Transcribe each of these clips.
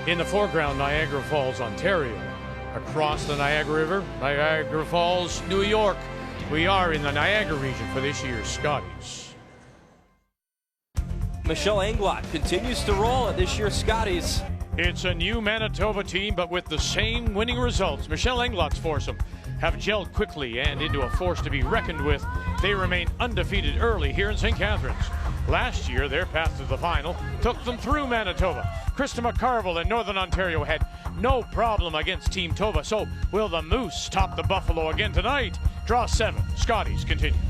In the foreground, Niagara Falls, Ontario. Across the Niagara River, Niagara Falls, New York. We are in the Niagara region for this year's Scotties. Michelle Englot continues to roll at this year's Scotties. It's a new Manitoba team, but with the same winning results. Michelle Englot's foursome have gelled quickly and into a force to be reckoned with. They remain undefeated early here in St. Catharines. Last year, their path to the final took them through Manitoba. Krista McCarville in Northern Ontario had no problem against Team Toba. So will the Moose top the Buffalo again tonight? Draw 7. Scotties continues.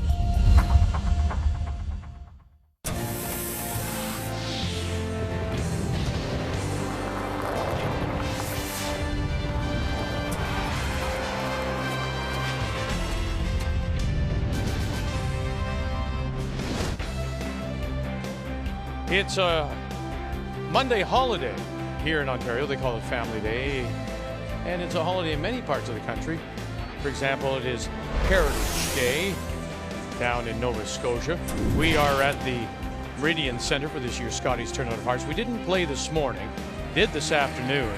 It's a Monday holiday here in Ontario. They call it Family Day. And it's a holiday in many parts of the country. For example, it is Heritage Day down in Nova Scotia. We are at the Meridian Centre for this year's Scotties Tournament of Hearts. We didn't play this morning, did this afternoon.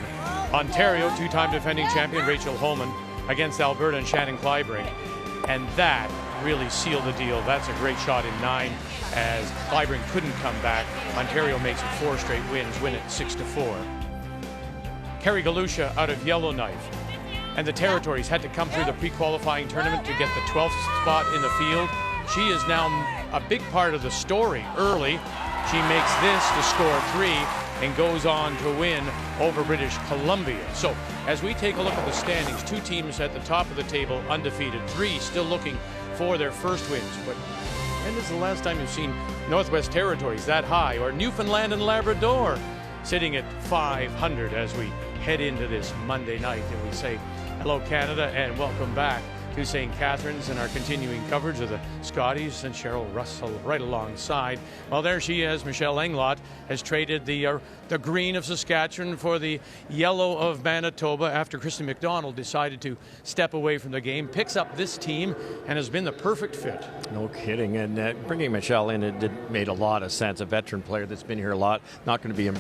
Ontario, two-time defending champion Rachel Holman against Alberta and Shannon Clyburn. And that really sealed the deal. That's a great shot in 9 as Clyburn couldn't come back. Ontario makes it 4 straight wins, win it 6-4. Kerry Galusha out of Yellowknife. And the Territories had to come through the pre-qualifying tournament to get the 12th spot in the field. She is now a big part of the story early. She makes this to score 3 and goes on to win over British Columbia. So as we take a look at the standings, 2 teams at the top of the table undefeated, 3 still looking for their first wins. But when is the last time you've seen Northwest Territories that high, or Newfoundland and Labrador sitting at 500 as we head into this Monday night? And we say hello Canada and welcome back to St. Catharines and our continuing coverage of the Scotties, and Cheryl Russell right alongside. Well, there she is. Michelle Englot has traded the green of Saskatchewan for the yellow of Manitoba after Kristen McDonald decided to step away from the game. Picks up this team and has been the perfect fit. No kidding. And bringing Michelle in, it made a lot of sense. A veteran player that's been here a lot, not going to be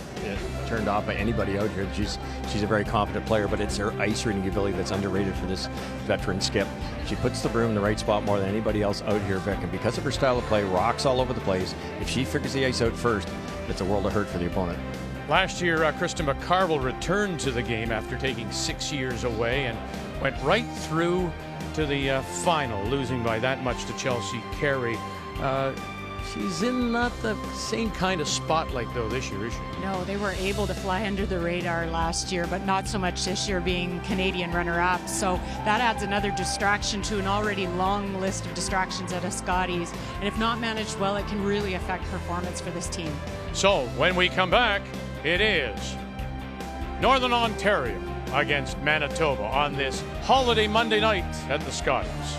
turned off by anybody out here. She's a very competent player, but it's her ice reading ability that's underrated for this veteran skip. She puts the broom in the right spot more than anybody else out here, Vic, and because of her style of play, rocks all over the place. If she figures the ice out first, it's a world of hurt for the opponent. Last year, Krista McCarville returned to the game after taking 6 years away and went right through to the final, losing by that much to Chelsea Carey. She's in not the same kind of spotlight, though, this year, is she? No, they were able to fly under the radar last year, but not so much this year, being Canadian runner-up. So that adds another distraction to an already long list of distractions at a Scotties. And if not managed well, it can really affect performance for this team. So when we come back, it is Northern Ontario against Manitoba on this holiday Monday night at the Scotties.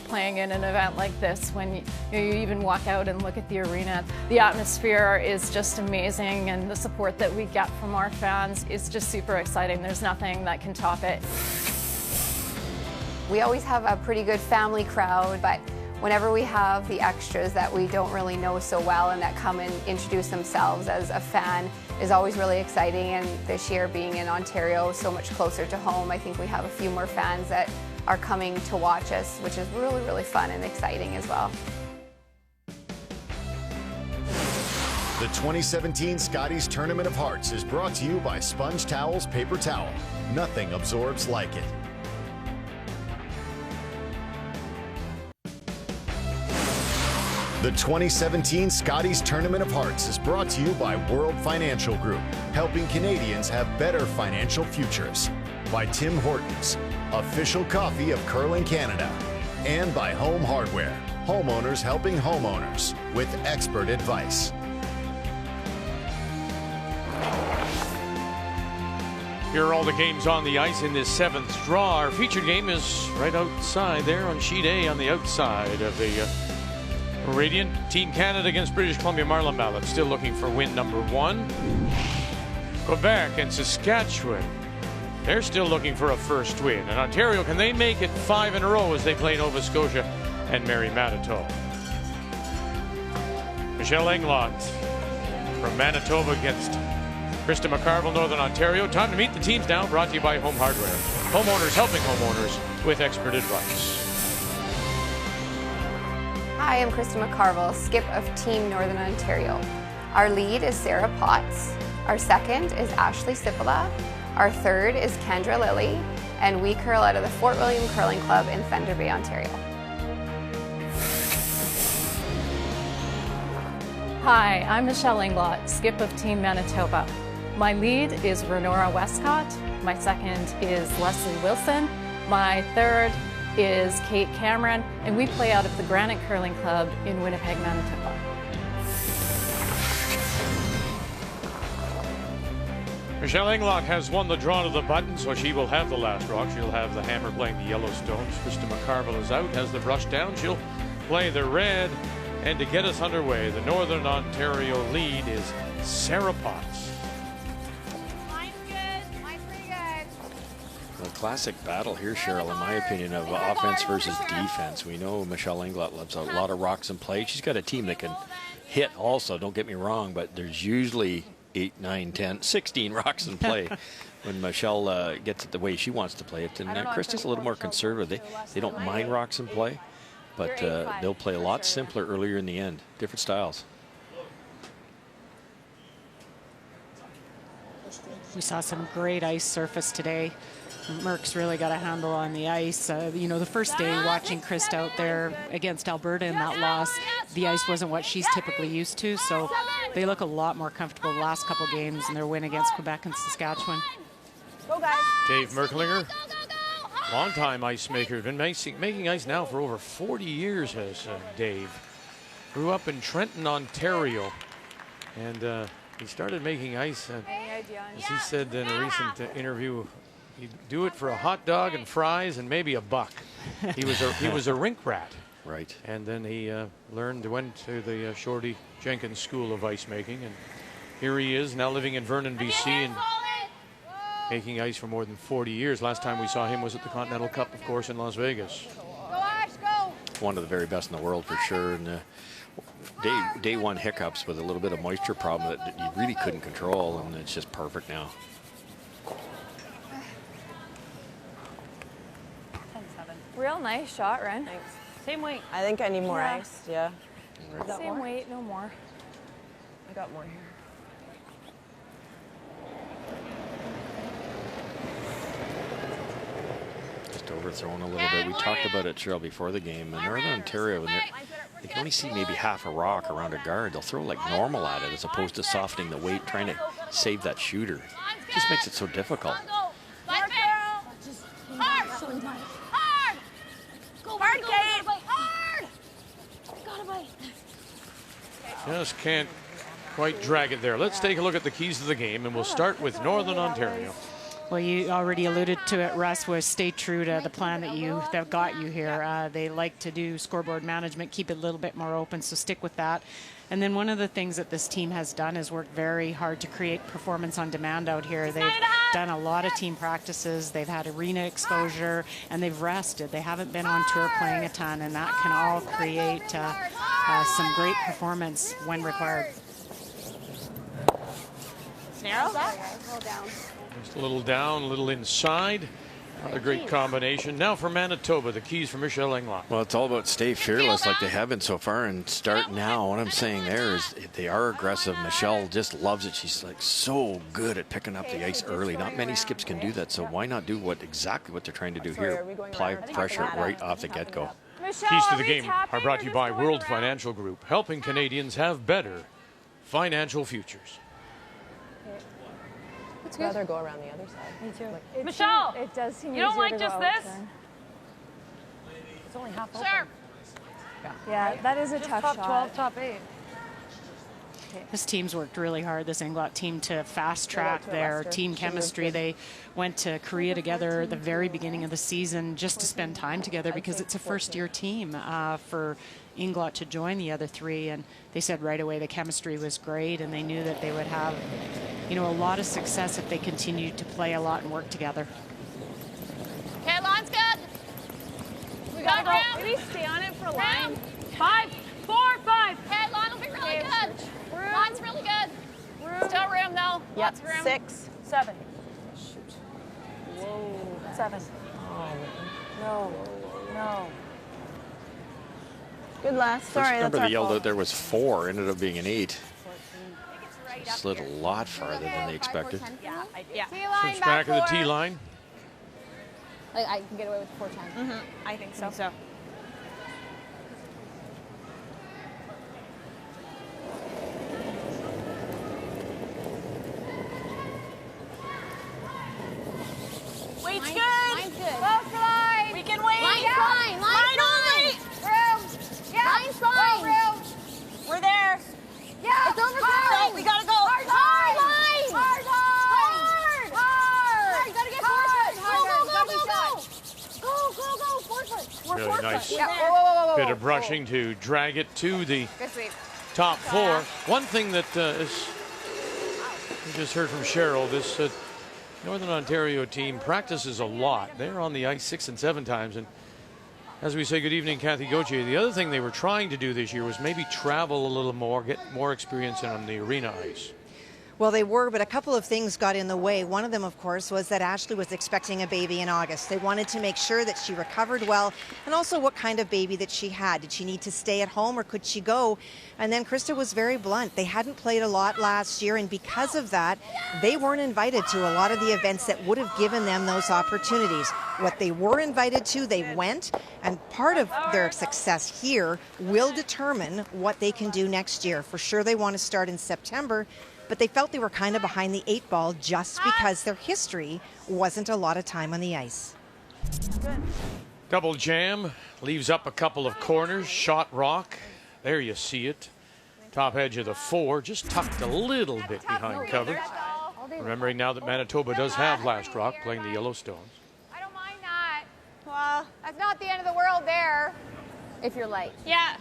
Playing in an event like this, when you even walk out and look at the arena, the atmosphere is just amazing, and the support that we get from our fans is just super exciting. There's nothing that can top it. We always have a pretty good family crowd, but whenever we have the extras that we don't really know so well and that come and introduce themselves as a fan is always really exciting. And this year, being in Ontario, so much closer to home, I think we have a few more fans that are coming to watch us, which is really, really fun and exciting as well. The 2017 Scotties Tournament of Hearts is brought to you by Sponge Towels Paper Towel. Nothing absorbs like it. The 2017 Scotties Tournament of Hearts is brought to you by World Financial Group, helping Canadians have better financial futures. By Tim Hortons, official coffee of Curling Canada. And by Home Hardware, homeowners helping homeowners with expert advice. Here are all the games on the ice in this 7th draw. Our featured game is right outside there on sheet A on the outside of the Meridian. Team Canada against British Columbia Marlin Mallet, still looking for win number 1. Quebec and Saskatchewan, they're still looking for a first win. And Ontario, can they make it 5 in a row as they play Nova Scotia and Mary Manitoba? Michelle Englot from Manitoba against Krista McCarville, Northern Ontario. Time to meet the teams now, brought to you by Home Hardware. Homeowners helping homeowners with expert advice. Hi, I'm Krista McCarville, skip of Team Northern Ontario. Our lead is Sarah Potts. Our second is Ashley Sipola. Our third is Kendra Lilly. And we curl out of the Fort William Curling Club in Thunder Bay, Ontario. Hi, I'm Michelle Englot, skip of Team Manitoba. My lead is Renora Westcott. My second is Leslie Wilson. My third is Kate Cameron, and we play out of the Granite Curling Club in Winnipeg, Manitoba. Michelle Englot has won the draw to the button, so she will have the last rock. She'll have the hammer playing the yellow stones. Krista McCarville is out, has the brush down. She'll play the red. And to get us underway, the Northern Ontario lead is Sarah Potts. Mine's good. Mine's pretty good. A classic battle here, Cheryl, in my opinion, of offense versus defense. We know Michelle Englot loves a lot of rocks in play. She's got a team that can hit also, don't get me wrong, but there's usually 8, 9, 10, 16 rocks in play when Michelle gets it the way she wants to play it. And Krista's a little more conservative. They don't mind rocks in play, but they'll play a lot simpler earlier in the end. Different styles. We saw some great ice surface today. Merck's really got a handle on the ice. You know, the first day watching Krista out there against Alberta in that loss, the ice wasn't what she's typically used to, so they look a lot more comfortable the last couple games in their win against Quebec and Saskatchewan. Go, guys. Dave Merklinger, longtime ice maker, been making ice now for over 40 years, has Dave. Grew up in Trenton, Ontario, and he started making ice, as he said in a recent interview, he'd do it for a hot dog and fries and maybe a buck. He was a rink rat. Right. And then he went to the Shorty Jenkins School of Ice Making, and here he is now living in Vernon, BC, and making ice for more than 40 years. Last time we saw him was at the Continental Cup, of course, in Las Vegas. Go, Ash, go. One of the very best in the world for sure. And day one hiccups with a little bit of moisture problem that you really couldn't control, and it's just perfect now. Real nice shot, Ren. Thanks. Same weight. I think I need more Yeah. ice. Yeah. Same weight, no more. I got more here. Just overthrown a little bit. We talked about it, Cheryl, before the game. In Northern Ontario, they can only see maybe half a rock around a guard. They'll throw like normal at it as opposed to softening the weight, trying to save that shooter. It just makes it so difficult. Just can't quite drag it there. Let's take a look at the keys to the game, and we'll start with Northern Ontario. Well, you already alluded to it, Russ, was stay true to the plan that got you here. They like to do scoreboard management, keep it a little bit more open, so stick with that. And then one of the things that this team has done is worked very hard to create performance on demand out here. They've done a lot of team practices, they've had arena exposure, and they've rested. They haven't been on tour playing a ton, and that can all create some great performance when required. Narrow? Hold down. Just a little down, a little inside. Another great combination. Now for Manitoba, the keys for Michelle Englot. Well, it's all about stay fearless like they have been so far and start now. What I'm saying there is they are aggressive. Michelle just loves it. She's like so good at picking up the ice early. Not many skips can do that, so why not do exactly what they're trying to do here? Apply pressure right off the get-go. Keys to the game are brought to you by World Financial Group, helping Canadians have better financial futures. I'd rather go around the other side. Me too. Like, Michelle, It does seem you don't easier like to just go this? outside. it's only half open. Sure. Yeah, that is a tough top shot. 12, top 8. This team's worked really hard, this Englot team, to fast track their team chemistry. They went to Korea together at the very beginning of the season just to spend time together because it's a first-year team for Englot to join the other three. And they said right away the chemistry was great, and they knew that they would have, you know, a lot of success if they continued to play a lot and work together. Okay, line's good. We gotta go. Maybe stay on it for line. 5, 4, 5. Okay, line will be really good. Line's really good. Yep, 6. 7. Shoot. Whoa. 7. No. No. Good last. First Sorry, number that's our they yelled fault. out there was 4, ended up being an 8. Slid a lot farther than they expected. Yeah. Switch back of the tee line. Like I can get away with the 410. I think so. Wait's good. Mine's good. Close the line. We can wait. Line's fine. Line's fine. Room. Yeah. Line's fine. Room. We're there. Yeah. It's over Hard. time. We gotta go. Hard line. Hard line. Hard. You gotta get Hard. Hard. Go. 4 foot. We're Really 4 nice. foot. Yeah. Whoa. Bit of brushing to drag it to the Good sweep. top 4. One thing that is, we just heard from Cheryl, this Northern Ontario team practices a lot. They're on the ice 6 and 7 times. And as we say good evening, Kathy Gauthier, the other thing they were trying to do this year was maybe travel a little more, get more experience on the arena ice. Well, they were, but a couple of things got in the way. One of them, of course, was that Ashley was expecting a baby in August. They wanted to make sure that she recovered well, and also what kind of baby that she had. Did she need to stay at home, or could she go? And then Krista was very blunt. They hadn't played a lot last year, and because of that, they weren't invited to a lot of the events that would have given them those opportunities. What they were invited to, they went, and part of their success here will determine what they can do next year. For sure, they want to start in September, but they felt they were kind of behind the 8 ball just because their history wasn't a lot of time on the ice. Double jam, leaves up a couple of corners, shot rock. There you see it. Top edge of the 4, just tucked a little bit behind cover. Remembering now that Manitoba does have last rock playing the Yellowstones. I don't mind that. Well, That's not the end of the world there. If you're light. Yeah.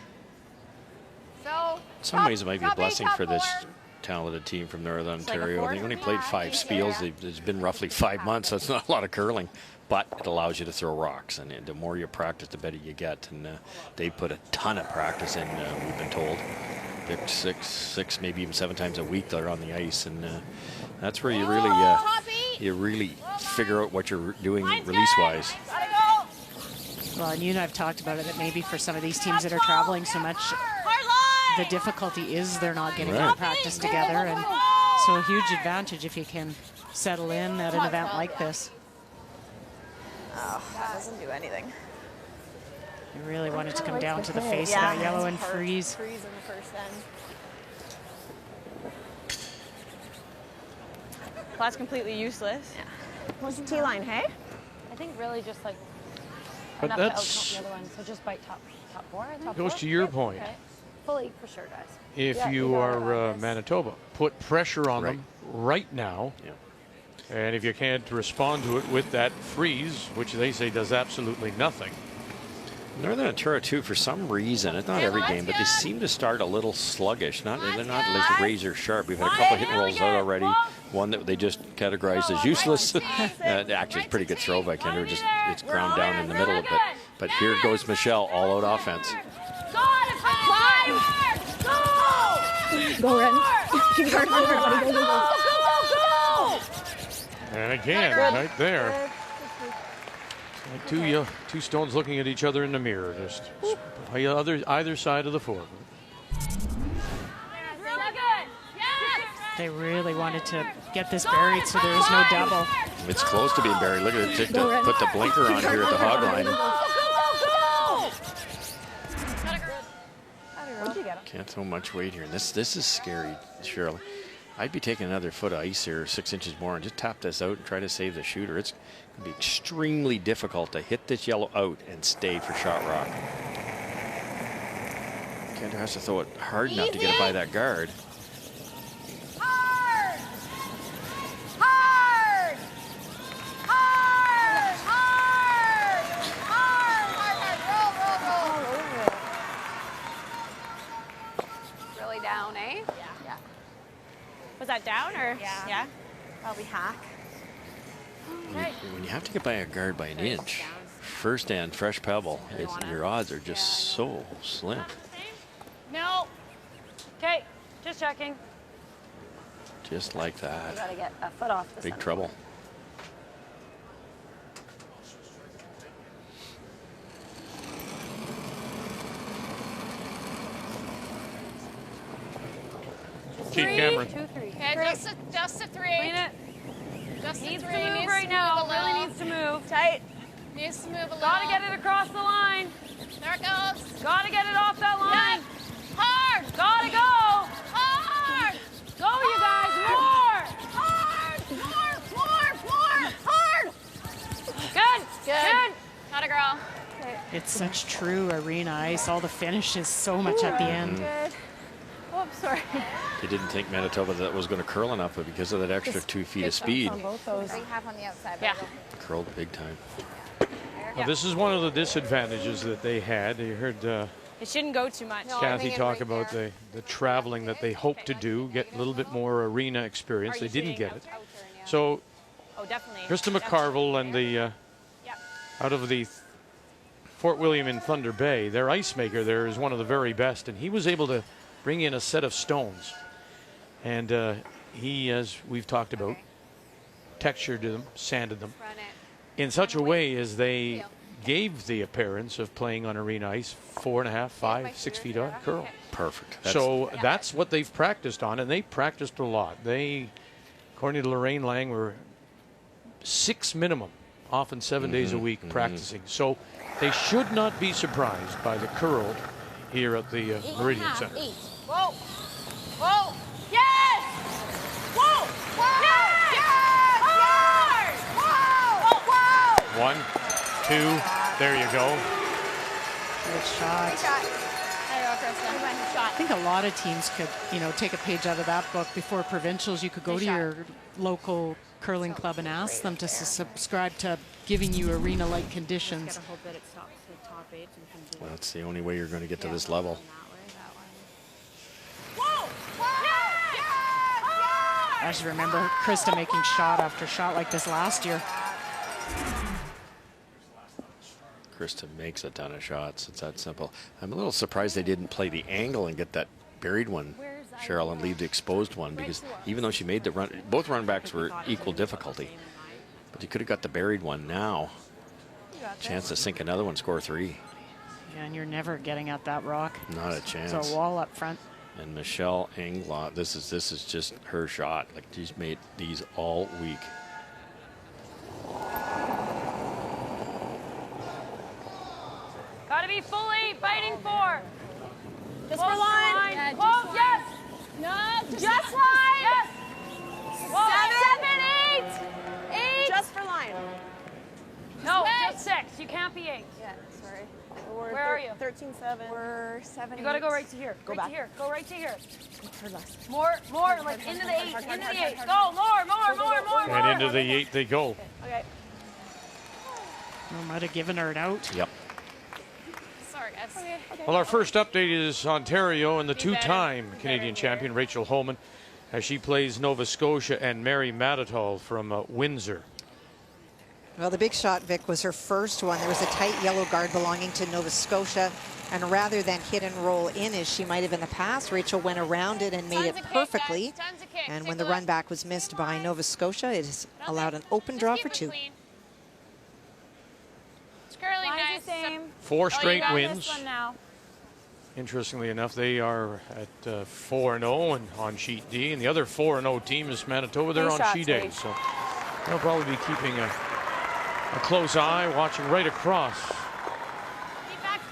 So. In some ways, it might be a top eight, blessing top for this 4. talented team from Northern like a Ontario. fourth. They only played 5 spiels. It's been roughly 5 months. That's not a lot of curling, but it allows you to throw rocks. And the more you practice, the better you get. And they put a ton of practice in, we've been told. They're 6, maybe even 7 times a week they're on the ice. And that's where you really figure out what you're doing release-wise. Gotta go. Well, and you and I have talked about it, that maybe for some of these teams that are traveling so much, the difficulty is they're not getting to practice together, and so a huge advantage if you can settle in at an event like this. oh, that doesn't do anything. You really wanted to come down to the face of that yellow and freeze. Freeze in the first end. Well, that's completely useless. Yeah. What's the T line, hey? I think really just like But enough to that's outcount the other one. So just bite top 4. Top goes 4? to your point. Okay. Fully for sure, guys. If Yeah, you you got it are on this. Manitoba, put pressure on them right now. Yeah. And if you can't respond to it with that freeze, which they say does absolutely nothing. Northern Ontario too, for some reason, it's not every game, but they seem to start a little sluggish. They're not like razor sharp. We've had a couple of hit and rolls out already. One that they just categorized as useless. Actually, it's a pretty good throw by Kendra. It's ground down in the middle of it. But here goes Michelle, all out offense. Go, Ren. Go, go. And again, right there. Like two stones looking at each other in the mirror, just either side of the 4. They really wanted to get this buried so there was no double. It's close to being buried. Look at it. Put the blinker on here at the hog line. Can't throw much weight here. And this is scary, Shirley. I'd be taking another foot of ice here, 6 inches more, and just tap this out and try to save the shooter. It's going to be extremely difficult to hit this yellow out and stay for shot rock. Kendra has to throw it hard enough to get it by that guard. Really down, eh? Yeah. Was that down or? Yeah. Probably hack. When you have to get by a guard by an inch, first and fresh pebble, your odds are just so slim. No. Okay, just checking. Just like You that. gotta get a foot off the Big center. trouble. Keith Cameron. 2-3. Okay, just a three. Clean it. Just Needs a to three. move Needs right to now. move a little. Really needs to move. Tight. Needs to move a little. Gotta get it across the line. There it goes. Gotta get it off that line. Yes. Hard. Gotta go. Hard. Go, you guys. More. Hard. More. Hard. Good. Good. Not a girl. It's such true arena ice. All the finishes so much at the end. Good. Oh, I'm sorry. They didn't think Manitoba that was going to curl enough, but because of that extra 2 feet of speed, On both those. Big half on the outside. Yeah. curled big time. Now, this is one of the disadvantages that they had. You heard It shouldn't go too much. Kathy talk about the traveling that they hope to do, get a little bit more arena experience. They didn't get it. So Oh, definitely. Krista McCarville and the out of the Fort William in Thunder Bay, their ice maker there is one of the very best, and he was able to bring in a set of stones. And he, as we've talked about, textured them, sanded them in such a way as they gave the appearance of playing on arena ice 4.5, 5, 6 feet on curl. Perfect. So that's what they've practiced on, and they practiced a lot. They, according to Lorraine Lang, were 6 minimum, often 7 days a week practicing. So they should not be surprised by the curl here at the Meridian Center. Whoa. Whoa. Yes. Whoa. Whoa. Yes. Hard. Whoa. Whoa. 1, 2, there you go. Good shot. There you go, Krista. I think a lot of teams could, take a page out of that book. Before provincials, you could go to your local curling club and ask them to subscribe to giving you arena-like conditions. Gotta hope that it stops the top 8 and can do Well, that's the only way you're going to get to this level. Whoa. Whoa. I just remember Krista making shot after shot like this last year. Krista makes a ton of shots. It's that simple. I'm a little surprised they didn't play the angle and get that buried one, Cheryl, and leave the exposed one, because even though she made the run, both run backs were equal difficulty. But you could have got the buried one now. Chance to sink another one, score 3. Yeah, and you're never getting at that rock. Not a chance. It's a wall up front. And Michelle Englot, this is just her shot. Like, she's made these all week. Gotta be fully fighting for. Just for line. Yeah, oh, yes. No. Just line. Yes. Whoa, 7, 8. 8. Just for line. No, just 6. You can't be 8. Yeah, sorry. Where are you? 13-7. We're 7. You gotta go right to here. Go right back. to here. Go right to here. More, like into the 8. Into the 8. Go, more. And into the 8 they go. Okay. I might have given her it out. Yep. Sorry, guys. Well, our first update is Ontario and the two-time Canadian champion Rachel Homan as she plays Nova Scotia and Mary Maditol from Windsor. Well, the big shot, Vic, was her first one. There was a tight yellow guard belonging to Nova Scotia, and rather than hit and roll in as she might have in the past, Rachel went around it and made it perfectly. And when the run back was missed by Nova Scotia, it has allowed an open draw for 2. It's curly Line's the nice. same. 4 straight You got wins. This one now. Interestingly enough, they are at 4-0 and on sheet D, and the other 4-0 team is Manitoba. They're Nice on shot, sheet A, Steve. so they'll probably be keeping a close eye, watching right across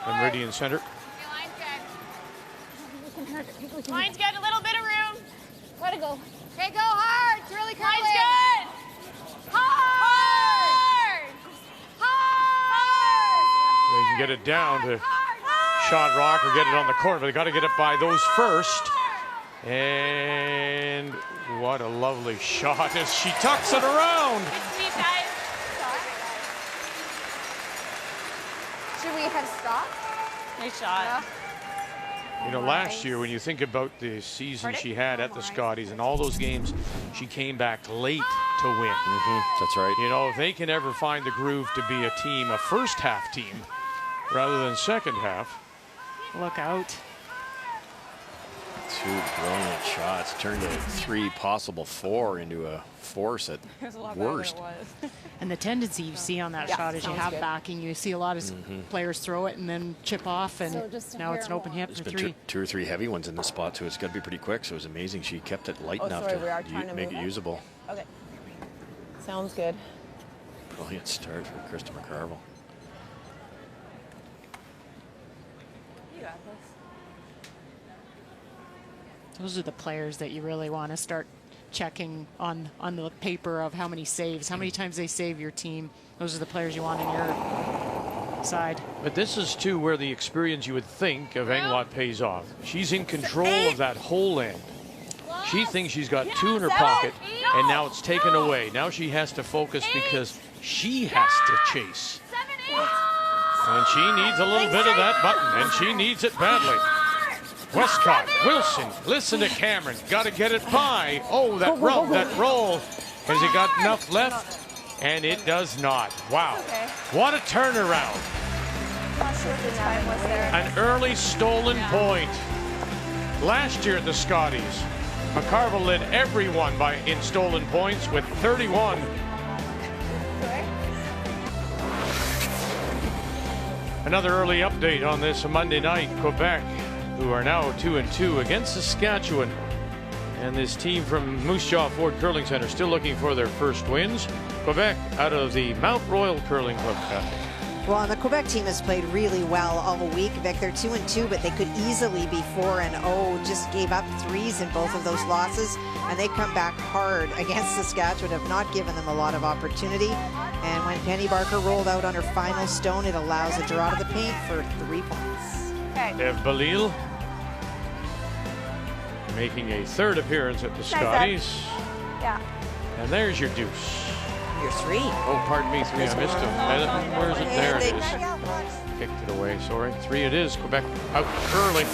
the Meridian Center. Line's good, a little bit of room. Way to go. Okay, go hard. It's really curly. Line's good. Hard. Hard. They can get it down to Shot Rock or get it on the corner, but they got to get it by those first. And what a lovely shot as she tucks it around. It's deep, guys. Should we have stopped? Nice shot. You know, last year, when you think about the season she had at the Scotties and all those games, she came back late to win. That's right. You know, if they can ever find the groove to be a team, a first half team, rather than second half. Look out. 2 Two brilliant shots. Turned a 3, possible 4 into a force at worst. And the tendency you see on that shot is you have backing. You see a lot of players throw it and then chip off, and now it's an open hip for 3. There's been 2 or 3 heavy ones in this spot, so it's got to be pretty quick. So it was amazing. She kept it light enough to make it usable. Okay. Sounds good. Brilliant start for Krista McCarville. You got this. Those are the players that you really want to start checking on the paper of how many saves, how many times they save your team. Those are the players you want on your side. But this is too where the experience you would think of Englot pays off. She's in control of that whole end. She thinks she's got 2 in her pocket, and now it's taken away. Now she has to focus because she has to chase. And she needs a little bit of that button, and she needs it badly. Westcott, Wilson, listen to Cameron. Got to get it by. Oh, that rub, that roll. Has he got enough left? And it does not. Wow. What a turnaround. Not sure if the time was there. An early stolen point. Last year at the Scotties, McCarville led everyone in stolen points with 31. Another early update on this Monday night. Quebec, who are now 2-2 against Saskatchewan. And this team from Moose Jaw Ford Curling Center still looking for their first wins. Quebec out of the Mount Royal Curling Club. Well, and the Quebec team has played really well all week. Vic, they're 2-2, but they could easily be 4-0. Just gave up 3s in both of those losses, and they come back hard against Saskatchewan, have not given them a lot of opportunity. And when Penny Barker rolled out on her final stone, it allows a draw to the paint for 3 points. Ev Balil making a 3rd appearance at the Scotties. Yeah. And there's your deuce. Your 3. Oh, pardon me, 3. I missed him. Where is it? There it is. Kicked it away, sorry. 3 it is. Quebec out early.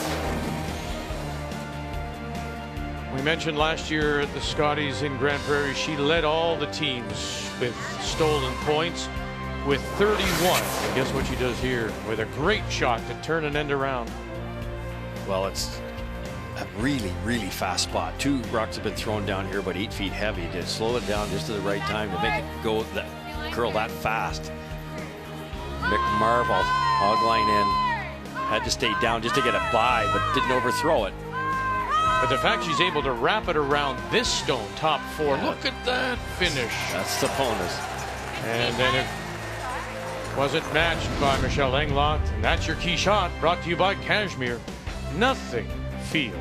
We mentioned last year at the Scotties in Grand Prairie, she led all the teams with stolen points with 31. And guess what she does here with a great shot to turn an end around. Well, it's a really, really fast spot. 2 rocks have been thrown down here, about 8 feet heavy. To slow it down just at the right time to make it go curl that fast. McCarville, hog line in, had to stay down just to get it by, but didn't overthrow it. But the fact she's able to wrap it around this stone, top 4, look at that finish. That's the bonus. And then it wasn't matched by Michelle Englot, and that's your key shot, brought to you by Cashmere. Nothing feels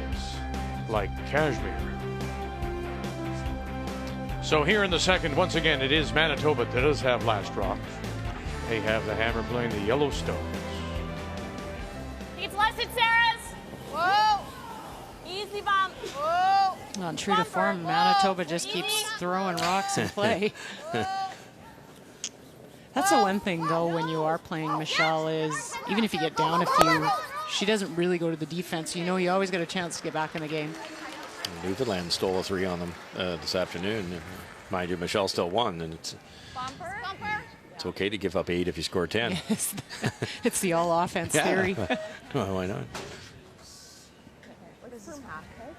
like Cashmere. So here in the second, once again, it is Manitoba that does have last rock. They have the hammer playing the Yellowstones. It's less than Sarah's. Whoa. Easy bump. Whoa. Well, true to form, Manitoba just keeps throwing rocks in play. That's the one thing, though, when you are playing Michelle is, even if you get down a few, she doesn't really go to the defense. You know, you always got a chance to get back in the game. Newfoundland stole a 3 on them this afternoon. Mind you, Michelle still won, and it's okay to give up 8 if you score 10. Yes. It's the all-offense theory. Well, why not? This is hack, okay?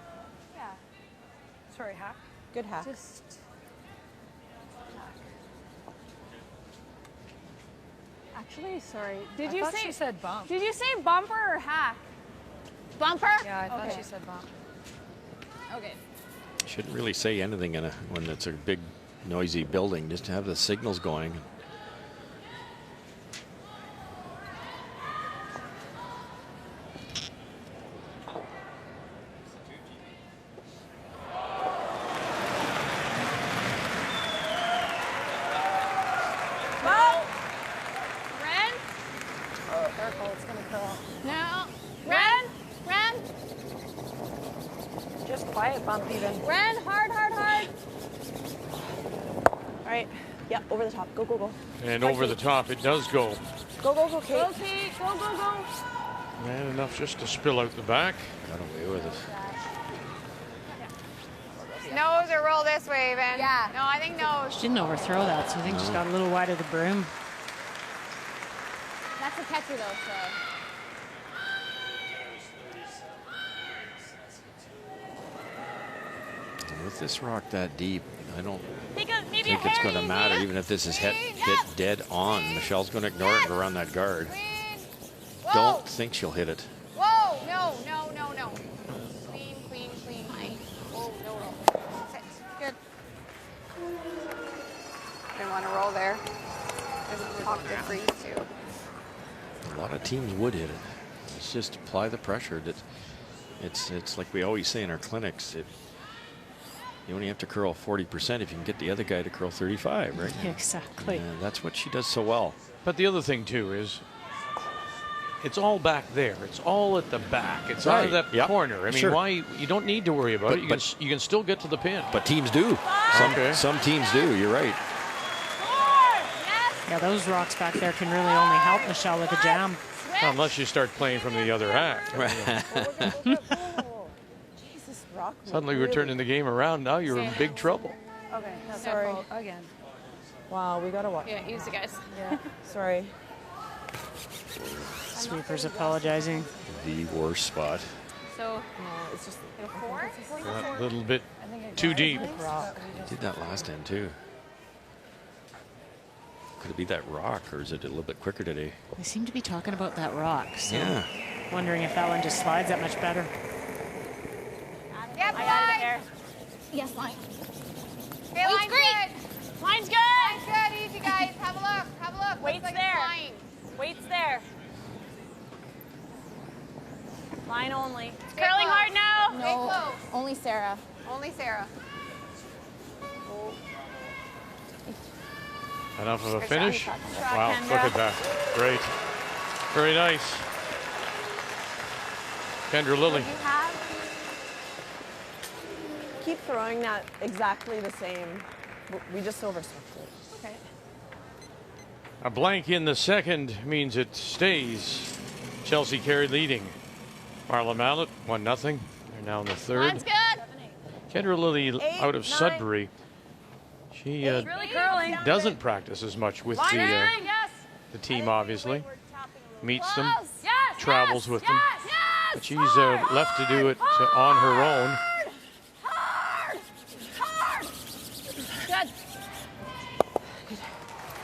Yeah. Sorry, hack. Good hack. Just actually, sorry. Did you say she said bump? Did you say bumper or hack? Bumper? Yeah, I thought she said bump. Okay. Shouldn't really say anything when it's a big, noisy building, just to have the signals going. Bump even. Ren, hard, hard, hard. All right. Yeah, over the top. Go, go, go. And over the top it does go. Go, go, go, Kate. Go, Kate. Go, go, go. And enough just to spill out the back. Got away with it. Nose or roll this way, even. Yeah. No, I think nose. She didn't overthrow that, so I think she's got a little wide of the brim. That's a catcher, though, so. And with this rock that deep, I don't Maybe think it's going to matter, even if this is hit dead on. Michelle's going to ignore it and go around that guard. Don't think she'll hit it. Whoa, no. Clean. Oh, no. Sit. Good. Didn't want to roll there. There's a pocket to freeze too. A lot of teams would hit it. It's just apply the pressure. It's like we always say in our clinics. You only have to curl 40% if you can get the other guy to curl 35, right? Exactly. And that's what she does so well. But the other thing too is, it's all back there. It's all at the back. It's out of that corner. I mean, why you don't need to worry about it. You can still get to the pin. But teams do. Some teams do. You're right. Yeah, those rocks back there can really only help Michelle with a jam. Unless you start playing from the other hack. Jesus, rock. Suddenly we're turning the game around. Now you're in big trouble. Okay, sorry. Again. Wow, we gotta watch. Yeah, easy, guys. Yeah, sorry. Sweeper's apologizing. The worst spot. So, It's just A little bit too deep. Did that last end too. Could it be that rock, or is it a little bit quicker today? They seem to be talking about that rock. So Yeah. wondering if that one just slides that much better. Yep, I got it there. Yes, line. Okay, line's good. Line's good. Line's good. Easy, guys. Have a look. Weight's Looks like there. it's flying. Weight's there. Line only. Stay Curling close. hard now. Stay close. only Sarah. Only Sarah. Enough of a Good finish. shot. Wow, Kendra. look at that. Great. Very nice. Kendra Lilly. Keep throwing that exactly the same. We just overswitched it. Okay. A blank in the second means it stays. Chelsea Carey leading. Marla Mallet, 1-0. They're now in the third. Line's good. Kendra Lilly out of 9. Sudbury. She Really curling. doesn't practice as much with Line the yes. team, obviously. Meets them, Yes. travels with them. Yes. But she's left to do it on her own. Hard. Good.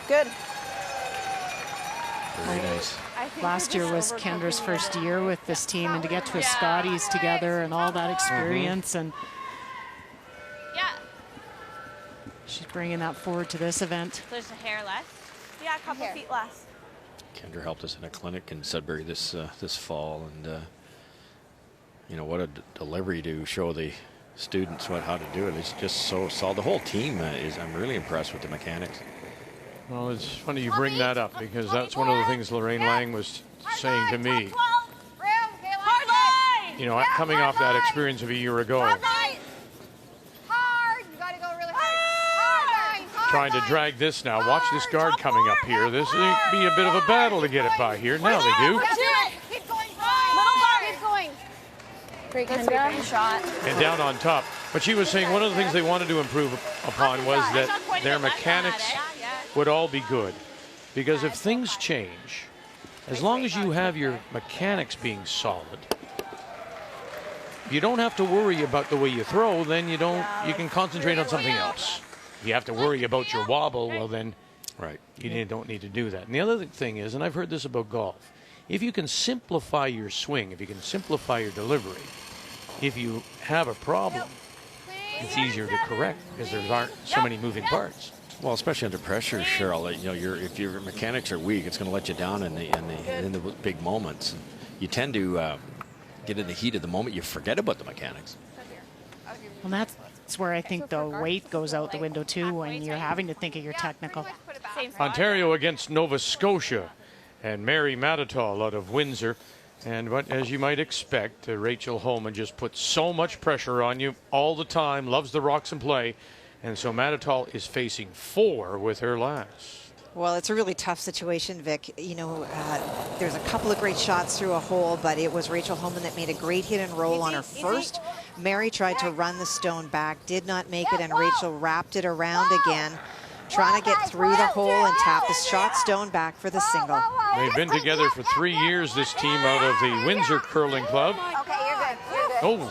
Good. Very nice. Last year was Kendra's first year with this team, and to get to a Scotties together and all that experience, and Yeah. she's bringing that forward to this event. There's a hair less. Yeah, a couple feet less. Kendra helped us in a clinic in Sudbury this fall, and you know, what a delivery to show the students how to do it. It's just so solid. The whole team I'm really impressed with the mechanics. Well, it's funny you bring that up, because that's one of the things Lorraine Lang was saying to me. Hard line. You know, coming off that experience of a year ago, Hard. You gotta go really hard. Hard. trying to drag this now. Watch this guard coming up here. This will be a bit of a battle to get it by here. Now they do. Keep going. Little Keep going. Great, Kendra. shot. And down on top. But she was saying one of the things they wanted to improve upon was that their mechanics would all be good. Because if things change, as long as you have your mechanics being solid, you don't have to worry about the way you throw, then you can concentrate on something else. You have to worry about your wobble, well then you don't need to do that. And the other thing is, and I've heard this about golf, if you can simplify your swing, if you can simplify your delivery, if you have a problem, it's easier to correct because there aren't so many moving parts. Well, especially under pressure, Cheryl. You know, if your mechanics are weak, it's going to let you down in the big moments. You tend to get in the heat of the moment. You forget about the mechanics. And that's where I think the weight goes out the window too, when you're having to think of your technical. Ontario against Nova Scotia, and Mary Matatall out of Windsor. And as you might expect, Rachel Holman just puts so much pressure on you all the time, loves the rocks and play. And so Matatall is facing 4 with her last. Well, it's a really tough situation, Vic. You know, there's a couple of great shots through a hole, but it was Rachel Holman that made a great hit and roll on her first. Mary tried to run the stone back, did not make it, and Rachel wrapped it around again, trying to get through the hole and tap the shot stone back for the single. They've been together for 3 years, this team out of the Windsor Curling Club. Okay, you're good. Oh.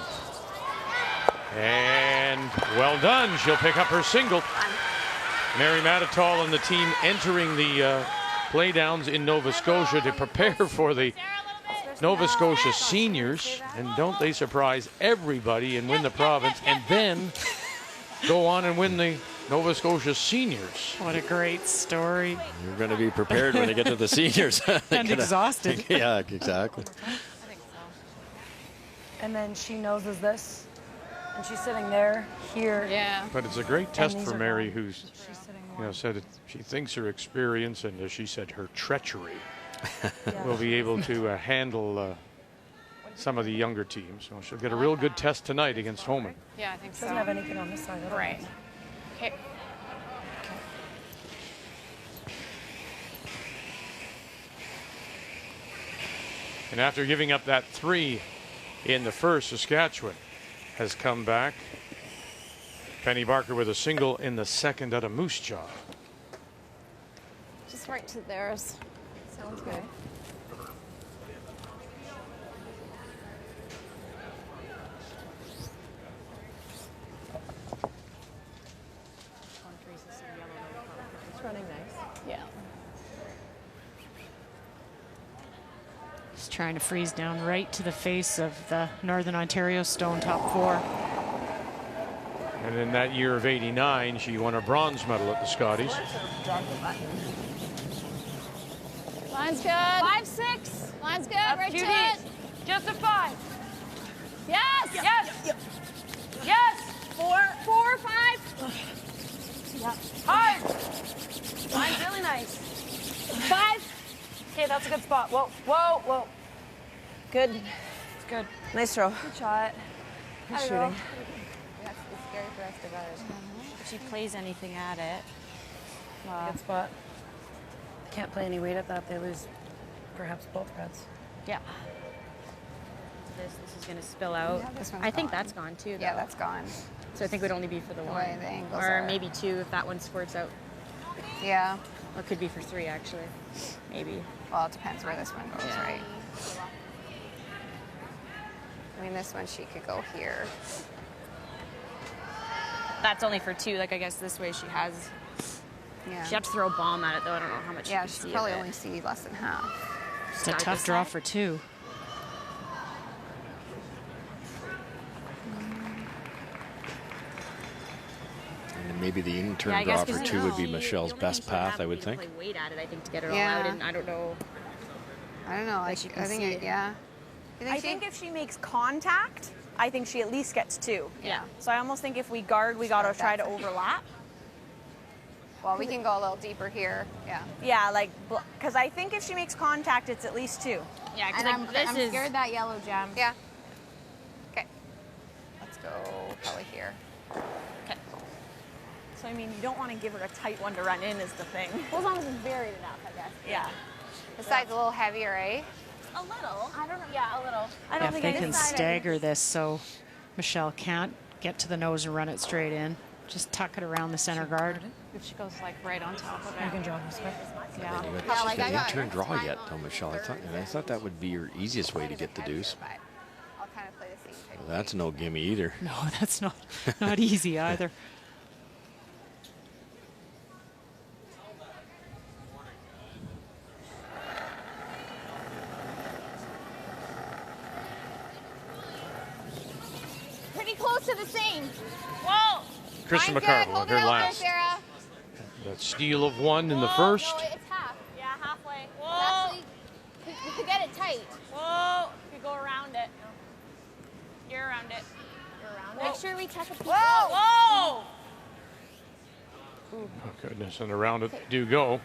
And And well done. She'll pick up her single. Mary Matitall and the team entering the playdowns in Nova Scotia to prepare for the Nova Scotia seniors. And don't they surprise everybody and win the province and then go on and win the Nova Scotia seniors. What a great story. You're going to be prepared when they get to the seniors. And exhausted. Yeah, exactly. And then she noses this, and she's sitting there, here. Yeah. But it's a great test these for are Mary, gone. who's She's sitting said it, she thinks her experience and, as she said, her treachery Yeah. will be able to handle some of the younger teams. So she'll get a real good test tonight against Homan. Yeah, I think She so. doesn't have anything on this side. Right. Okay. And after giving up that 3 in the first, Saskatchewan has come back. Penny Barker with a single in the second out of Moose Jaw. Just right to theirs. Sounds good. It's running nice. Yeah. Just trying to freeze down right to the face of the Northern Ontario Stone top 4. And in that year of '89, she won a bronze medal at the Scotties. Line's good. 5-6. Line's good. Right to it. Just a 5. Yes. Yes. Yes. 4, 5. Yeah. Hard. Line's really nice. 5. Okay, that's a good spot. Whoa, whoa, whoa. Good. It's good. Nice throw. Good shot. Good shooting. It's scary for us to guard. If she plays anything at it. Good spot. Can't play any weight at that. They lose perhaps both reds. Yeah. This is going to spill out. Yeah, this one's I think gone. that's gone too, though. Yeah, that's gone. So I think it would only be for the The one. way the angles Or are. maybe 2 if that one squirts out. Yeah. Or it could be for 3, actually. Maybe. Well, it depends where this one goes, Yeah. right? I mean, this one she could go here. That's only for 2. Like, I guess this way she has. Yeah. She had to throw a bomb at it, though. I don't know how much Yeah, you she can could see probably of it. only see less than half. It's a Start tough this draw side. for 2. And maybe the intern Yeah, I draw guess for 'cause 2 would be the Michelle's only best thing she would path, have I would be to think. play weight at it, I think, to get it all Yeah. out. And I don't know. I don't know. Like you can I think see. yeah. You I think if she makes contact, I think she at least gets 2. Yeah. So I almost think if we guard, we got to try to overlap. Well, we can go a little deeper here. Yeah. Yeah, like, because I think if she makes contact, it's at least 2. Yeah, because And like, this I'm is. scared that yellow jam. Yeah. Okay. Let's go probably here. So, I mean, you don't want to give her a tight one to run in is the thing. Well, as long as it's varied enough, I guess. Yeah. This side's a little heavier, eh? A little. I don't know. Yeah, a little. I don't If think they I can decide. stagger this so Michelle can't get to the nose and run it straight in, just tuck it around the center guard. If she goes like right on top of it. You can draw this way. Yeah. You Yeah, got like an I got intern draw time yet, on though, Michelle. third I thought that would be your easiest way to get the deuce. But I'll kind of play the same type. Well, that's no gimme either. No, that's not easy either. Pretty close to the same. Whoa. Kristen Mine's good. McCarville Hold with it her out there, last. Sarah. That steal of 1 in the first. No, it's half. Yeah, halfway. Whoa. Actually, you could get it tight. Whoa. You go around it. You're around it. You're around it. Make sure we check a piece. Whoa. Oh, goodness, and around it do go.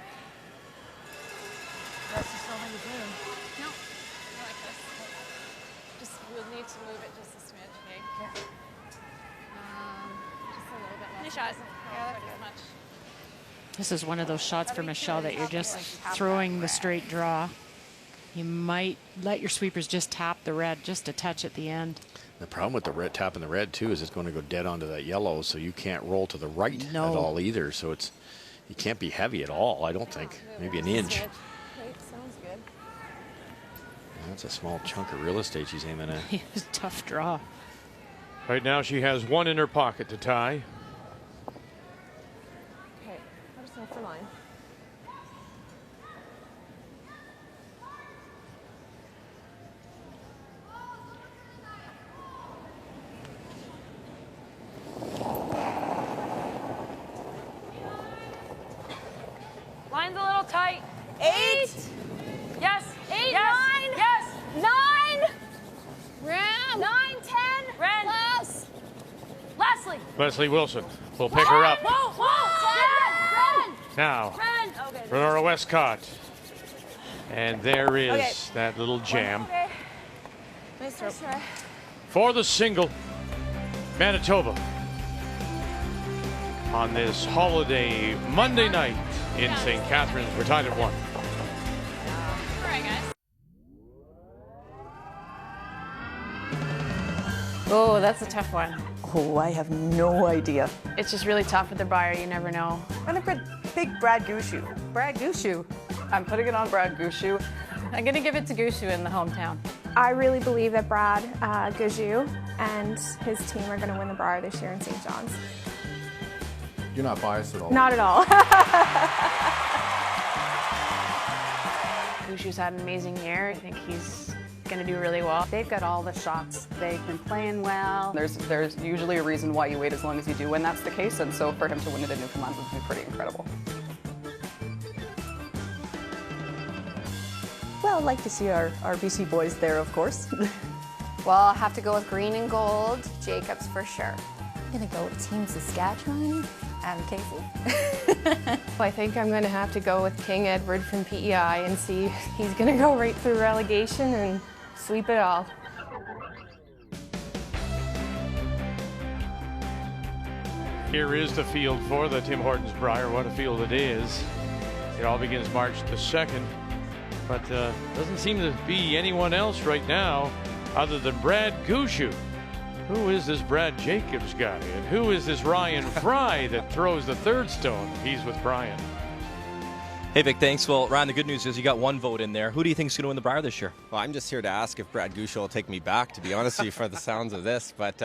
That's just not how you play them. No. I like this. Just, we'll need to move it just a smidge, okay? Just a little bit less. Nice shot. Yeah, that's as much. This is one of those shots for Michelle that you're just throwing the straight draw. You might let your sweepers just tap the red just a touch at the end. The problem with the red tapping the red too is it's going to go dead onto that yellow, so you can't roll to the right at all either. So it's you can't be heavy at all. I don't think. Maybe an inch. Great, sounds good. That's a small chunk of real estate she's aiming at. It's a tough draw. Right now she has one in her pocket to tie. Okay, let us know for line. Line's a little tight. 8. Yes. 8, Yes. 9. Yes. 9. Ram. 9, 10. Ren. Plus. Leslie. Leslie Wilson will pick her up. Whoa, whoa. Ren. Now, Ren. Okay. Renora Westcott. And there is that little jam. Okay. Nice throw. For the single, Manitoba. On this holiday Monday night in St. Catharines, we're tied at 1. All right, guys. Oh, that's a tough one. Oh, I have no idea. It's just really tough with the Brier. You never know. I'm gonna pick Brad Gushu. Brad Gushu. I'm putting it on Brad Gushu. I'm going to give it to Gushu in the hometown. I really believe that Brad Gushu and his team are going to win the Brier this year in St. John's. You're not biased at all? Not at all. Gushu's had an amazing year. I think he's going to do really well. They've got all the shots. They've been playing well. There's usually a reason why you wait as long as you do when that's the case, and so for him to win it in Newfoundland would be pretty incredible. Well, I'd like to see our BC boys there, of course. Well, I'll have to go with green and gold. Jacobs for sure. I'm gonna go with Team Saskatchewan. Adam Casey. I think I'm going to have to go with King Edward from PEI and see if he's going to go right through relegation and sweep it all. Here is the field for the Tim Hortons Brier. What a field it is. It all begins March the 2nd, but doesn't seem to be anyone else right now other than Brad Gushu. Who is this Brad Jacobs guy? And who is this Ryan Fry that throws the third stone? He's with Brian. Hey, Vic, thanks. Well, Ryan, the good news is you got one vote in there. Who do you think is going to win the Brier this year? Well, I'm just here to ask if Brad Gushu will take me back, to be honest with you, for the sounds of this. But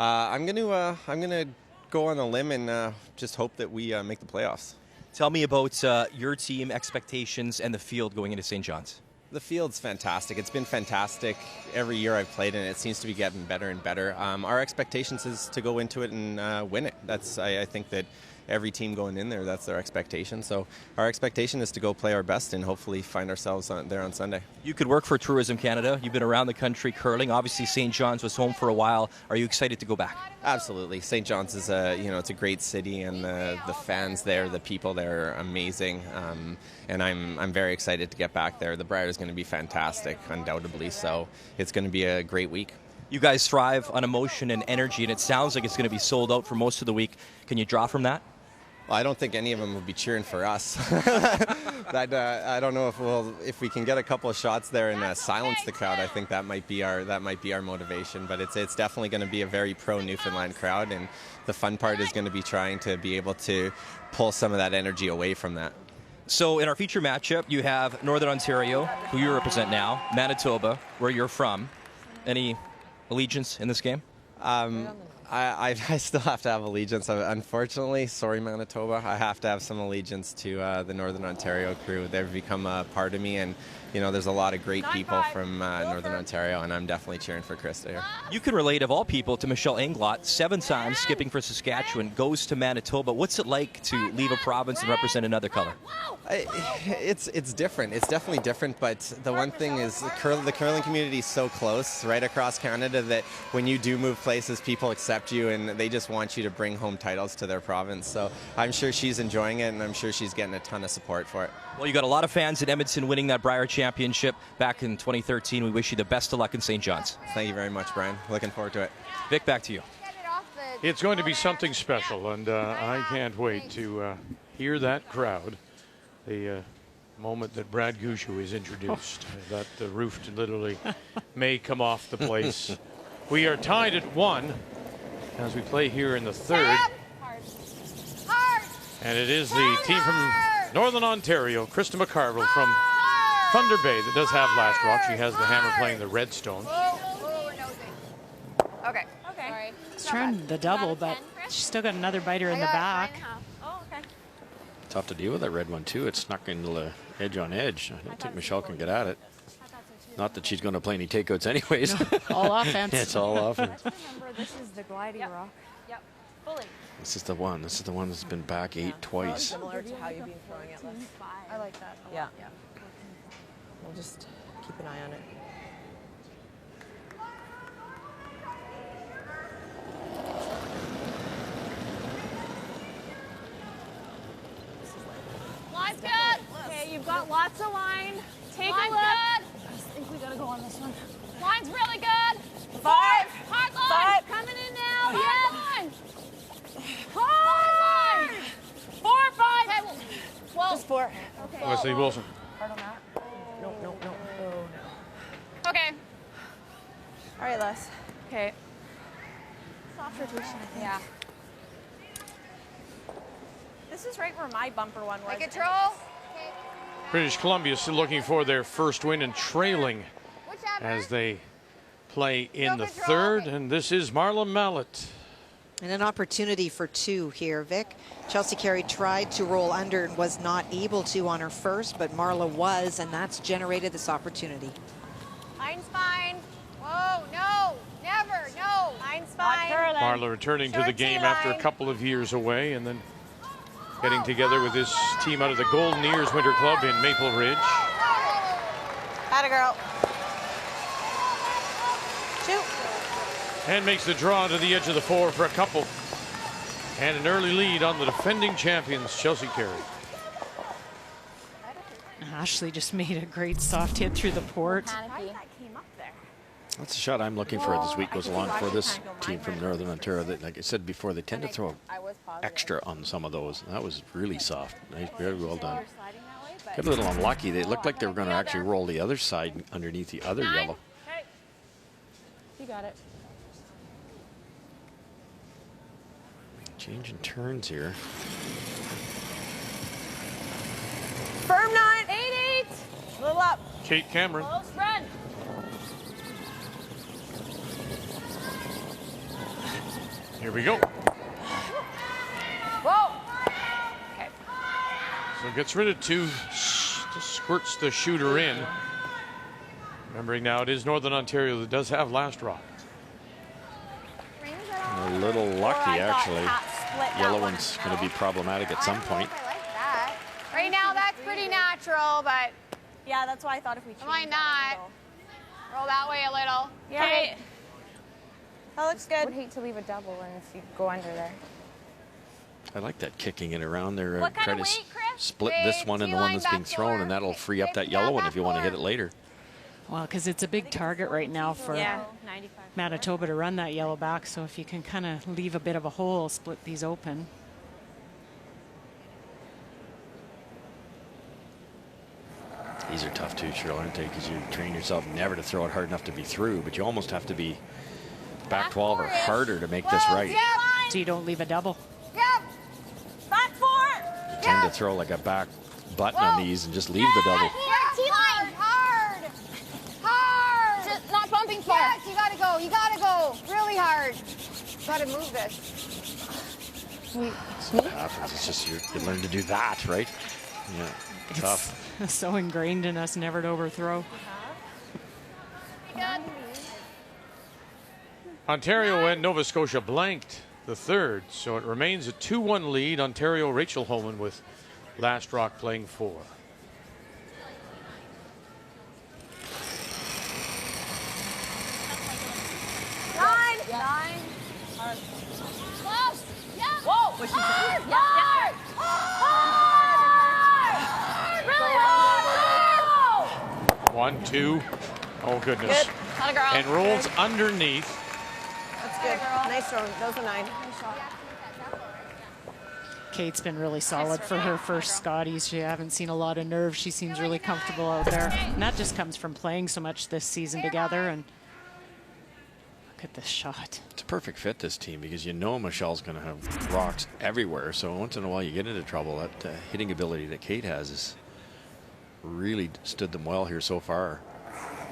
I'm going to go on a limb and just hope that we make the playoffs. Tell me about your team, expectations, and the field going into St. John's. The field's fantastic. It's been fantastic every year I've played, and it seems to be getting better and better. Our expectations is to go into it and win it. I think that every team going in there, that's their expectation. So our expectation is to go play our best and hopefully find ourselves there on Sunday. You could work for Tourism Canada. You've been around the country curling. Obviously, St. John's was home for a while. Are you excited to go back? Absolutely. St. John's is it's a great city, and the fans there, the people there are amazing. And I'm very excited to get back there. The Brier is going to be fantastic, undoubtedly. So it's going to be a great week. You guys thrive on emotion and energy, and it sounds like it's going to be sold out for most of the week. Can you draw from that? Well, I don't think any of them will be cheering for us. I don't know if we can get a couple of shots there and silence the crowd. I think that might be our motivation. But it's definitely going to be a very pro Newfoundland crowd, and the fun part is going to be trying to be able to pull some of that energy away from that. So in our feature matchup, you have Northern Ontario, who you represent now, Manitoba, where you're from. Any allegiance in this game? I still have to have allegiance. Unfortunately, sorry Manitoba, I have to have some allegiance to the Northern Ontario crew. They've become a part of me, and there's a lot of great people from Northern Ontario, and I'm definitely cheering for Krista here. You can relate, of all people, to Michelle Englot, 7 times skipping for Saskatchewan, goes to Manitoba. What's it like to leave a province and represent another color? It's different. It's definitely different, but the one thing is the curling community is so close right across Canada that when you do move places, people accept you, and they just want you to bring home titles to their province. So I'm sure she's enjoying it, and I'm sure she's getting a ton of support for it. Well, you got a lot of fans in Edmonton winning that Brier Championship back in 2013. We wish you the best of luck in St. John's. Thank you very much, Brian. Looking forward to it. Vic, back to you. It's going to be something special, and I can't wait to hear that crowd. The moment that Brad Gushu is introduced, that the roof literally may come off the place. We are tied at 1 as we play here in the 3rd. And it is the team from Northern Ontario, Krista McCarville from Thunder Bay, that does have last rock. She has the hammer playing the redstone. Okay. Okay. Sorry. returned the double, but she's still got another biter in the back. Oh, okay. Tough to deal with that red one, too. It's snuck into the edge on edge. I don't think Michelle can get at it. Not that she's going to play any takeouts anyways. No, all offense. It's all offense. Remember, this is the gliding rock. Yep, fully. This is the one. This is the one that's been back 8 twice. Similar to how you've been throwing it, Les. I like that. Yeah. We'll just keep an eye on it. Line's good. Okay, you've got lots of line. Take a look. I think we gotta go on this one. Line's really good. 5. Hard line. 5. Coming in now. Hard line. Hard line. 4 or 5. Okay, well, Just 4. Okay. Wesley Wilson. Hard on that. No, no, no. Oh, no. Okay. All right, Les. Okay. Soft rotation, I think. Yeah. This is right where my bumper one was. Take control. British Columbia still looking for their first win and trailing as they play in the third. And this is Marla Mallet. And an opportunity for 2 here, Vic. Chelsea Carey tried to roll under and was not able to on her first, but Marla was, and that's generated this opportunity. Line's fine. Whoa, no, never, no. Line's fine. Marla returning to the game after a couple of years away and then getting together with this team out of the Golden Ears Winter Club in Maple Ridge. Atta girl. Shoot. And makes the draw to the edge of the 4 for a couple. And an early lead on the defending champions, Chelsea Carey. Ashley just made a great soft hit through the port. That's the shot I'm looking for this week goes along for this team from Northern Ontario. That, like I said before, they tend to throw extra on some of those. That was really soft. Nice, very well done. Got a little unlucky. They looked like they were going to actually roll the other side underneath the other yellow. You got it. Changing turns here. Firm 9. 8-8. A little up. Kate Cameron. Close run. Here we go. Whoa. Okay. So gets rid of 2, just squirts the shooter in. Remembering now it is Northern Ontario that does have last rock. A little lucky, actually. Yellow one's going to be problematic at some point. I like that. Right now, that's pretty natural, but Yeah, that's why I thought if we why not? Roll that way a little. Yeah. Okay. That looks good. I would hate to leave a double and if you go under there. I like that kicking it around there. What kind Try of to weight, Chris? split this one and the one that's being thrown, and that'll free up that yellow one if you want to hit it later. Well, because it's a big target right now for 95. Manitoba to run that yellow back. So if you can kind of leave a bit of a hole, split these open. These are tough too, Cheryl, aren't they? Because you train yourself never to throw it hard enough to be through, but you almost have to be back 12 or harder to make this right. So you don't leave a double. Yep. Back 4. You tend to throw like a back button on these and just leave the double. T-line. Hard. Hard. Just not bumping far. Yes, you gotta go. You gotta go. Really hard. Gotta move this. What happens? It's just you learn to do that, right? Yeah, tough. It's so ingrained in us never to overthrow. Ontario and Nova Scotia blanked the third, so it remains a 2-1 lead. Ontario, Rachel Holman with last rock playing 4. Nine. Hard. Close. Yeah. Whoa. Hard. Hard. Hard. Really hard. 1, 2. Oh, goodness. Good. Not a girl. And rolls underneath. That's good. Nice throw. Those are 9. Kate's been really solid for her first Scotties. She haven't seen a lot of nerve. She seems really comfortable out there. And that just comes from playing so much this season together. And look at this shot. It's a perfect fit, this team, because you know Michelle's going to have rocks everywhere. So once in a while you get into trouble. That hitting ability that Kate has is really stood them well here so far.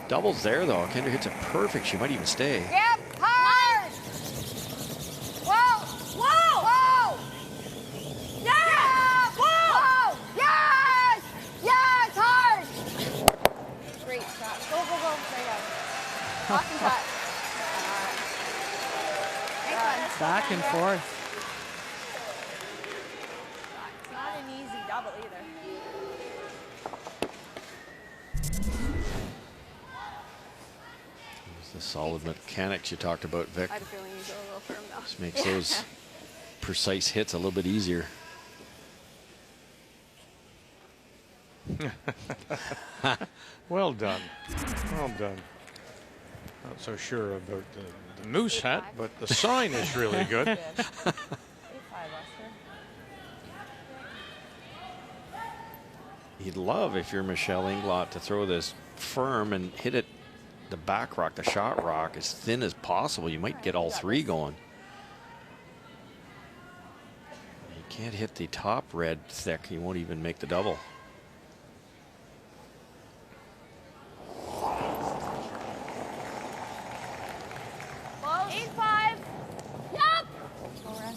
Doubles there, though. Kendra hits it perfect. She might even stay. Yep. Hard. Back and forth. It's not an easy double either. It's the solid mechanics you talked about, Vic. I had a feeling you go a little firm though. This makes those precise hits a little bit easier. Well done. Well done. Not so sure about the moose hat, but the sign is really good. You'd love, if you're Michelle Englot, to throw this firm and hit it, the back rock, the shot rock, as thin as possible. You might get all three going. You can't hit the top red thick. You won't even make the double. Close. 8-5. Yup.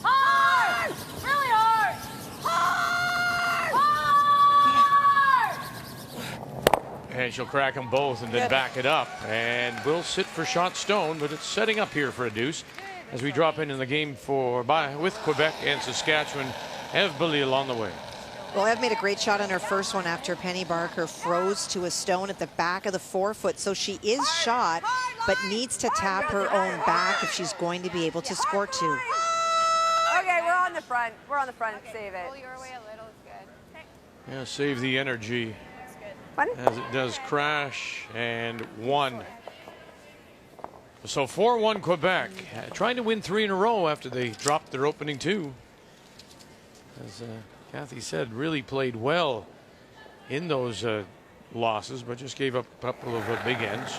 Hard. Really hard. Hard. And she'll crack them both and then back it up. And we'll sit for shot stone, but it's setting up here for a deuce as we drop into the game with Quebec and Saskatchewan. Ev Belil on the way. Well, Ev made a great shot on her first one after Penny Barker froze to a stone at the back of the forefoot. So she is shot, but needs to tap her own back if she's going to be able to score two. Okay, we're on the front. We're on the front. Save it. Pull your way a little. It's good. Yeah, save the energy as it does crash. And one. So 4-1 Quebec, trying to win 3 in a row after they dropped their opening 2. As Kathy said, really played well in those losses, but just gave up a couple of big ends.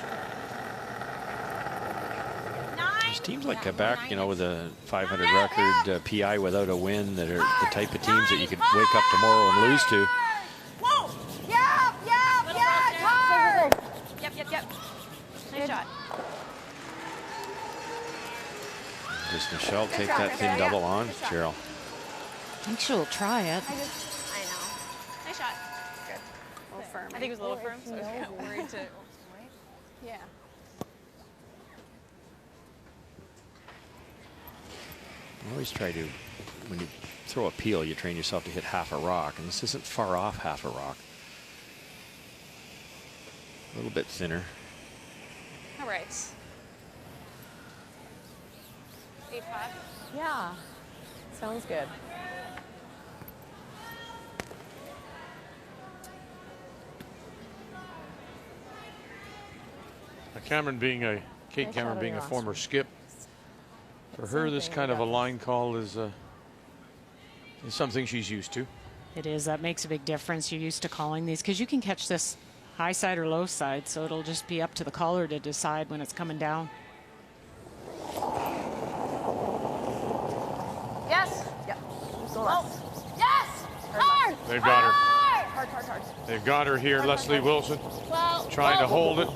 There's teams like Quebec, you know, with a 500 record, PI without a win, that are the type of teams that you could wake up tomorrow and lose to. Whoa. Yep. Hard. Yep. Nice shot. Does Michelle take that thin double on, Cheryl? I think she'll try it. I know. Nice shot. Good. A little firm. I think it was a little firm, so I was kind of worried to. Yeah. I always try to, when you throw a peel, you train yourself to hit half a rock, and this isn't far off half a rock. A little bit thinner. All right. 8-5. Yeah. Sounds good. Kate Cameron being a former skip, for her this kind of a line call is something she's used to. It is. That makes a big difference. You're used to calling these because you can catch this high side or low side, so it'll just be up to the caller to decide when it's coming down. Yes. Yep. Oh. Yes. Hard. They've got her. Hard. They've got her here, Leslie Wilson, Well, trying to hold it.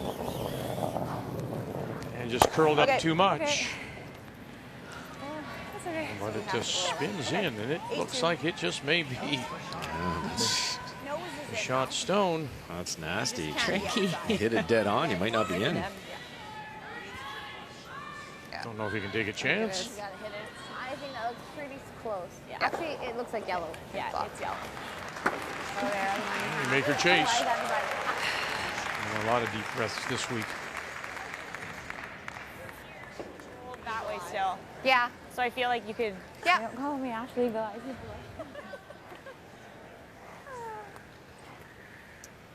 And just curled up too much. Okay. That's okay. But it just spins in, and it looks like it just may be a shot stone. That's nasty. Tricky. Hit it dead on, you might not be in. Don't know if he can take a chance. You gotta hit it. I think that looks pretty close. Yeah. Actually, it looks like yellow. Yeah, it's yellow. Oh, there. You make her chase. And a lot of deep breaths this week. Hold that way still. Yeah. So I feel like you could. Yeah. Don't call me Ashley, but I could.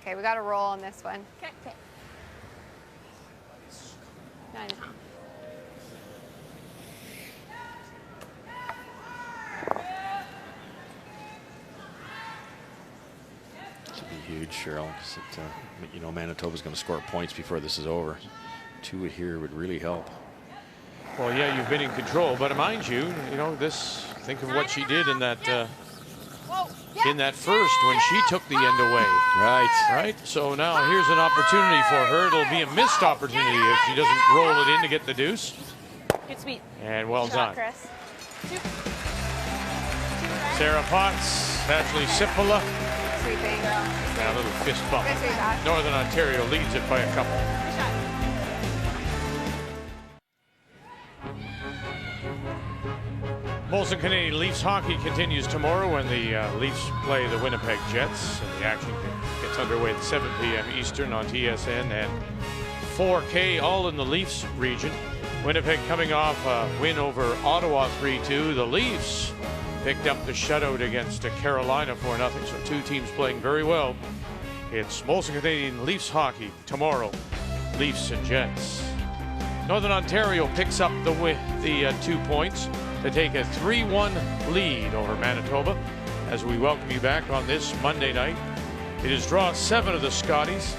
Okay, we got to roll on this one. Okay. 9.5. Should be huge, Cheryl. 'Cause you know, Manitoba's going to score points before this is over. 2 here would really help. Well, yeah, you've been in control, but mind you, this. Think of what she did in that first when she took the end away. Right. So now here's an opportunity for her. It'll be a missed opportunity if she doesn't roll it in to get the deuce. Good sweep. And well done. Chris. Sarah Potts, Ashley Sipola. Sweeping. Now a little fist bump. Good sweep, Ash. Northern Ontario leads it by a couple. Molson Canadian Leafs hockey continues tomorrow when the Leafs play the Winnipeg Jets. And the action gets underway at 7 p.m. Eastern on TSN and 4K, all in the Leafs region. Winnipeg coming off a win over Ottawa 3-2. The Leafs picked up the shutout against Carolina 4-0. So two teams playing very well. It's Molson Canadian Leafs hockey tomorrow. Leafs and Jets. Northern Ontario picks up the 2 points to take a 3-1 lead over Manitoba as we welcome you back on this Monday night. It is draw 7 of the Scotties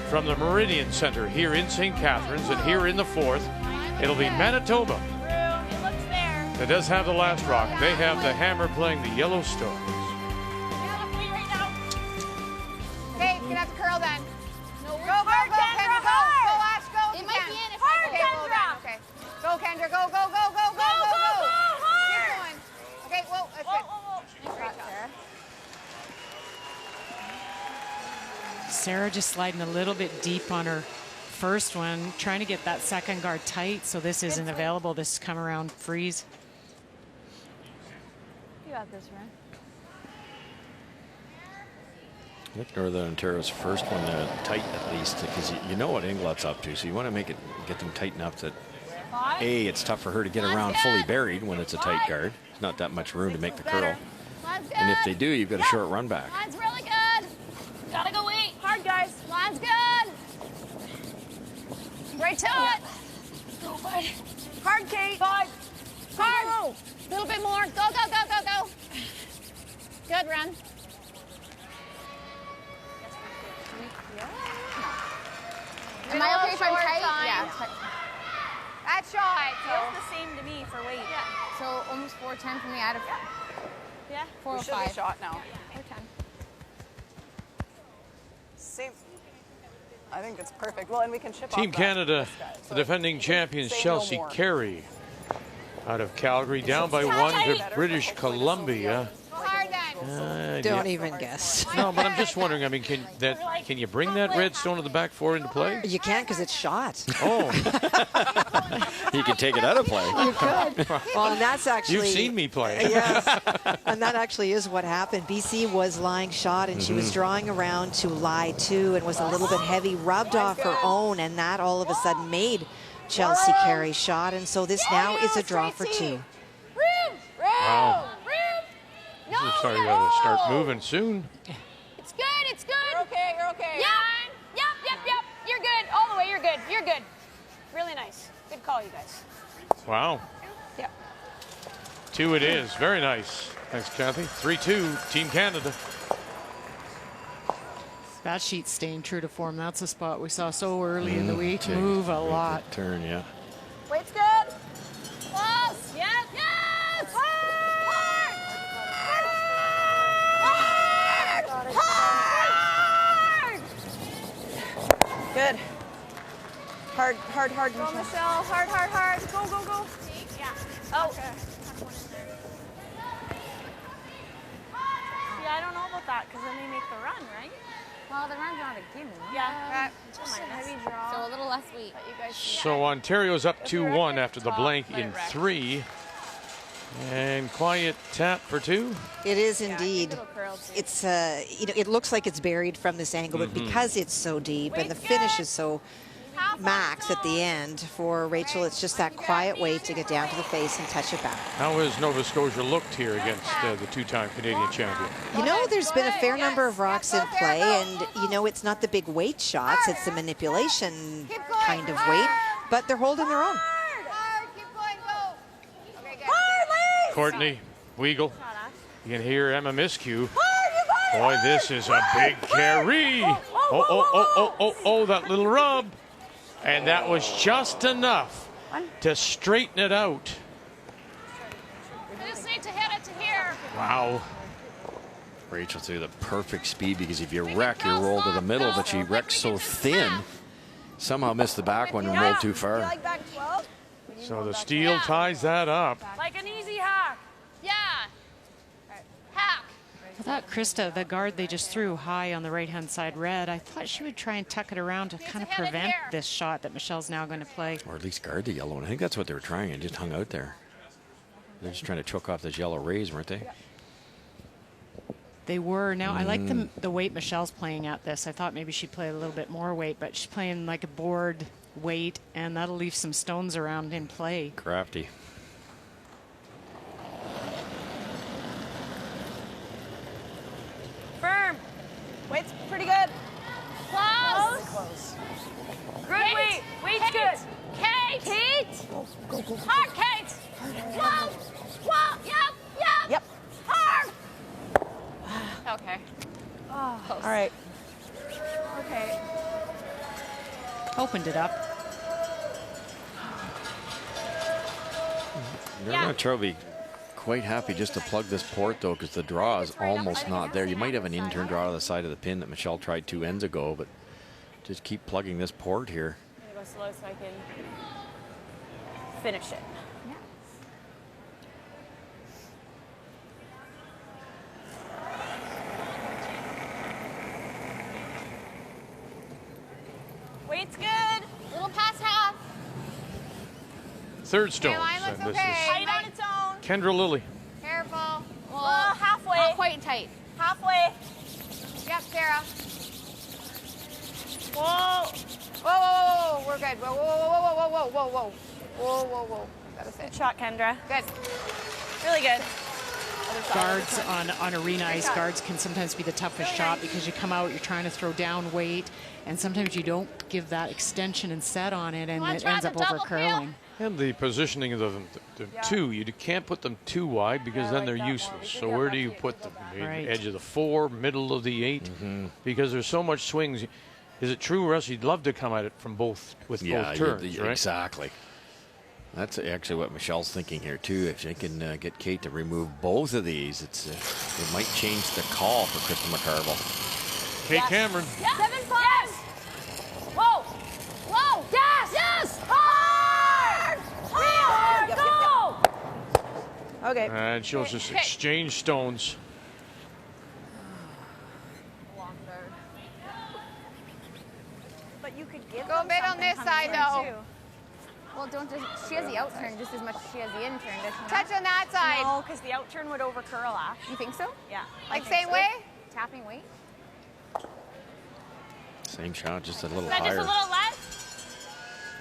from the Meridian Center here in St. Catharines, and here in the 4th, it'll be Manitoba that does have the last rock. They have the Hammer playing the Yellowstone. Okay, you're gonna have to curl then. No, go, Kendra, go, Ash, go. It might be in if Kendra. Okay, go, Kendra, go. Keep going. Okay, whoa, that's good. Great job, Sarah. Sarah just sliding a little bit deep on her first one, trying to get that second guard tight, so this isn't available, this come around freeze. You got this, Ryan. I think Northern Ontario's first one tight at least, because you know what Englot's up to, so you want to get them tight enough that A, it's tough for her to get around fully buried when it's a tight guard. There's not that much room to make the curl. And if they do, you've got a short run back. Line's really good. Gotta go eat. Hard, guys. Line's good. Right to it. Go, bud. Hard, Kate. Hard. A little bit more. Go. Good run. Am I okay if I'm tight? Yeah. That's shot. Feels the same to me for weight. So almost 410 for me out of Yeah. 405. Shot now. 410. Same. I think it's perfect. Well, and we can chip Team off Canada, so the defending champions, say no Chelsea more. Carey out of Calgary, down by 1 to British Columbia. Don't even guess. No, but I'm just wondering, I mean, can you bring that redstone of the back four into play? You can't because it's shot. Oh. You can take it out of play. You could. Well, and that's actually... You've seen me play. Yes. And that actually is what happened. BC was lying shot, and she was drawing around to lie two and was a little bit heavy, rubbed off her own, and that all of a sudden made Chelsea Carey shot. And so this now is a draw for two. Wow. This is starting to start moving soon. It's good. You're okay. Yep. You're good. All the way, you're good. Really nice. Good call, you guys. Wow. Yep. 2 it is. Very nice. Thanks, Kathy. 3-2, Team Canada. That sheet's staying true to form. That's a spot we saw so early in the week. Move a lot. Turn, yeah. Weight's good. Close. Yes. Hard. Good. Hard. Go, Michelle. Hard. Go. Yeah. Oh. Okay. Yeah, I don't know about that because then they make the run, right? Well, the run's not a gimme. Yeah. Just a heavy draw. So a little less weight. So Ontario's up 2-1 after the blank in 3. And quiet tap for 2. It is indeed. It's it looks like it's buried from this angle, but because it's so deep and the finish is so max at the end for Rachel, it's just that quiet way to get down to the face and touch it back. How has Nova Scotia looked here against the 2-time Canadian champion? You know, there's been a fair number of rocks in play, and you know, it's not the big weight shots, it's the manipulation kind of weight, but they're holding their own. Courtney Weagle. You can hear Emma Miscue. Boy, this is a big carry. Oh, that little rub. And that was just enough to straighten it out. We just need to hit it to here. Wow. Rachel threw the perfect speed, because if you wreck, you roll to the middle, but she wrecked so thin. Somehow missed the back one and rolled too far. So the steal ties that up. Like an easy hack. Yeah. Hack. I thought Krista, the guard they just threw high on the right-hand side red, I thought she would try and tuck it around to kind of prevent this shot that Michelle's now going to play. Or at least guard the yellow one. I think that's what they were trying, and just hung out there. They're just trying to choke off those yellow rays, weren't they? They were. Now, I like the weight Michelle's playing at this. I thought maybe she'd play a little bit more weight, but she's playing like a board weight, and that'll leave some stones around in play. Crafty. Firm. Weight's pretty good. Close. Close. Good Kate. weight. Weight's good. Kate. Kate. Go, go. Hard, Kate. Whoa. Whoa. Yep. Yep. Hard. Okay. Oh, close. All right. Okay. Opened it up. They're going to try to be quite happy just to plug this port, though, because the draw is almost not there. You might have an in-turn draw to the side of the pin that Michelle tried 2 ends ago, but just keep plugging this port here. I'm going to go slow so I can finish it. Weight's good. Little past half. Third stone. Line looks And this okay. is Tight on its own. Kendra Lilly. Careful. Well, Halfway. not quite tight. Halfway. Yep, Sarah. Whoa. Whoa, whoa, whoa, whoa, we're good. Whoa, whoa, whoa, whoa, whoa, whoa, whoa, whoa, whoa, whoa. That was Good it. shot, Kendra. Good. Really good. Guards on arena ice, guards can sometimes be the toughest shot because you come out, you're trying to throw down weight, and sometimes you don't give that extension and set on it, and it ends up over curling. And the positioning of them, the two, you can't put them too wide because then they're useless. So where do you put them? Right. Edge of the 4, middle of the 8, because there's so much swings. Is it true, Russ? You'd love to come at it from both both turns, right? Exactly. That's actually what Michelle's thinking here too. If she can get Kate to remove both of these, it might change the call for Kristen McCarville. Kate Cameron. Yes. 7-5. Yes. Whoa. Whoa. Yes. Yes. Hard. Hard. Go. Okay. And she'll just exchange stones. But you could give Go a them bit on something this coming side, in, though. too. Well, she has the outturn just as much as she has the inturn, doesn't she? Touch on that side. No, because the outturn would over curl, Ash. You think so? Yeah. Like same way? Tapping weight? Same shot, just a little Is that higher. just a little less?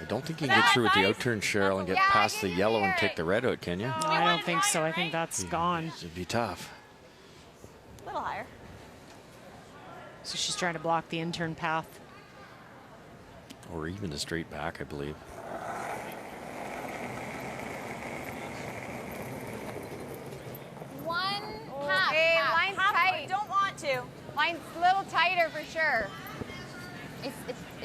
I don't think you can get through with the outturn, Cheryl, and get past the yellow and take the red out, can you? No, I don't think so. I think that's gone. It'd be tough. A little higher. So she's trying to block the intern path. Or even a straight back, I believe. Half. Hey, line's tight. Don't want to. Line's a little tighter for sure. It's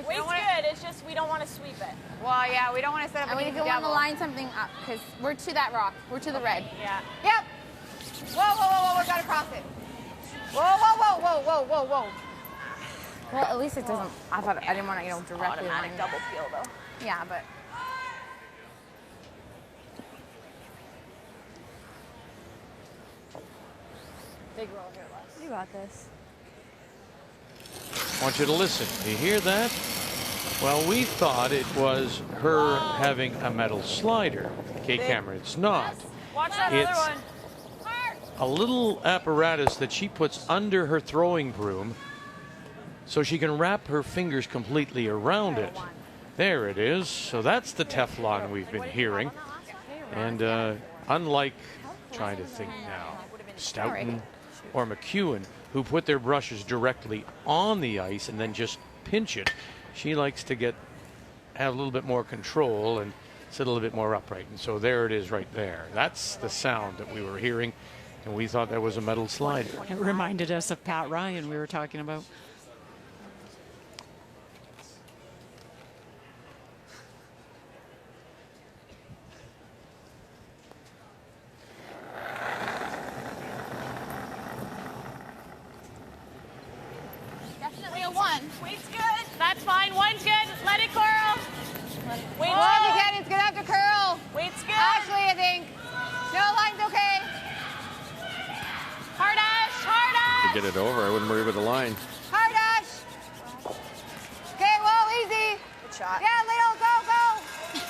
Weight's good. It's just we don't want to sweep it. Well, yeah, we don't want to set up I mean, if you want to line something up, because we're to that rock. We're to the red. Yeah. Yep. Whoa, whoa, whoa, whoa, we gotta cross it. Whoa, whoa, whoa, whoa, whoa, whoa, whoa. Well, at least it doesn't. I didn't want to, directly Automatic line. double peel though. Yeah, but. Big roll here, Les. You got this. I want you to listen. You hear that? Well, we thought it was her having a metal slider. Kate Cameron, it's not. Watch that It's other one. a little apparatus that she puts under her throwing broom so she can wrap her fingers completely around it. There it is. So that's the Teflon we've been hearing. And unlike, trying to think now, Stoughton or McEwen, who put their brushes directly on the ice and then just pinch it, she likes to have a little bit more control and sit a little bit more upright. And so there it is right there. That's the sound that we were hearing, and we thought that was a metal slider. It reminded us of Pat Ryan we were talking about. Definitely a 1. Weight's good. That's fine. One's good. Let it curl. Weight's Oh, good. again, it's gonna have to curl. Weight's good. Ashley, I think. No, line's okay. Hard Ash. Hard Ash. To get it over, I wouldn't worry about the line. Hard dash. Okay, whoa, easy. Good shot. Yeah, little, go, go.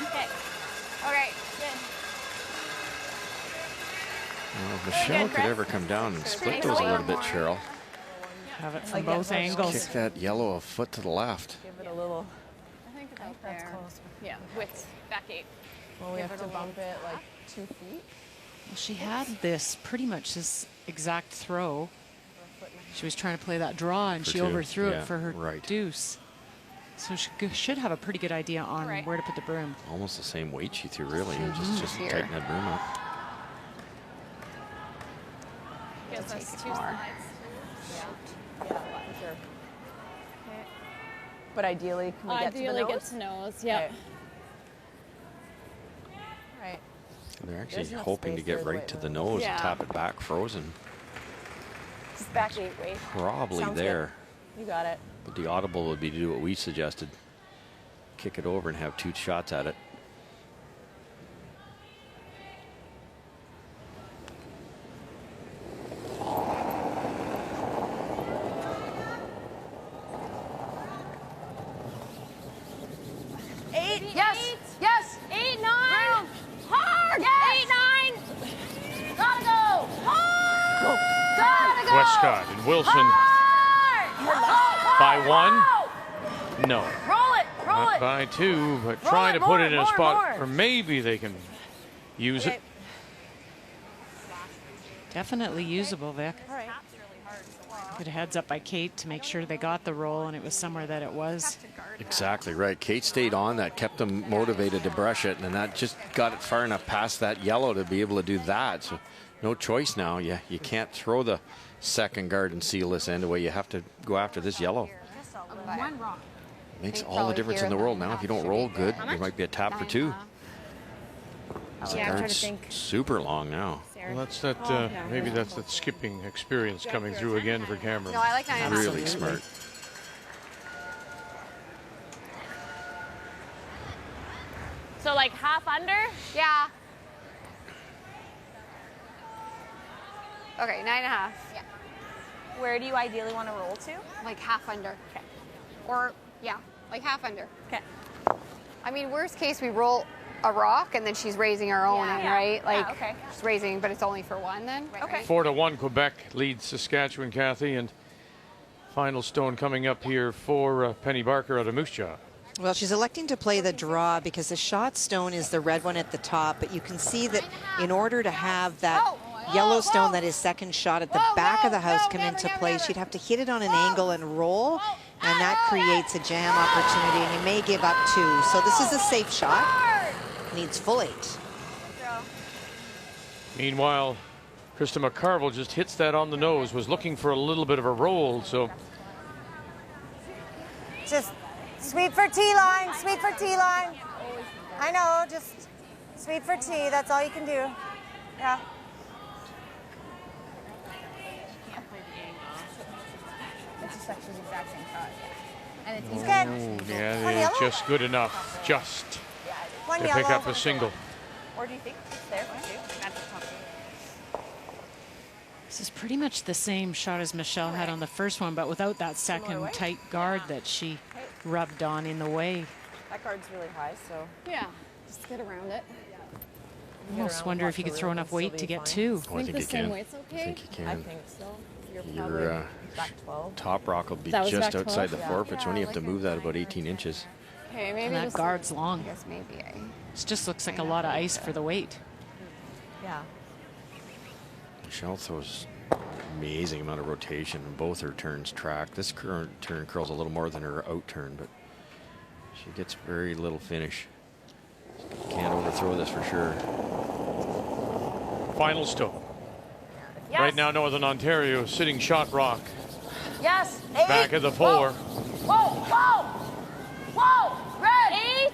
Okay. Okay. Good. Well, if Michelle could ever come down and split those a little bit, Cheryl. Have it from both angles. Kick that yellow a foot to the left. Give it a little. I think about there. Yeah, width, back 8. Well, we have to bump it like 2 feet. Well, she had this pretty much this exact throw. She was trying to play that draw, and For she two, overthrew yeah, it for her right. deuce. So she should have a pretty good idea on where to put the broom. Almost the same weight she threw, really. Just Here. tighten that broom up. Gives us 2 slides. Yeah, for sure. Okay. But ideally, can we get to the Ideally nose? get to nose, yeah. Okay. Right. They're actually There's enough hoping to space get there, right the to way the it nose Yeah. and tap it back frozen. Just back 8 weight. Probably Sounds there. good. You got it. But the audible would be to do what we suggested. Kick it over and have 2 shots at it. Yes, yes. 8, 9. Hard. Yes. 8, 9. Gotta go. Hard. Gotta go. Westcott and Wilson by 1. No. Roll it. Roll Not it. by 2, but Roll trying it to put it in a more, spot more. where maybe they can use it. Definitely usable, Vic. All right. Good heads up by Kate to make sure they got the roll, and it was somewhere that it was. Exactly right. Kate stayed on that, kept them motivated to brush it, and that just got it far enough past that yellow to be able to do that. So no choice now. You can't throw the second guard and seal this end away. You have to go after this yellow. One wrong. Makes think all the probably difference here in the and world then now. If you half don't should roll be good, there. there might be a tap for 2. The I'm trying to guard's think. super long now. Well, that's that. Maybe that's that skipping experience coming through again for Cameron. No, I like 9.5. Really smart. So like half under? Yeah. Okay, 9.5. Yeah. Where do you ideally want to roll to? Like half under. Okay. Or, yeah, like half under. Okay. I mean, worst case, we roll a rock and then she's raising her own in, right? Like, okay. she's raising, but it's only for 1 then? Okay. 4-1 Quebec leads Saskatchewan, Kathy, and final stone coming up here for Penny Barker out of Moose Jaw. Well, she's electing to play the draw because the shot stone is the red one at the top, but you can see that in order to have that yellow stone that is second shot at the back of the house come into play, she'd have to hit it on an angle and roll, and that creates a jam opportunity, and you may give up 2. So this is a safe shot. Needs full 8. Meanwhile, Krista McCarville just hits that on the nose, was looking for a little bit of a roll, so Just sweep for T line. Sweep for T line. I know. Just sweep for T. That's all you can do. Yeah. It's just the exact same shot. And it's It's easy. good. yeah, One it's yellow? just good enough, just One to yellow. pick up a single. Or do you think it's there too? That's a tough one. This is pretty much the same shot as Michelle had on the first one, but without that second tight guard that she rubbed on in the way. That guard's really high, so. Yeah, just get around it. I almost wonder if you could throw enough weight to get 2. Oh, I think you can. weight's okay? I think you can. I think so. You're Your probably back 12. top rock will be That was just back outside 12? the Yeah. forfeit. You only have to move that about 18 inches. Okay, maybe And that just, guard's I long. guess maybe This just looks like a lot of ice for the weight. Yeah. Michelle throws amazing amount of rotation in both her turns track. This current turn curls a little more than her out turn, but she gets very little finish. Can't overthrow this for sure. Final stone. Yes. Right now, Northern Ontario sitting shot rock. Yes. 8. Back of the 4. Whoa. Whoa. Whoa. Red. 8.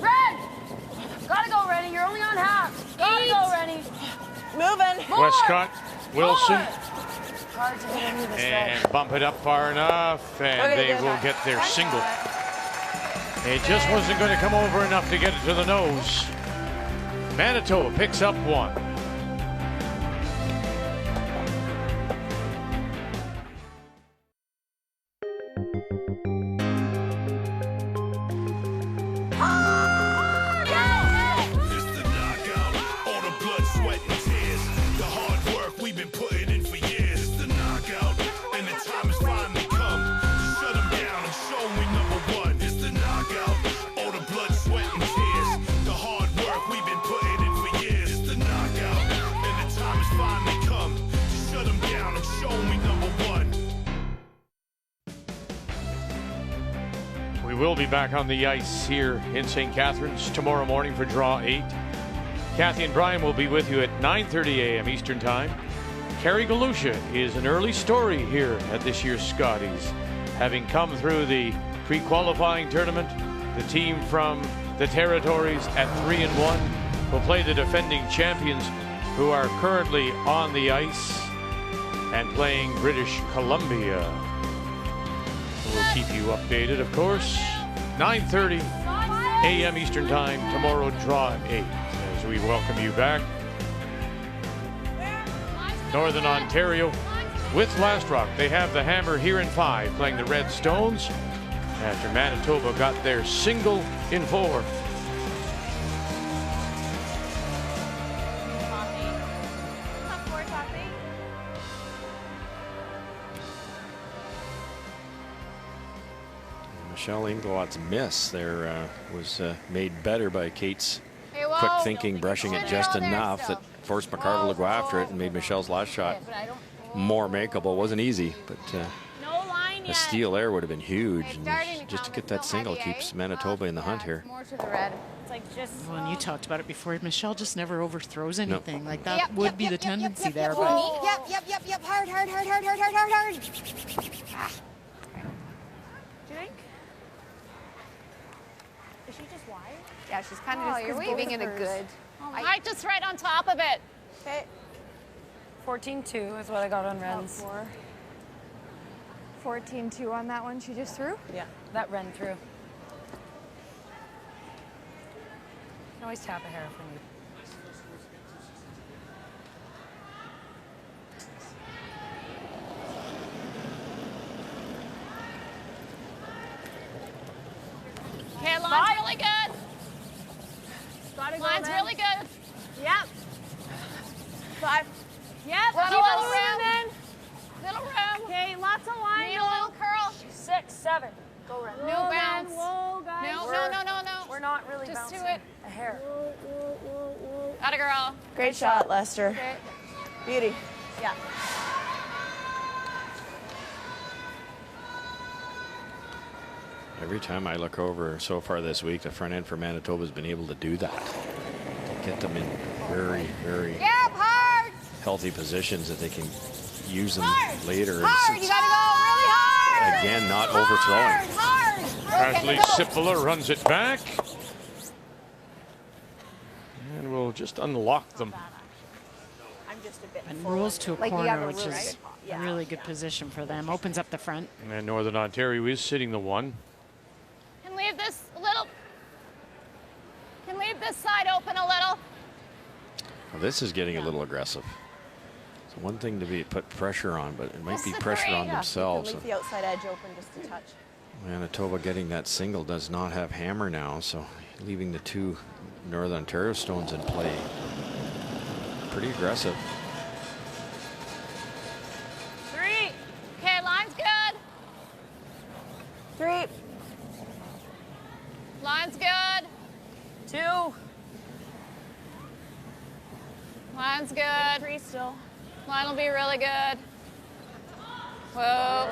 Red. Gotta go, Rennie. You're only on half. Gotta go, Rennie. Moving. More. Westcott, Wilson, Hard to hit any of this and bump it up far enough, and Okay, they good. will get their single. It just wasn't going to come over enough to get it to the nose. Manitoba picks up 1. It's the knockout, all the blood, sweat, and tears. The hard will be back on the ice here in St. Catharines tomorrow morning for Draw 8. Kathy and Brian will be with you at 9:30 a.m. Eastern Time. Carrie Galusha is an early story here at this year's Scotties. Having come through the pre-qualifying tournament, the team from the territories at 3-1 will play the defending champions who are currently on the ice and playing British Columbia. We'll keep you updated, of course. 9:30 a.m. Eastern Time tomorrow, Draw 8, as we welcome you back. Northern Ontario with Last Rock. They have the hammer here in 5, playing the Red Stones after Manitoba got their single in 4. Michelle Englot's miss there was made better by Kate's quick thinking, brushing it just enough that forced McCarville to go after it and made Michelle's last shot more makeable. It wasn't easy, but a steal there would have been huge. And just to get that single keeps Manitoba in the hunt here. More to the red. Well, and you talked about it before. Michelle just never overthrows anything. Like that would be the tendency there. But Yep. Hard. Ah. Do you think? Is she just wired? Yeah, she's kind of just you're waving in a good. Right, just right on top of it. Okay. 14-2 is what I got on Ren's. 14-2 on that one. She just threw? Yeah, that Ren threw. You can always tap a hair from you. Okay, line's really good. Line's really good. Yep. 5. Yep. Run a little room then. Little room. Okay, lots of line. Need a little curl. 6, 7. Go Ren. No bounce. Whoa, guys. No. We're not really Just bouncing. do it. A hair. Atta girl. Great shot, Lester. Okay. Beauty. Yeah. Every time I look over so far this week, the front end for Manitoba has been able to do that. To get them in very, very Hard. healthy positions that they can use them later. Hard. You gotta go really hard. Again, not overthrowing. Hard. Ashley Sipola runs it back. And we'll just unlock them. I'm just a bit and rolls to a Like you corner, have a which rule, is right? a really good position for them. Opens up the front. And Northern Ontario is sitting the 1. Can leave this a little. Can leave this side open a little. Well, this is getting a little aggressive. It's one thing to put pressure on, but it might be This is pressure great. on themselves. Leave the outside edge open just a touch. Manitoba getting that single does not have hammer now, so leaving the 2 Northern Ontario stones in play. Pretty aggressive. 3. Okay, line's good. 3. Line's good. 2. Line's good. 3 still. Line will be really good. Whoa.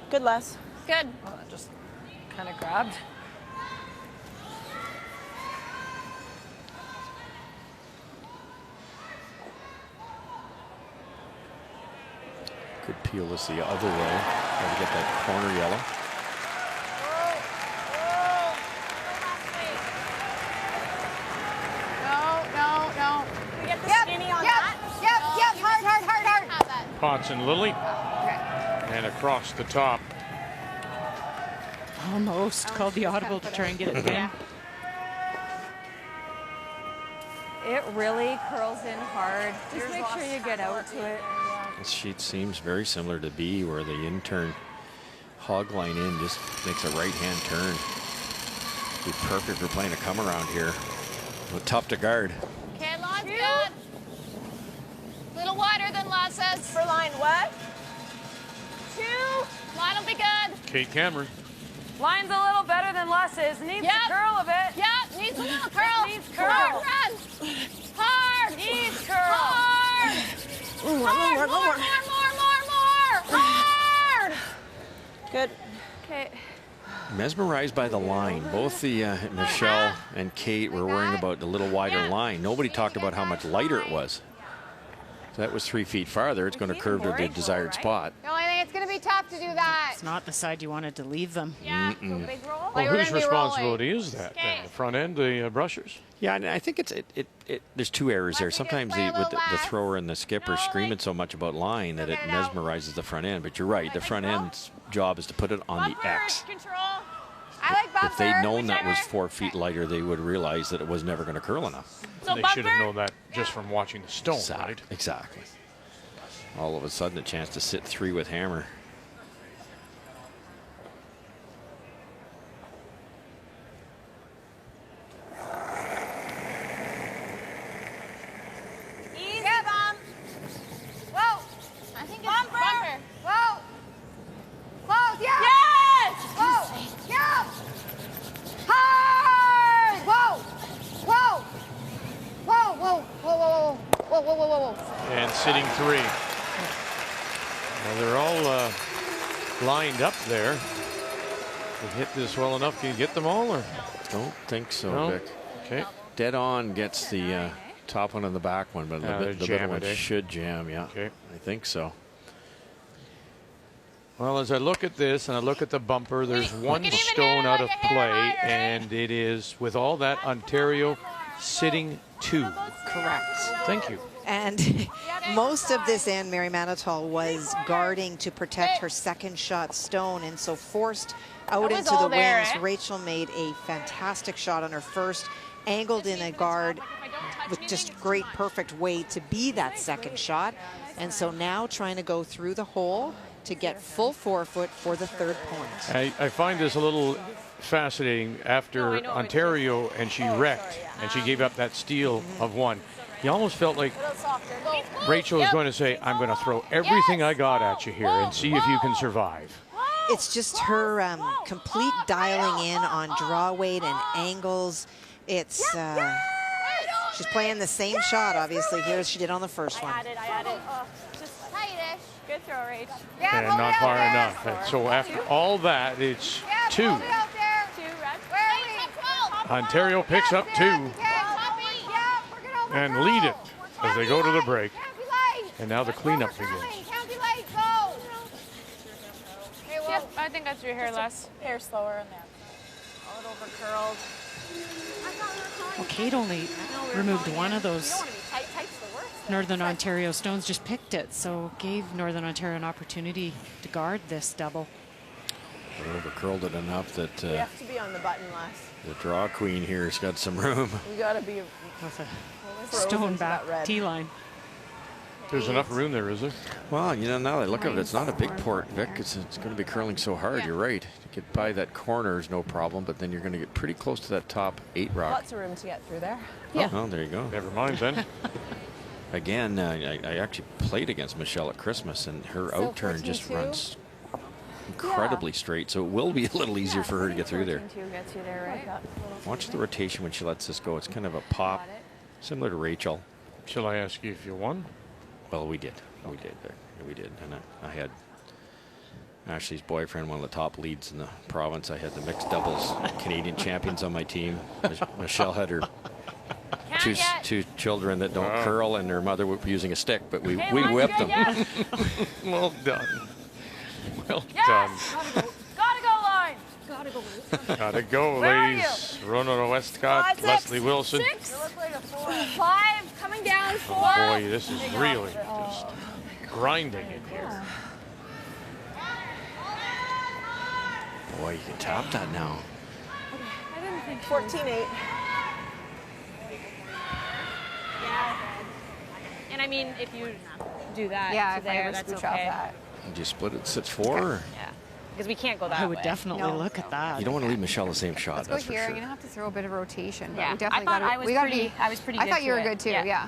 Good, Les. Good. Well, that just kind of grabbed. Could peel this the other way. Try to get that corner yellow. No. We get the skinny on that. Yep. Hard. Potts and Lily. And across the top. Almost called the audible to try and get it in. It really curls in hard. Just make sure you get out to it. This sheet seems very similar to B, where the intern hog line in just makes a right-hand turn. Be perfect for playing a come around here. But tough to guard. Okay, line's good. Little wider than Lass's. For line what? 2. Line will be good. Kate Cameron. Line's a little better than Les's. Needs a curl a bit. Yep, needs a little curl. Needs curl. Hard run. Hard. Needs curl. Hard. More. Hard. Good. Mesmerized by the line. Both the Michelle and Kate were worrying about the little wider line. Nobody talked about how much lighter it was. So that was 3 feet farther. It's going to curve to the desired spot. No, I think it's going to be tough to do that. It's not the side you wanted to leave them. Yeah, so big roll. Well, whose responsibility is that? Then? The front end, the brushers? Yeah, and I think there's two errors there. Sometimes with the thrower and the skipper screaming so much about line that it mesmerizes the front end. But you're right, the front end's job is to put it on the X. If they'd known that was 4 feet lighter, they would realize that it was never going to curl enough. So they should have known that just from watching the stone, right? Exactly. All of a sudden, a chance to sit 3 with hammer. Easy, bump. Whoa. I think it's bumper. Whoa. Close, yeah. Yes. Whoa. Yeah. Hard. Whoa. Whoa. Whoa, whoa, whoa, whoa, whoa, whoa, whoa, whoa, whoa. And sitting 3. Well, they're all lined up there. To hit this well enough, can you get them all? Or? Don't think so, No? Vic. Okay. Dead on gets the top one and the back one, but the middle one it, should jam, yeah. Okay. I think so. Well, as I look at this and I look at the bumper, there's one stone out of play, and it is, with all that, Ontario sitting 2. Correct. Thank you. And most of this end, Mary Manitou was guarding to protect her second shot stone, and so forced out into the winds. Rachel made a fantastic shot on her first, angled in a guard with just great perfect way to be that second shot. And so now trying to go through the hole to get full 4-foot for the 3rd point. I find this a little fascinating after Ontario, and she wrecked, and she gave up that steal of 1. You almost felt like Rachel was going to say, I'm going to throw everything I got at you here and see if you can survive. It's just her complete dialing in on draw weight and angles. It's she's playing the same shot, obviously, here as she did on the first one. I added. Just tightish. Good throw, Rach. And not far enough. And so after all that, it's 2. Ontario picks up 2 and lead it as they go to the break. And now the cleanup begins. Yep, I think I threw your hair less. Hair slower in there. A little over curled. Well, Kate only removed one of those Northern Ontario stones, just picked it, so gave Northern Ontario an opportunity to guard this double. Over curled it enough that we have to be on the button less. the draw queen here has got some room. We got to be with a stone back tee line. There's enough room there, is there? Well, you know, now that I look at it, it's not a big port, Vic. It's going to be curling so hard. You're right. To get by that corner is no problem, but then you're going to get pretty close to that top 8 rock. Lots of room to get through there. Yeah. Oh, there you go. Never mind then. Again, I actually played against Michelle at Christmas, and her out turn just runs incredibly straight, so it will be a little easier for her to get through there. Gets you there, right? Watch the rotation when she lets this go. It's kind of a pop, similar to Rachel. Shall I ask you if you won? Well, we did. We did. We did. And I had Ashley's boyfriend, one of the top leads in the province. I had the mixed doubles Canadian champions on my team. Michelle had her two children that don't curl, and her mother was using a stick, but we whipped them. Well done. Well done. Gotta go, line. Gotta go. Gotta go, ladies. Rona Westcott, Leslie Wilson. 6. You look like a 4. 5. Coming down. 4. Oh boy, this is really just grinding in here. Boy, you can top that now. I didn't think 14-8. And I mean, if you do that to there, that's okay. Did you split it 6-4? Yeah, because we can't go that way. I would definitely look at that. You don't want to leave Michelle the same shot. Let's That's go for here. sure. You're gonna have to throw a bit of rotation. Yeah, we definitely I thought gotta, I was pretty. I good thought you were to good it. too. Yeah.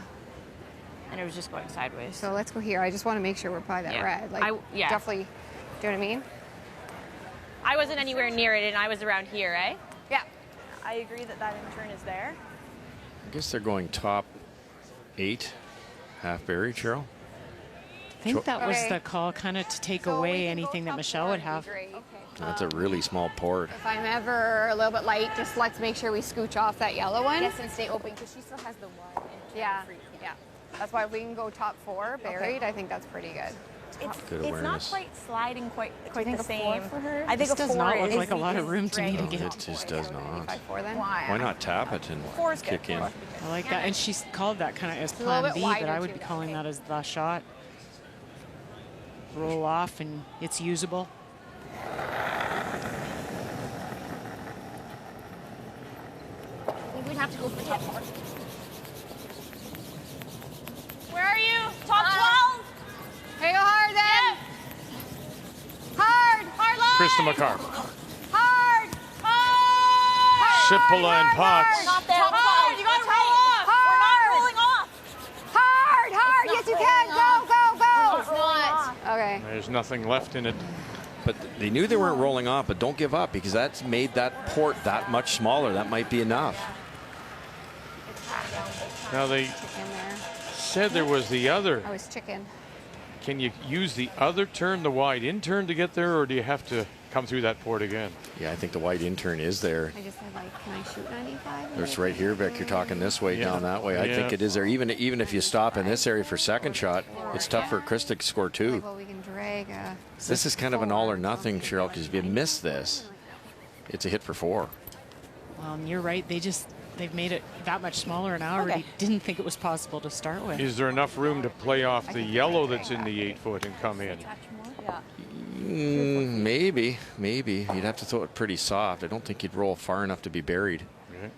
And it was just going sideways. So let's go here. I just want to make sure we're by that red. Like, definitely. Do you know what I mean? I wasn't anywhere near it, and I was around here, eh? Yeah. I agree that in-turn is there. I guess they're going top 8, half buried, Cheryl. think that was the call, kind of to take away anything that Michelle would have. That's a really small port. If I'm ever a little bit light, just let's make sure we scooch off that yellow one. Yes, and stay open because she still has the one. Yeah, yeah. That's why if we can go top 4 buried, I think that's pretty good. It's not quite sliding quite the same. For her? I think This does not look like a lot of room to me to No, get. it just does not. Then? Why not tap it and kick in? I like that. And she's called that kind of as a little plan bit B, but wider I would too, be though. calling that as the shot. Roll off and it's usable. I think we'd have to go for top 4. Where are you? Top 12? Hey, go hard then. Hard. Hard line. Krista McCarville. Hard. Sippola and Potts. Not there. Top Hard. 5. You gotta roll off. We're not rolling off. Hard. Hard. Yes, you can. Go, go, go. It's not. Okay. There's nothing left in it. But they knew they weren't rolling off, but don't give up because that's made that port that much smaller. That might be enough. Now they said there was the other. I was chicken. Can you use the other turn, the wide in turn, to get there, or do you have to come through that port again? Yeah, I think the wide in turn is there. I just said, like, can I shoot 95? There's right here, Vic. You're talking this way, down that way. I think Yeah. it is there. Even if you stop in this area for second shot, it's tough for Krista to score 2. Well, we can drag This is kind of an all or nothing, Cheryl, because if you miss this, it's a hit for 4. You're right. They've made it that much smaller, and I already didn't think it was possible to start with. Is there enough room to play off the yellow that's in the 8-foot and come in? Maybe. You'd have to throw it pretty soft. I don't think you'd roll far enough to be buried. Okay.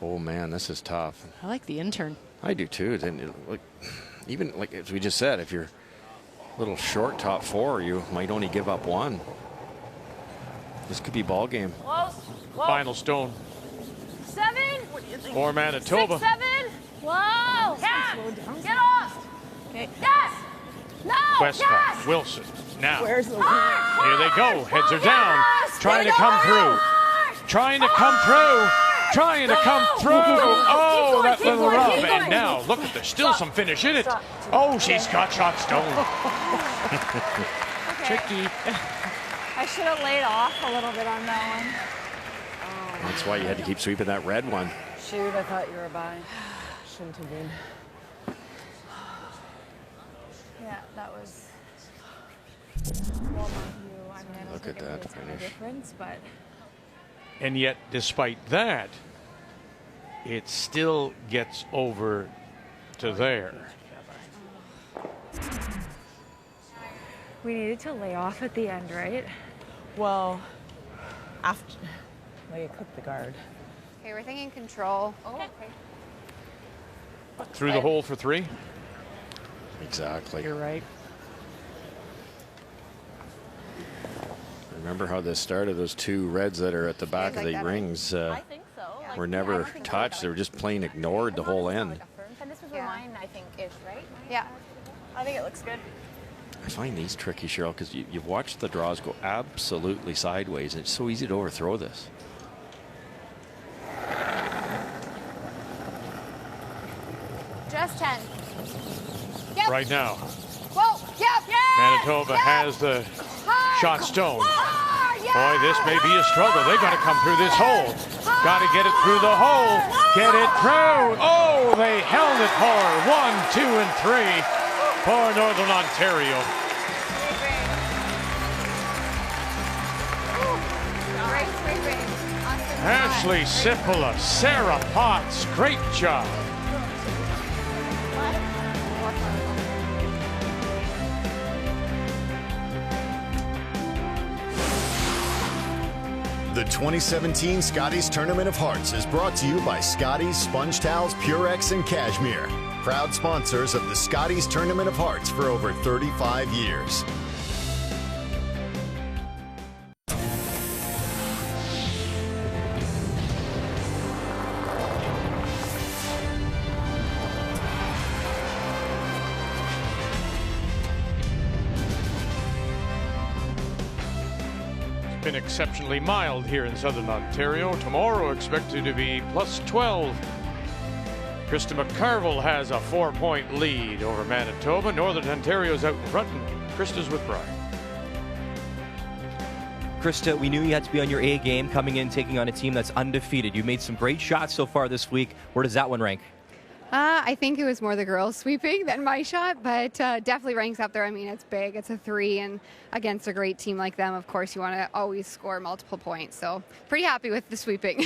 Oh, man, this is tough. I like the intern. I do, too. Then, even like as we just said, if you're a little short top 4, you might only give up 1. This could be ball game. Close. Final stone 7. for Manitoba. 6, 7. Whoa. Yeah. Get off. Okay. Yes. No. Westcott, Yes. Wilson. Now, Where's the here they go. Heads are down. Yes. Trying to come through. Trying to come through. Trying to come through. Oh, that little rub. And now, look, there's still some finish in it. Oh, she's got shot stone. Tricky. I should have laid off a little bit on that one. That's why you had to keep sweeping that red one. Shoot, I thought you were by. Shouldn't have been. Yeah, that was well not you. I mean, I don't Look think at it that makes a finish. difference, but And yet, despite that, it still gets over to there. we needed to lay off at the end, right? Well, after. Well, you clipped the guard. Okay, we're thinking control. Oh, okay. Through the hole for 3. Exactly. You're right. Remember how this started? Those 2 reds that are at the back of the rings I think so. Like, were never touched. They were just plain ignored the whole end. And this was where mine, I think, is, right? Yeah. I think it looks good. I find these tricky, Cheryl, because you've watched the draws go absolutely sideways. And it's so easy to overthrow this. Just 10. Right now, Whoa. Yep. Manitoba has the shot stone. Boy, this may be a struggle. They got to come through this hole. Got to get it through the hole. Get it through. Oh, they held it for 1, 2, and 3 for Northern Ontario. Great sweeping. Ashley Sippola, Sarah Potts, great job. The 2017 Scotties Tournament of Hearts is brought to you by Scotties, Sponge Towels, Purex, and Cashmere. Proud sponsors of the Scotties Tournament of Hearts for over 35 years. Been exceptionally mild here in southern Ontario. Tomorrow expected to be plus 12. Krista McCarville has a 4-point lead over Manitoba. Northern Ontario's out in front, and Krista's with Brier. Krista, we knew you had to be on your A game coming in, taking on a team that's undefeated. You made some great shots so far this week. Where does that one rank? I think it was more the girls sweeping than my shot, but definitely ranks up there. I mean, it's big. It's a 3, and against a great team like them, of course, you want to always score multiple points. So pretty happy with the sweeping.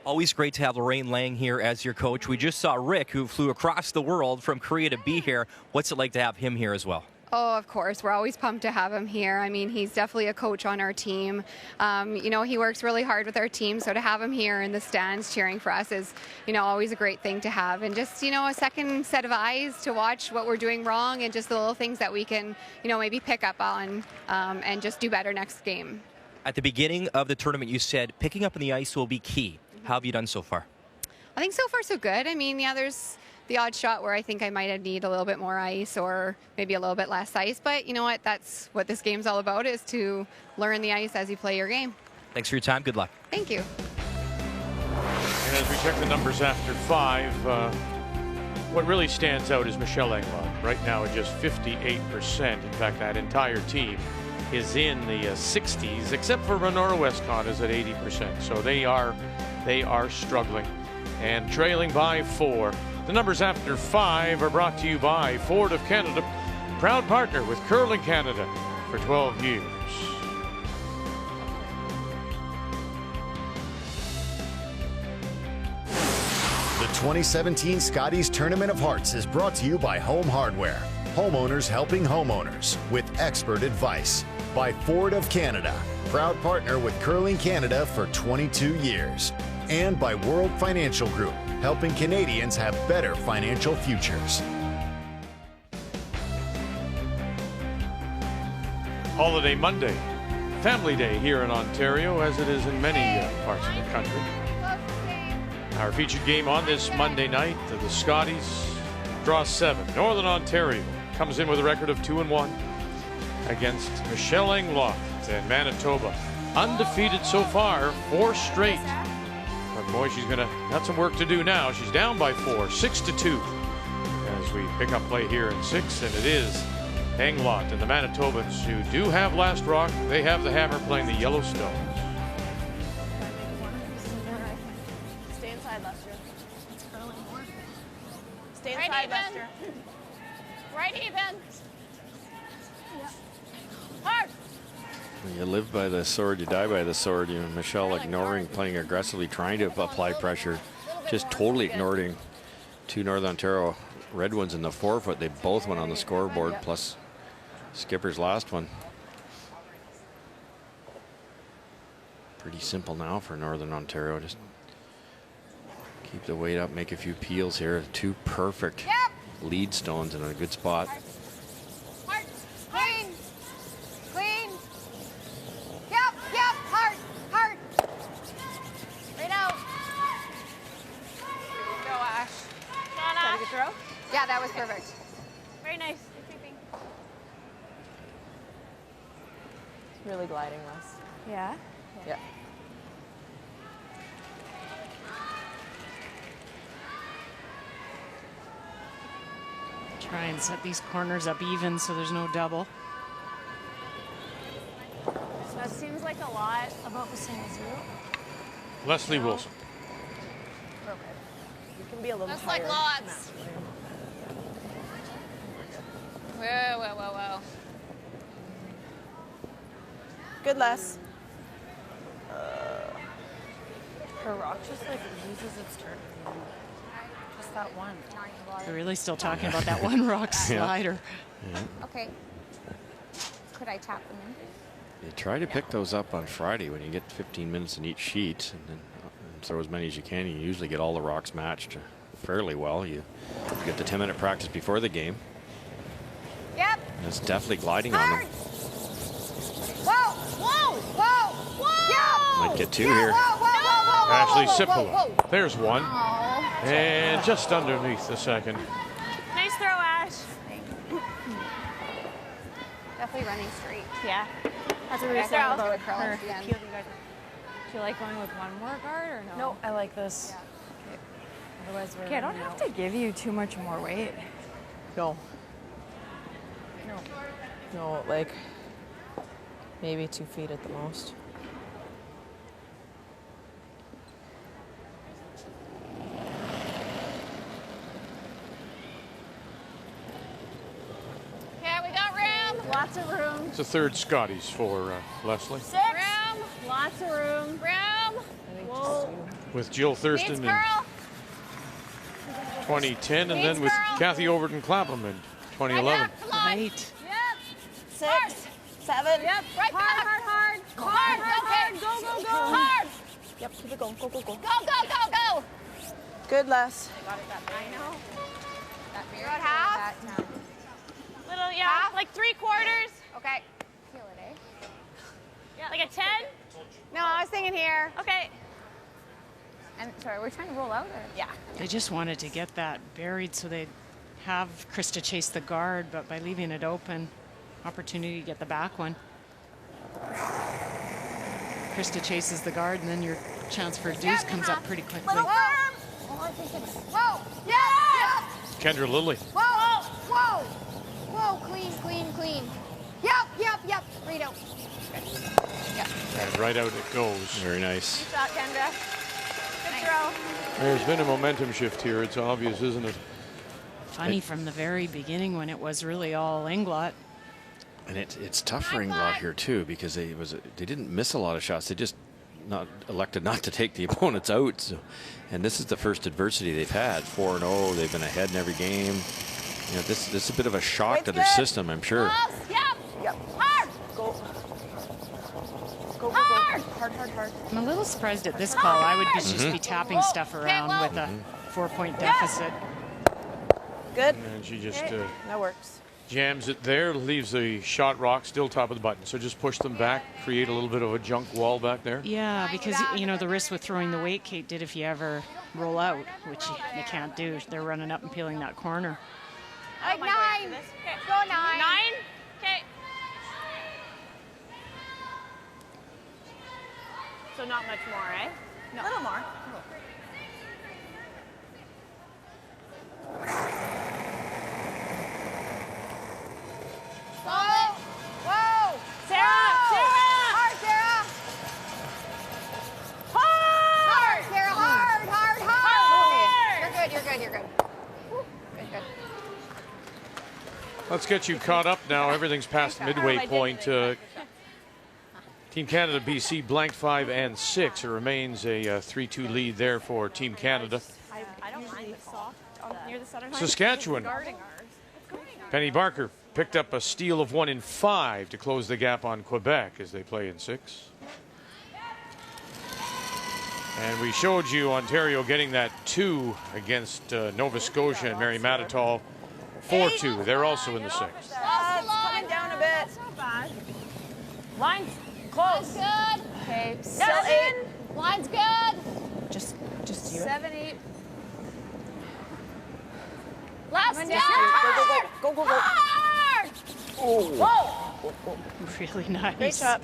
Always great to have Lorraine Lang here as your coach. We just saw Rick, who flew across the world from Korea to be here. What's it like to have him here as well? Oh, of course. We're always pumped to have him here. I mean, he's definitely a coach on our team. You know, he works really hard with our team, so to have him here in the stands cheering for us is, you know, always a great thing to have. And just, you know, a second set of eyes to watch what we're doing wrong and just the little things that we can, you know, maybe pick up on and just do better next game. At the beginning of the tournament, you said picking up on the ice will be key. How have you done so far? I think so far so good. I mean, yeah, there's the odd shot where I think I might need a little bit more ice or maybe a little bit less ice. But you know what? That's what this game's all about, is to learn the ice as you play your game. Thanks for your time. Good luck. Thank you. And as we check the numbers after 5, what really stands out is Michelle Englot. Right now at just 58%. In fact, that entire team is in the 60s, except for Renora Westcott is at 80%. So they are struggling and trailing by 4. The numbers after 5 are brought to you by Ford of Canada, proud partner with Curling Canada for 12 years. The 2017 Scotties Tournament of Hearts is brought to you by Home Hardware, homeowners helping homeowners with expert advice. By Ford of Canada, proud partner with Curling Canada for 22 years. And by World Financial Group, helping Canadians have better financial futures. Holiday Monday, Family Day here in Ontario, as it is in many parts of the country. Our featured game on this Monday night, the Scotties draw 7. Northern Ontario comes in with a record of 2-1 against Michelle Englot and Manitoba. Undefeated so far, 4 straight. But boy, she's got some work to do now. She's down by 4, 6-2. As we pick up play here in 6, and it is Englot and the Manitobans, who do have last rock. They have the hammer playing the Yellowstones. Stay inside, Lester. Stay inside, Lester. Right even. Hard. You live by the sword, you die by the sword. You know, Michelle ignoring, playing aggressively, trying to apply pressure, just totally ignoring 2 Northern Ontario Red ones in the 4-foot. They both went on the scoreboard, plus Skipper's last one. Pretty simple now for Northern Ontario. Just keep the weight up, make a few peels here. 2 perfect lead stones in a good spot. Clean. Clean. Yep. Hard. Right out. Go, Ash. Is that a good throw? Yeah, that was perfect. Very nice. Good sweeping. It's really gliding, Les. Yeah? Yeah. Try and set these corners up even so there's no double. So that seems like a lot, about the same as you. Leslie Wilson. Okay. You can be a little That's higher. like lots. Whoa. Good, Les. Her rock just like loses its turn. Just that one. They're really still talking about that one rock slider. Okay. Could I tap them in? You try to pick those up on Friday when you get 15 minutes in each sheet, and then throw as many as you can. You usually get all the rocks matched fairly well. You get the 10-minute practice before the game. Yep. And it's definitely gliding on them. Whoa. Yeah. Might get 2 here. Ashley Sipola. There's 1. And just underneath the second. Nice throw, Ash. Definitely running straight. Yeah. That's what we were Okay, saying I'll about do a curl her. at the end. Do you like going with one more guard or no? No, I like this. Okay. Otherwise, we're. Okay, I don't have to give you too much more weight. No. No. No, like maybe 2 feet at the most. Okay, we got room. Lots of room. It's a third Scotties for Leslie. 6. Room. Lots of room. Room. Whoa. With Jill Thurston in Girl. 2010, and then with Kathy Overton Clapham in 2011. Right. Yep. 6, 7. Yep. Right. Hard. Hard. Go. Hard. Yep, keep it going. Go. Go. Good, Les. I know. You're at half? Little, yeah, like 3/4. Okay. Feel it, eh? Yeah, like a 10. No, I was thinking here. Okay. And sorry, we're trying to roll out, or? Yeah. They just wanted to get that buried so they'd have Krista chase the guard, but by leaving it open, opportunity to get the back one. Krista chases the guard, and then your chance for a deuce comes up pretty quickly. Whoa. Yeah. Kendra Lilly. Whoa. Clean. Yep. Read out. And right out it goes. Very nice. Good shot, Kendra. Good throw. There's been a momentum shift here. It's obvious, isn't it? Funny from the very beginning when it was really all Englot. And it's tough for Englot here too, because they didn't miss a lot of shots. They just elected not to take the opponents out. So, and this is the first adversity they've had. 4-0. They've been ahead in every game. You know, this is a bit of a shock to their system, I'm sure. Yep. Hard. Go. Hard. Hard. I'm a little surprised at this call. I would just be tapping stuff around with a 4-point deficit. Good. And she just That works. jams it there, leaves the shot rock still top of the button. So just push them back, create a little bit of a junk wall back there. Yeah, because, you know, the risk with throwing the weight Kate did if you ever roll out, which you can't do. They're running up and peeling that corner. Like 9. Go 9. 9. Okay. So not much more, eh? No. A little more. Whoa. Sarah. Hard, Sarah. Hard, Sarah. Hard. You're good. Good. Let's get you caught up now. Everything's past midway point. Team Canada, BC blanked 5 and 6. It remains a 3-2 lead there for Team Canada. I don't mind the soft near the center line. Saskatchewan. Penny Barker picked up a steal of 1 in 5 to close the gap on Quebec as they play in 6. And we showed you Ontario getting that 2 against Nova Scotia and Mary Matatall. 4-2. They're also in the 6. It's coming down a bit. It's not bad. Line's close. Good. Okay. Still 8. Line's good. Just do it. 7, 8. Last down. Go. Hard. Whoa. Really nice. Great shot.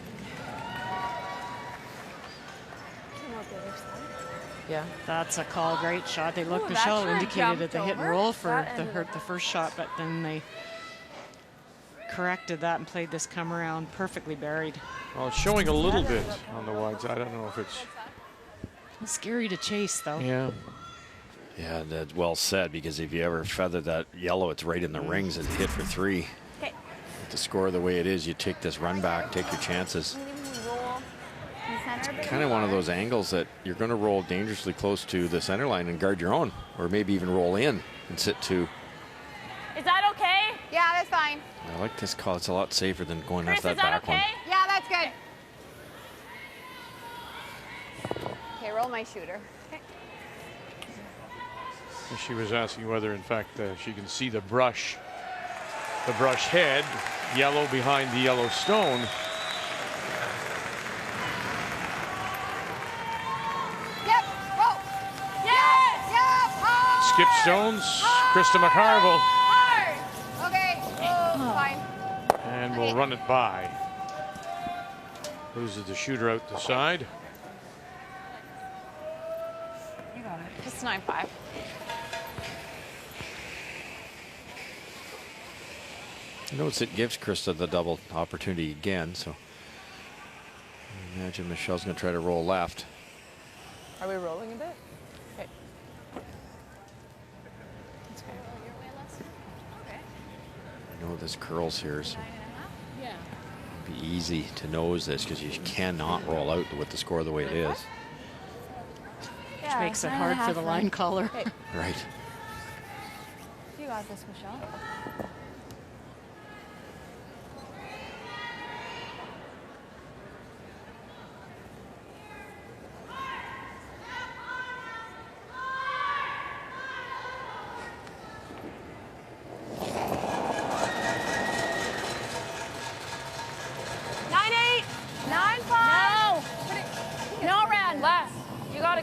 Yeah. That's a call. Great shot. They looked, Ooh, Michelle that indicated that jumped they hit and over. roll for That the ended up- first shot, but then they corrected that and played this come around perfectly buried. Well, it's showing a little bit on the wide side. I don't know if it's... Scary to chase, though. Yeah. Yeah, that's well said, because if you ever feather that yellow, it's right in the rings and hit for 3. Okay. To score the way it is, you take this run back, take your chances. Kind of one of those angles that you're going to roll dangerously close to the center line and guard your own, or maybe even roll in and sit 2. Is that okay? Yeah, that's fine. I like this call. It's a lot safer than going Chris, after that is that back okay? one. Yeah, that's good. Okay, roll my shooter. She was asking whether, in fact, she can see the brush head, yellow behind the yellow stone. Yep. Whoa. Yes. Yep. Hard. Skip Stones, Krista McCarville, Hard. Okay. Oh, fine. and we'll run it by. Loses the shooter out the side. You got it. It's 9-5. Notice it gives Krista the double opportunity again, so I imagine Michelle's going to try to roll left. Are we rolling a bit? Okay. I know this curls here, so it'd be easy to nose this because you cannot roll out with the score the way it is. Which makes it hard for the line caller. Right. You got this, Michelle.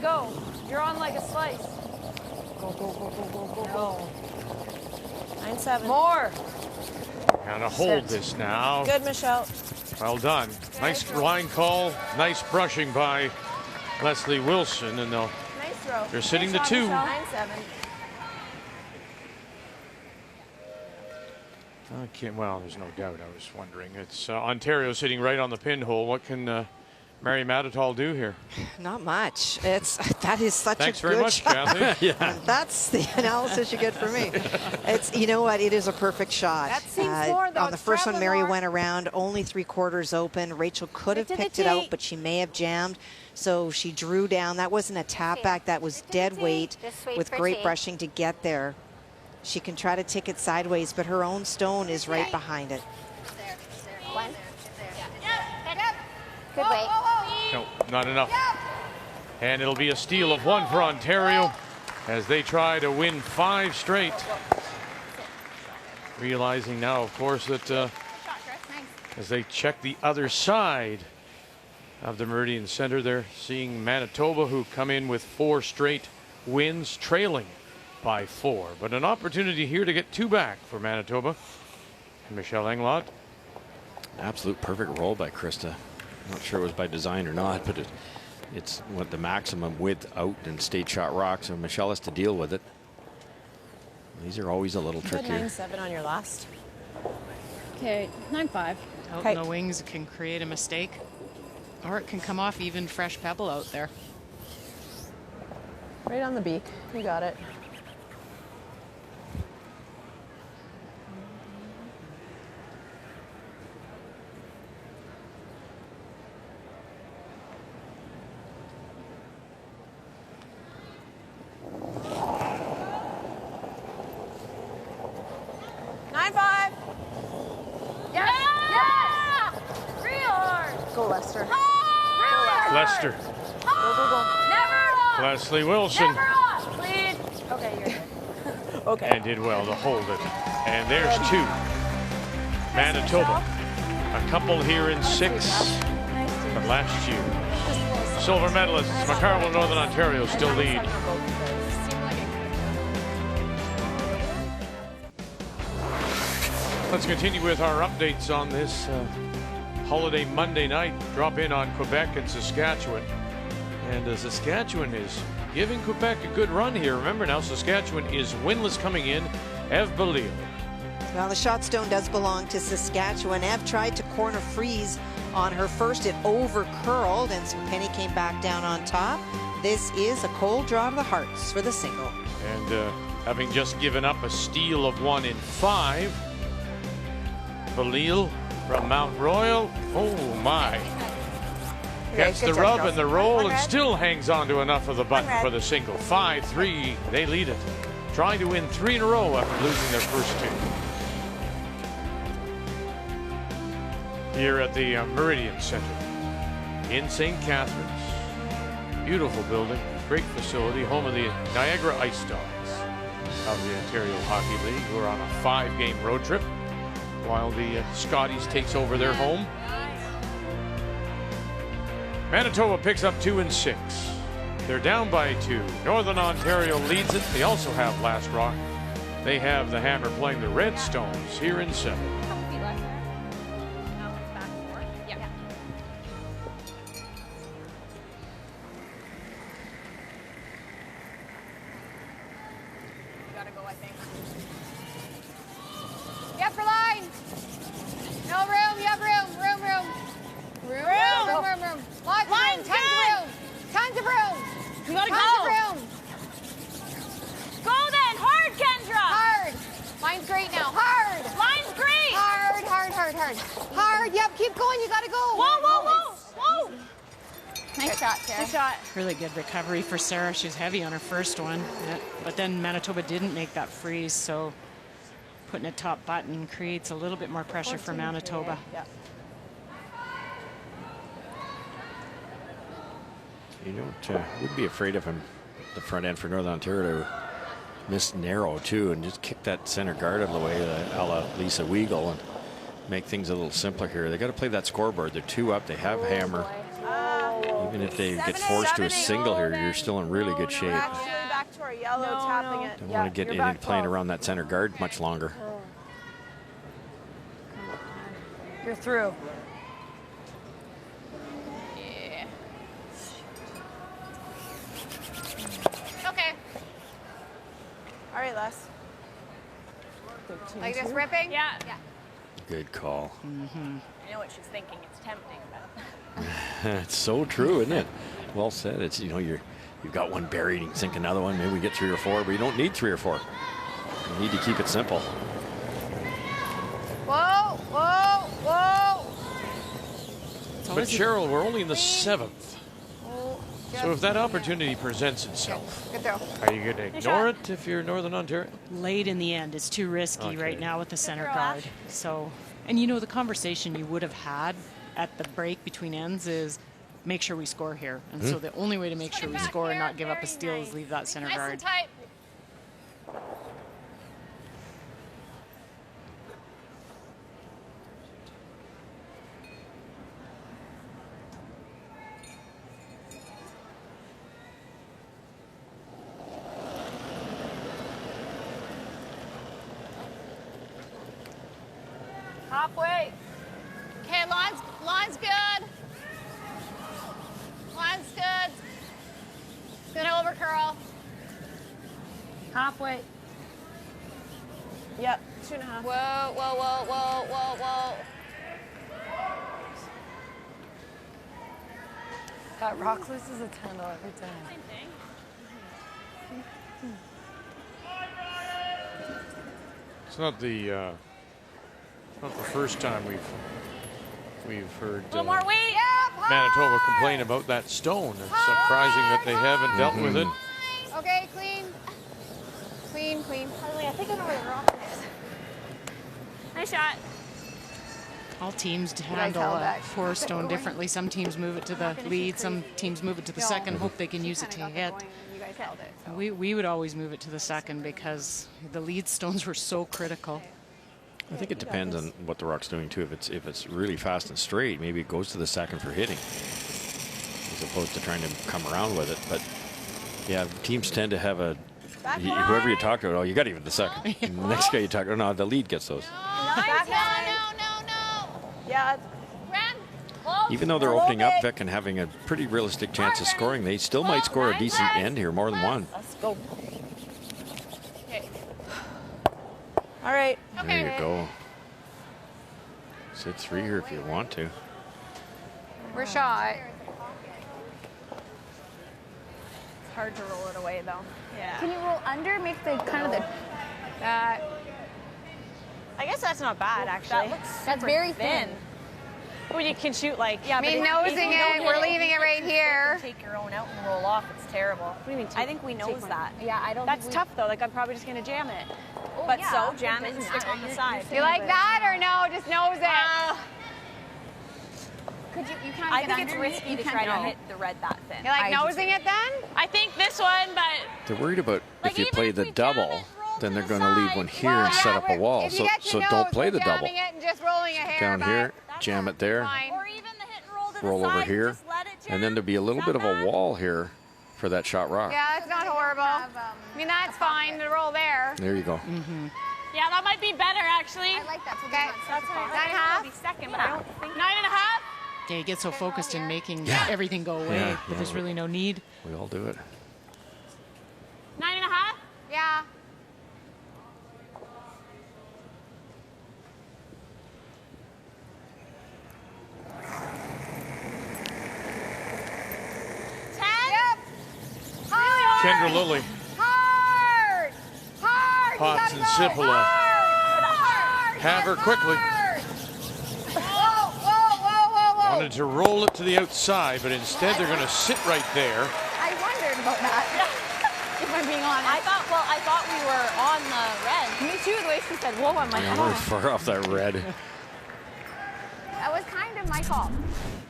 Go. You're on like a slice. Go, go, go, go, go, go, go. 9-7. More. Kind of hold this now. Good, Michelle. Well done. Nice line call. Nice brushing by Leslie Wilson, and nice throw. they're sitting to 2. 9-7. Okay, well, there's no doubt. I was wondering. It's Ontario sitting right on the pinhole. What can Mary Matitol do here? Not much. That is such Thanks a very good much, shot. Kathy. Yeah. That's the analysis you get from me. It's, you know what, it is a perfect shot. That seems more, though. On the first one, Mary more. went around only 3/4 open. Rachel could have picked it out, but she may have jammed. So she drew down. That wasn't a tap back. That was dead weight with great brushing to get there. She can try to tick it sideways, but her own stone is right behind it. One. Good weight. No, not enough. And it'll be a steal of 1 for Ontario as they try to win 5 straight. Realizing now, of course, that as they check the other side of the Meridian Center, they're seeing Manitoba, who come in with 4 straight wins, trailing by 4. But an opportunity here to get 2 back for Manitoba. And Michelle Englot. Absolute perfect roll by Krista. Not sure it was by design or not, but it's what the maximum width out and state shot rock, so Michelle has to deal with it. These are always a little trickier. 9-7 on your last. Okay, 9-5. Out Okay. in the wings can create a mistake, or it can come off even fresh pebble out there. Right on the beak. You got it. Lester. Go, go, go. Never Leslie Wilson. Never off, please. Okay, you're good. Okay. And did well to hold it. And there's 2. Manitoba. A couple here in 6 from last year. Silver medalists, McCarville, Northern Ontario still lead. Let's continue with our updates on this holiday Monday night. Drop in on Quebec and Saskatchewan. And Saskatchewan is giving Quebec a good run here. Remember now, Saskatchewan is winless coming in. Ev Belil. Well, the shot stone does belong to Saskatchewan. Ev tried to corner freeze on her first. It over curled, and some penny came back down on top. This is a cold draw to the hearts for the single. And having just given up a steal of 1 in 5, Belil from Mount Royal. Oh my. Gets the rub and the roll and still hangs on to enough of the button for the single. 5-3, they lead it. Trying to win 3 in a row after losing their first 2. Here at the Meridian Center in St. Catharines. Beautiful building, great facility, home of the Niagara Ice Dogs of the Ontario Hockey League, who are on a 5-game road trip while the Scotties takes over their home. Manitoba picks up 2 in 6. They're down by 2. Northern Ontario leads it. They also have Last Rock. They have the Hammer playing the Redstones here in 7. Yeah, for line. right now. Hard. Line's great. Hard, hard, hard, hard. Hard. Yep, keep going. You got to go. Whoa, whoa, whoa, whoa. Nice shot, Sarah. Good shot. Really good recovery for Sarah. She's heavy on her first one. Yeah. But then Manitoba didn't make that freeze, so putting a top button creates a little bit more pressure for Manitoba. Yeah. You wouldn't be afraid of him, the front end for Northern Ontario, to miss narrow too and just kick that center guard out of the way, a la Lisa Weagle, and make things a little simpler here. They got to play that scoreboard. They're 2 up. They have hammer. Even if they get forced to a single here, you're still in really good shape. Actually, back to our yellow, tapping it. Don't want to get in playing around that center guard much longer. You're through. Yeah. Okay. All right, Les. Like this ripping? Yeah. Good call. I know what she's thinking. It's tempting, but. It's so true, isn't it? Well said. It's, you've got one buried, you can sink another one. Maybe we get 3 or 4, but you don't need 3 or 4. You need to keep it simple. Whoa, whoa, whoa. But Cheryl, we're only in the 7th. So if that opportunity presents itself, Good throw. are you going to ignore it if you're Northern Ontario? Late in the end, it's too risky right now with the center guard. So, and the conversation you would have had at the break between ends is make sure we score here. And so the only way to make sure we score and not give up a steal is leave that center guard. Nice and tight. Halfway. Okay, line's good. Line's good. Good over curl. Halfway. Yep, 2.5. Whoa, whoa, whoa, whoa, whoa, whoa. That rock loses a 10 every time. Same thing. It's not the first time we've heard A little more weight. Manitoba complain about that stone. It's surprising that they haven't dealt with it. Okay, clean. Clean, clean. I think I know where the rock is. Nice shot. All teams handle a 4 stone differently. Some teams move it to the lead, some teams move it to the second, hope they can use it to hit. You guys held it. So. We would always move it to the second because the lead stones were so critical. I think it depends on what the rock's doing too. If it's really fast and straight, maybe it goes to the second for hitting, as opposed to trying to come around with it. But yeah, teams tend to have whoever you talk to, you got even the second. The next guy you talk to, no, the lead gets those. No. Yeah. Even though they're opening up, Vic, and having a pretty realistic chance of scoring, they still might score a decent end here, more than one. Let's go. Okay. All right. There you go. Sit 3 here if you want to. We're shot. It's hard to roll it away, though. Yeah. Can you roll under? Make the kind of the. I guess that's not bad, actually. That's very thin. Well, you can shoot like. Yeah, but nosing it. We're leaving it right here. Take your own out and roll off. It's terrible. What do you mean? I think we knows that. Yeah, I don't. That's tough though. Like I'm probably just gonna jam it. Oh, But yeah, so jam it and stick on the side. You like that or no? Just nose it. Could you kind of I think it's risky to try to hit the red that thin. You like nosing it then? I think this one, but They're worried about like if you play the double, then they're going to leave one here Well, and set up a wall. if you get So your don't nose, play we're the double. jamming it and just rolling a hair, Down but here, jam it there, fine. or even the hit and roll to roll the over side here, just let it jam. and then there'll be a little bit of a wall here for that shot rock. Yeah, it's not horrible. I mean, that's fine to roll there. There you go. Yeah, that might be better actually. I like that. So Okay. that's That's 9.5. be second, but I don't think 9.5. Yeah, you get so focused in making everything go away, Yeah, but there's really no need. We all do it. 9.5. Yeah. Kendra Lilly, Hard! Hard! Potts, and Cipolla. have her quickly. Whoa, whoa, whoa, whoa, whoa. Wanted to roll it to the outside, but instead they're going to sit right there. I wondered about that. If I'm being honest. I thought we were on the red. Me too, the way she said, whoa, I'm like, Yeah, we're far off that red. That was kind of my call.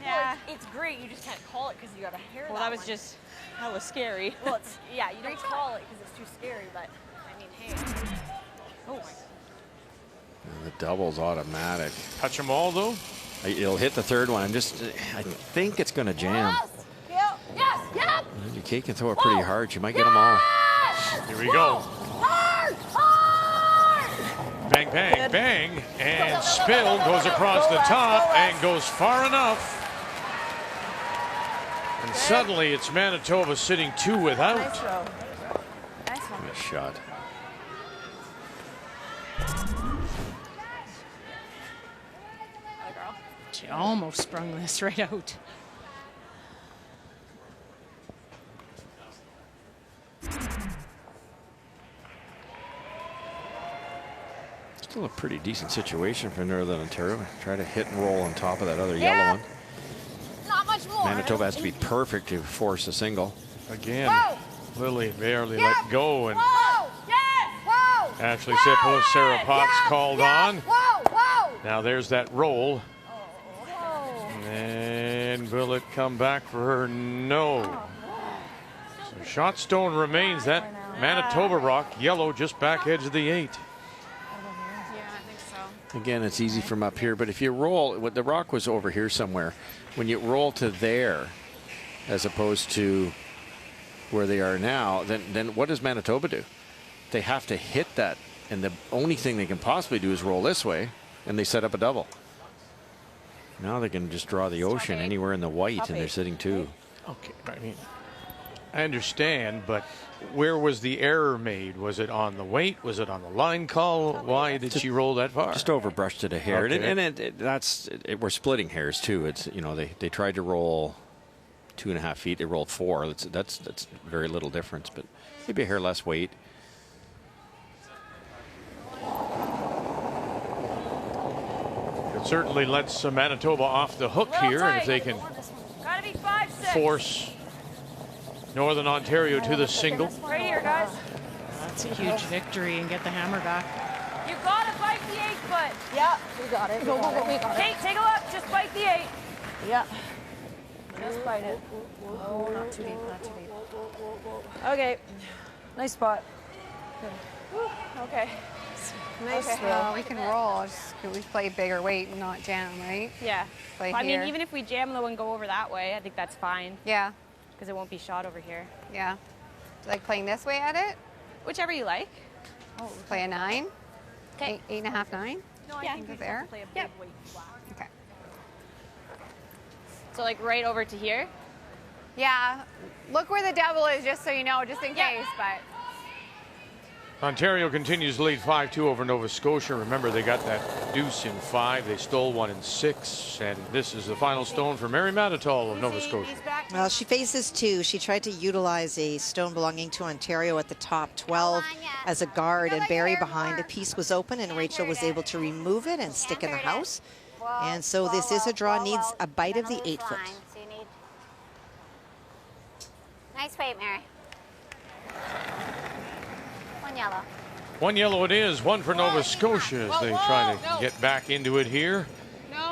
Yeah. Well, it's great. You just can't call it because you got a hair. Well, that was scary. Well, it's yeah. You don't call it because it's too scary. But I mean, hey. Oh. And the double's automatic. Touch them all though. It'll hit the third one. I think it's going to jam. Yes, yes, yes. Kate can throw it pretty hard. She might get them all. Here we go. Hard, hard. Bang, bang, bang. And Spill goes across the top and goes far enough. And suddenly it's Manitoba sitting 2 without. Nice throw. Nice one. Good shot. She almost sprung this right out. Still a pretty decent situation for Northern Ontario. Try to hit and roll on top of that other yellow one. Not much more. Manitoba has to be perfect to force a single. Again, Whoa. Lily barely let go, and Whoa, yes, whoa. Ashley Sipple, Sarah Potts called on. Whoa, whoa. Now there's that roll. And will it come back for her? No. So shot stone remains. That Manitoba rock, yellow, just back edge of the 8. Yeah, I think so. Again, it's easy from up here, but if you roll, the rock was over here somewhere. When you roll to there, as opposed to where they are now, then what does Manitoba do? They have to hit that, and the only thing they can possibly do is roll this way, and they set up a double. Now they can just draw the ocean anywhere in the white, and they're sitting 2. Okay, I mean, I understand, but where was the error made? Was it on the weight? Was it on the line call? Why did she roll that far? Just overbrushed it a hair, Okay. and we're splitting hairs too. It's they tried to roll 2.5 feet. They rolled 4. That's very little difference, but maybe a hair less weight. It certainly lets Manitoba off the hook here, and if they can Gotta be 5-6. force Northern Ontario to the single. Right here, guys. That's a huge victory and get the hammer back. You gotta fight the 8-foot. Yeah, we got it. We got it. Kate, take a look. Just fight the 8. Yeah. Just fight it. Oh, not too deep, not too deep. Okay. Nice spot. Good. Okay. Nice throw. We can roll. Just, we play bigger weight and not jam, right? Yeah. Play I here. mean, even if we jam though and go over that way, I think that's fine. Yeah. Because it won't be shot over here. Yeah. Do you like playing this way at it? Whichever you like. Oh, play a 9? Okay. 8.5, 9? No, I think it's there. play a big weight flat. Okay. So like right over to here? Yeah. Look where the double is, just so you know, just in case. But Ontario continues to lead 5-2 over Nova Scotia. Remember, they got that deuce in 5. They stole one in 6. And this is the final stone for Mary Manitoul of Nova Scotia. Well, she faces 2. She tried to utilize a stone belonging to Ontario at the top 12 as a guard, and Barry behind. A piece was open, and Rachel was able to remove it and stick in the house. And so this is a draw, needs a bite of the 8-foot. Nice weight, Mary. One yellow. 1 yellow it is, 1 for Nova Scotia as they try to get back into it here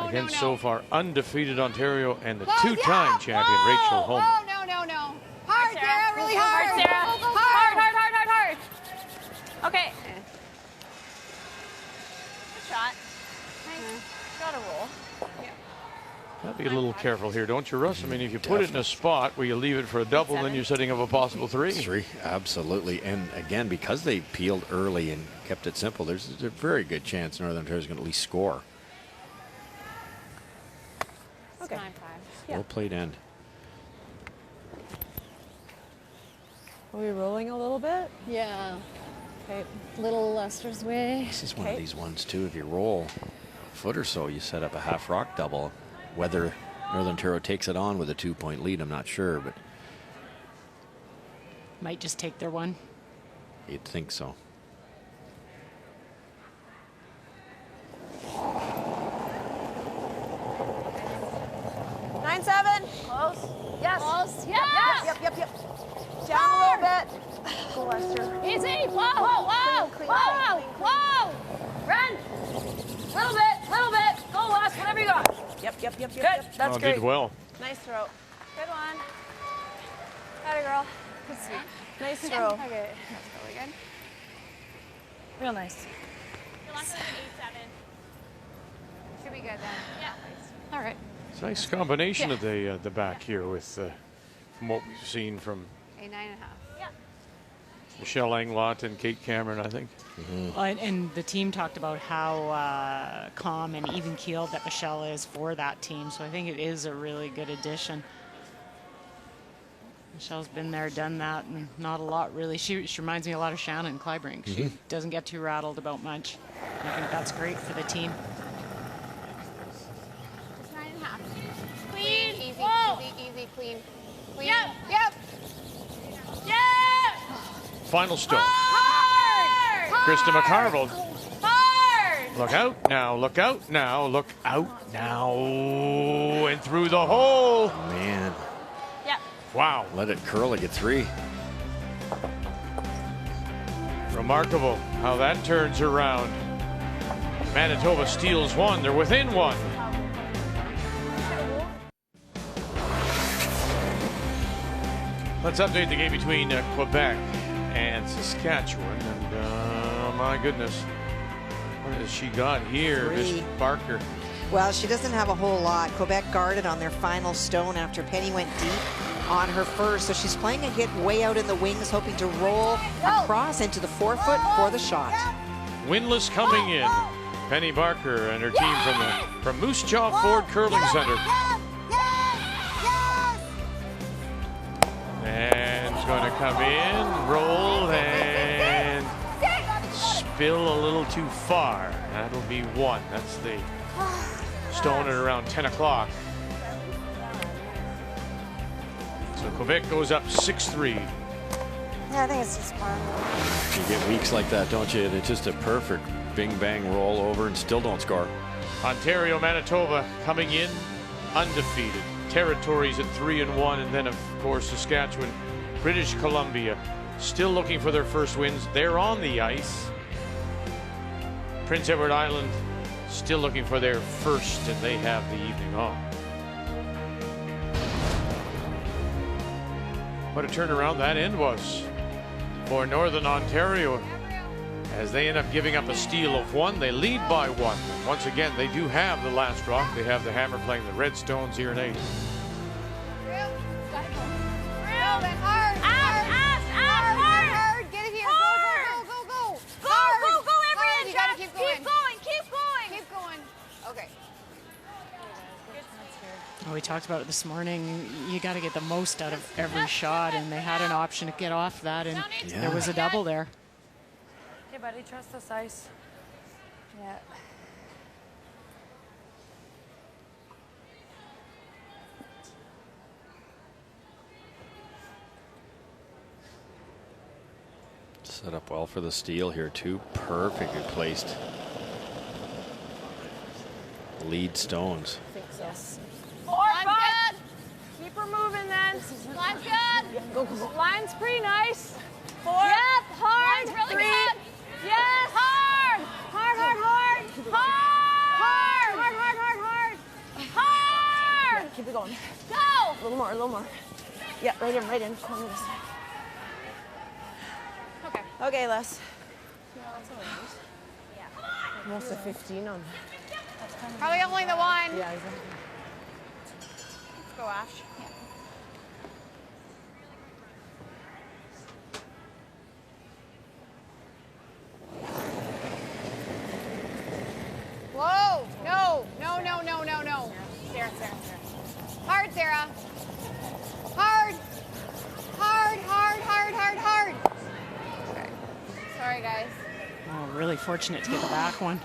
against so far undefeated Ontario and the 2-time champion Rachel Holman. No, no, no. Hard, Sarah, really hard. Hard, Sarah. Hard, hard, hard, hard, hard. Okay. Good shot. Nice. Gotta roll. Gotta be a little careful here, don't you, Russ? I mean, if you put it in a spot where you leave it for a double, then you're setting up a possible 3. 3, absolutely. And again, because they peeled early and kept it simple, there's a very good chance Northern Ontario is going to at least score. Okay. 9-5. Well played end. Are we rolling a little bit? Yeah. Okay. Little Lester's way. This is one of these ones, too. If you roll a foot or so, you set up a half rock double. Whether Northern Ontario takes it on with a 2-point lead, I'm not sure, but Might just take their 1. you'd think so. Line 7. Close. Yes. Close. Yes. Yep. Down a little bit. Go, Lester. Easy. Whoa. Clean. Whoa. Run. Little bit. Go, Les. Whatever you got. Yep. Good. That's great. Did well. Nice throw. Good one. Atta girl. Good sweep. Nice throw. Okay. That's really good. Real nice. Your last one was an 8-7. Should be good then. Yeah. All right. It's a nice combination of the back here with from what we've seen from A 9.5. Yeah. Michelle Englot and Kate Cameron, I think. Well, and the team talked about how calm and even-keeled that Michelle is for that team, so I think it is a really good addition. Michelle's been there, done that, and not a lot really. She reminds me a lot of Shannon Kleibrink. She doesn't get too rattled about much. I think that's great for the team. It's 9.5. Clean. Easy, clean. Yep. Final stone. Hard. Krista McCarville. Hard. Look out now, look out now, look out now. And through the hole. Man. Yep. Wow. Let it curl like a 3. Remarkable how that turns around. Manitoba steals one. They're within one. Let's update the game between Quebec and Saskatchewan. And my goodness, what has she got here, Miss Barker? Well, she doesn't have a whole lot. Quebec guarded on their final stone after Penny went deep on her first. So she's playing a hit way out in the wings, hoping to roll across into the forefoot for the shot. Winless coming in. Penny Barker and her team from Moose Jaw Ford Curling Center. And it's going to come in, roll, and spill a little too far. That'll be one. That's the stone at around 10 o'clock. So Quebec goes up 6-3. Yeah, I think it's just fun. You get weeks like that, don't you? It's just a perfect bing-bang roll over and still don't score. Ontario, Manitoba coming in undefeated. Territories at 3-1, and then of course Saskatchewan, British Columbia, still looking for their first wins. They're on the ice. Prince Edward Island still looking for their first, and they have the evening off. What a turnaround that end was for Northern Ontario, as they end up giving up a steal of one. They lead by 1. Once again, they do have the last rock. They have the Hammer playing the Redstones here in 8. Hard. Get it here. Go. Everyone. You gotta keep going. Keep going. Okay. Well, we talked about it this morning. You got to get the most out of every shot, and they had an option to get off that, and there was a double there. Okay, buddy, trust this ice. Yeah. Set up well for the steal here too. Perfectly placed. Lead stones. Yes. Line's good. Keep her moving then. Line's good. Go. Line's pretty nice. 4. Yep, hard. Line's really 3. good. Yes. Hard. Keep it going. Go. A little more. Yeah, right in. Come on this side. Okay, Les. Almost a 15 on that. Probably only the one. Yeah, exactly. Let's go, Ash. Whoa! No. Sarah. Hard, Sarah. Hard. Okay. Sorry, guys. Oh, really fortunate to get the back one.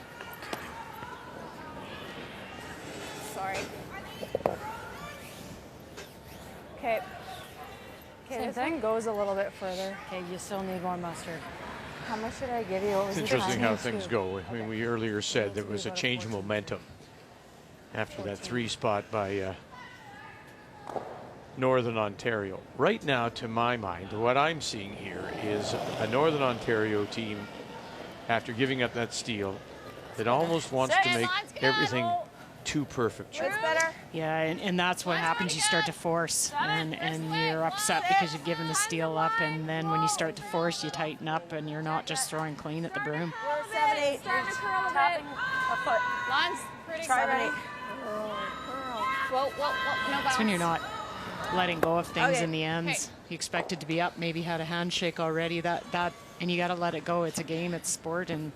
Sorry. Okay. Okay, the thing goes a little bit further. Okay, you still need more mustard. How much should I give you? What was It's the interesting time? how things go. I mean, we earlier said there was a change of momentum after that 3 spot by Northern Ontario. Right now, to my mind, what I'm seeing here is a Northern Ontario team, after giving up that steal, that almost wants to make everything too perfect. Yeah, and that's what happens. You start to force, and you're upset because you've given the steal up, and then when you start to force, you tighten up, and you're not just throwing clean at the broom. 7-8. Tapping a foot. Lance, Try 7-8. Whoa, no That's when bounce. you're not letting go of things Okay, in the ends. okay. You expect it to be up, maybe had a handshake already. That and you got to let it go. It's a game, it's sport, and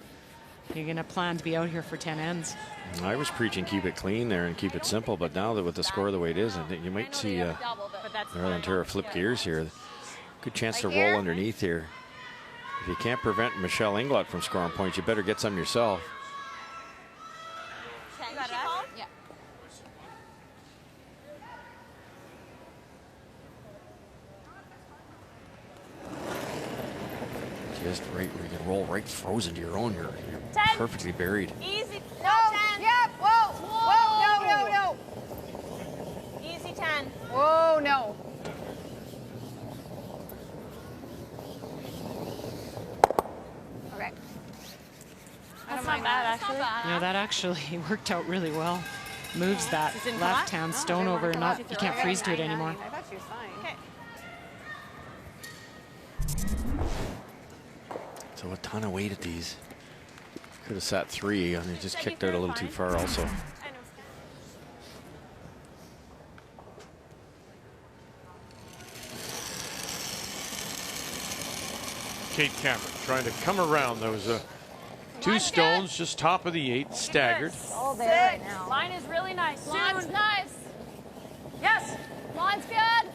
you're going to plan to be out here for 10 ends. I was preaching keep it clean there and keep it simple, but now that with the score the way it is, I think you might see Northern Ontario flip gears here. Good chance to roll underneath here. If you can't prevent Michelle Englot from scoring points, you better get some yourself. Yeah. Just right where you can roll right frozen to your own. You're 10. perfectly buried. Easy. No, 10. yep, whoa, no. Easy 10. Whoa, no. Okay. That's not bad, actually. That actually worked out really well. Moves that Is it in left-hand stone over, and not you can't freeze to it anymore. I thought she was fine. Okay. So a ton of weight at these. Could have sat 3 and he just kicked out a little too far also. Kate Cameron trying to come around those 2 stones, just top of the 8, staggered. All there right now. Line is really nice. Lawn's nice. Yes. Lawn's good.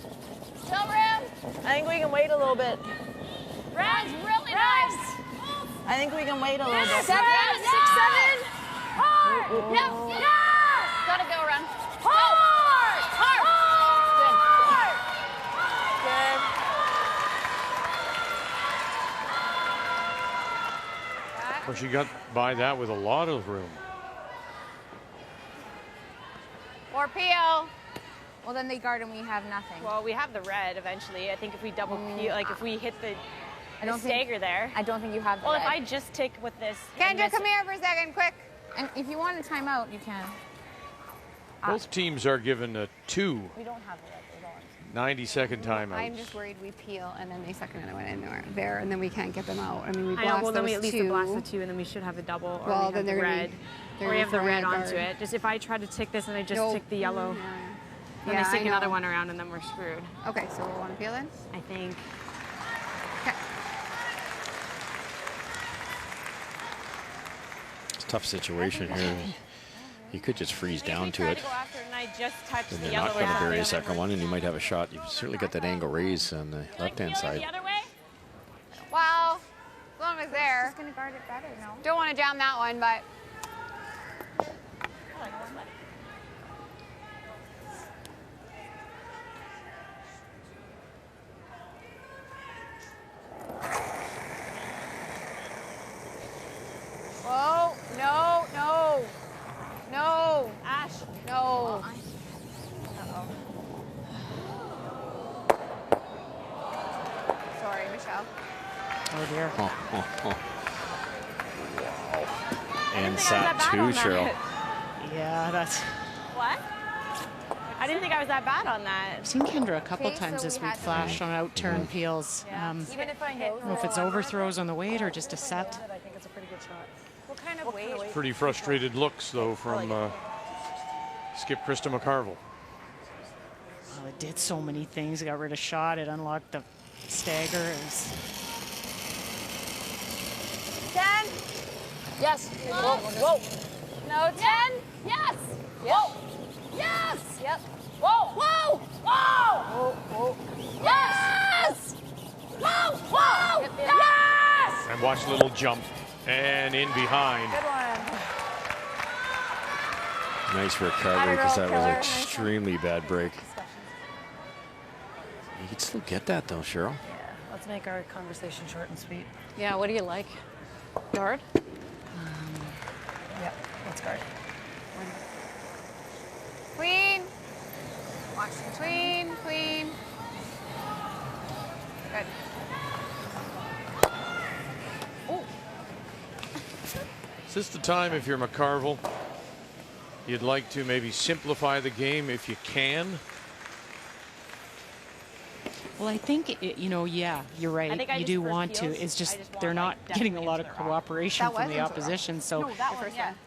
Still rim. I think we can wait a little bit. Lawn's really nice. I think we can wait a little bit. 7, 6, 7. Hard. Yep. Yes. Gotta go, run. Hard. Hard. Of course, she got by that with a lot of room. Or PO. Well, then they guard and we have nothing. Well, we have the red eventually. I think if we double peel, like if we hit the stagger there. I don't think you have the Well, red. if I just take with this. Kendra, come here for a second, quick. And if you want a timeout, you can. Both teams are given 2 We don't have the red. 90-second timeouts. I'm just worried we peel and then they suck another one in there and then we can't get them out. I mean, we I blast know, well, then we those at least 2. blast the 2, and then we should have a double, or Well, we have then the they're gonna red. be- Or we have the red guard. onto it. Just if I try to tick this and I just Nope. tick the yellow, then Yeah, they stick I another know. one around, and then we're screwed. Okay, so we'll want to peel then? I think. Okay. It's a tough situation here. You could just freeze down to it. Go after it and I just touch And the you're yellow not going to or bury a something. second one, and you might have a shot. You've certainly got that angle raised on the left-hand side. The other way? Well, as long as there. Just gonna guard it better, no? Don't want to jam that one, but. Whoa, no, no, no. Ash. No. Sorry, Michelle. Oh dear. And sat 2, Cheryl. Yeah, that's. What? I didn't think I was that bad on that. I've seen Kendra a couple Okay, times so this we week had flash on out-turn peels. Even if I hit. I don't know if it's overthrows on the weight or just a set. I think it's a pretty good shot. What kind of weight? Pretty frustrated looks, though, from skip Krista McCarville. Well, it did so many things. It got rid of shot. It unlocked the stagger. It was 10. Yes. Whoa. Whoa. No, 10. Yes. Whoa. Yes. Yep. Whoa. Whoa. Whoa. Whoa. Whoa. Yes. Whoa. Whoa. Yep, yep. Yes. And watch the little jump. And in behind. Good one. Nice recovery, because that was an extremely bad break. You could still get that, though, Cheryl. Yeah. Let's make our conversation short and sweet. Yeah, what do you like? Guard? Yep. Let's guard. Queen. Watch the queen. Queen. Good. Is this the time, if you're McCarville, you'd like to maybe simplify the game if you can? Well, I think, yeah, you're right. You do want to. It's just they're not getting a lot of cooperation from the opposition. So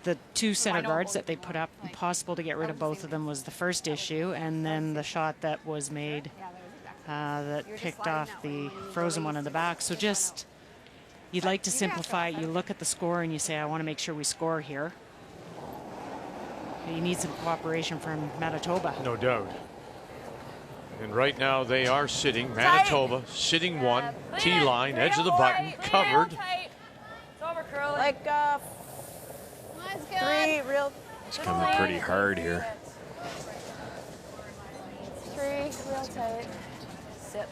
the two center guards that they put up, impossible to get rid of both of them was the first issue. And then the shot that was made that picked off the frozen one in the back. So just, you'd like to simplify it. You look at the score and you say, I want to make sure we score here. You need some cooperation from Manitoba. No doubt. And right now they are sitting, Manitoba, sitting one, T-line, edge of the button, covered. It's over, Curly. Like 3 real. It's coming pretty hard here. 3 real tight. Sit.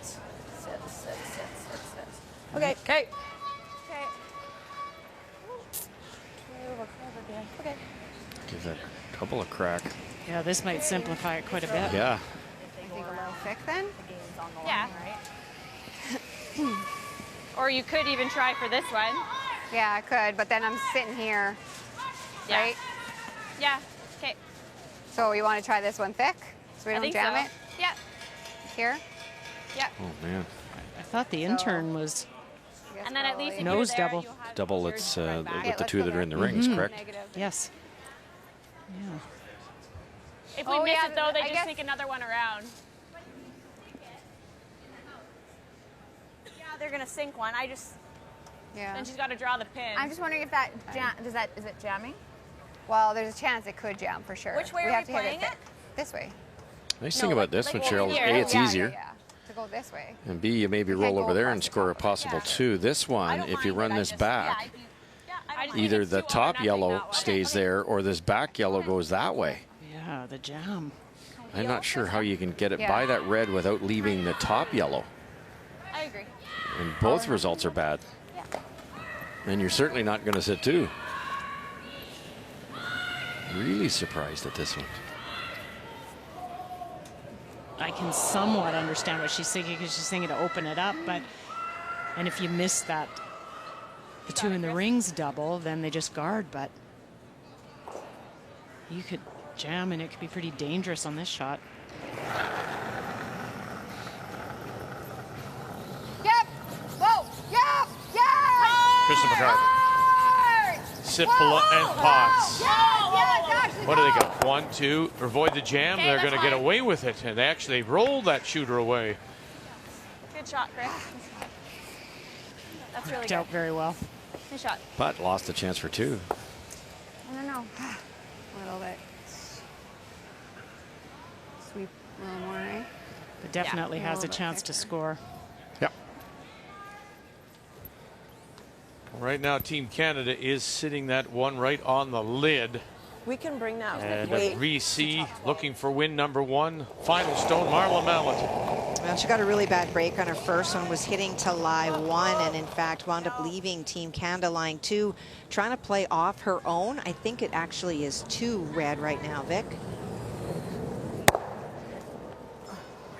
Okay. Okay. Okay. Give that double a crack. Yeah, this might simplify it quite a bit. Yeah. You think a little thick then? Yeah. Or you could even try for this one. Yeah, I could, but then I'm sitting here, right? Yeah. Okay. So you want to try this one thick, so we don't jam it? Yeah. Here? Yeah. Oh, man. I thought the intern was And then at least if nose you're there, double. you'll have Double, it's with let's the two go that are there. in the rings, correct? Yes. Yeah. If we Oh, miss yeah, it, though, they I just guess- sneak another one around. Yeah, they're gonna sink one. Yeah. Then she's got to draw the pin. I'm just wondering if that is it jamming? Well, there's a chance it could jam for sure. Which way are have we to hit playing it? This way. Nice thing about this one, Cheryl, is here. A, it's Yeah, easier. Yeah, to go this way. And B, you maybe roll over there and score a possible 2. This one, if you run this back, either the top yellow stays there or this back yellow goes that way. Yeah, the jam. I'm not sure how you can get it by that red without leaving the top yellow. I agree. And both results are bad. And you're certainly not going to sit 2. Really surprised at this one. I can somewhat understand what she's thinking because she's thinking to open it up, and if you miss that, the 2 in the rings double, then they just guard, but you could jam and it could be pretty dangerous on this shot. Yep. Whoa. Yep. Yeah. Kristen McCarville. Sit below and pots. What do they got? 1, 2. Avoid the jam. Okay, They're going to get fine. away with it. And they actually rolled that shooter away. Good shot, Chris. That's really Worked good. out very well. Good shot. But lost a chance for 2. I don't know. A little bit. Sweep a little more, eh? But definitely Yeah, has a a little bit chance to thicker. score. Yep. Right now, Team Canada is sitting that one right on the lid. We can bring that. And Reese looking for win number 1. Final stone, Marla Mallet. Well, she got a really bad break on her first one, was hitting to lie 1, and in fact wound up leaving Team Canada line 2, trying to play off her own. I think it actually is 2 red right now, Vic.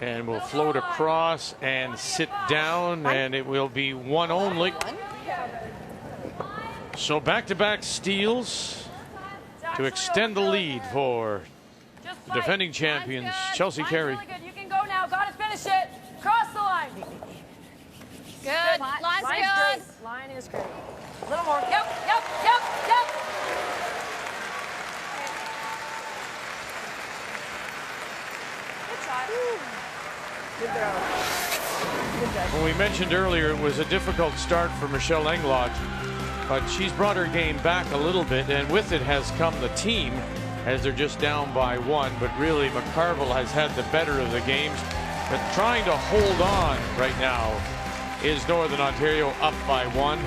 And will float across and sit down, and it will be 1 only. So back-to-back steals to extend the lead for the defending champions, Chelsea Carey. Really good. You can go now. Got to finish it. Cross the line. Good. Line's good. Great. Line is great. A little more. Yep. Good shot. Good throw. Good judge. Well, we mentioned earlier it was a difficult start for Michelle Englot, but she's brought her game back a little bit, and with it has come the team as they're just down by 1. But really, McCarville has had the better of the games. But trying to hold on right now is Northern Ontario up by 1.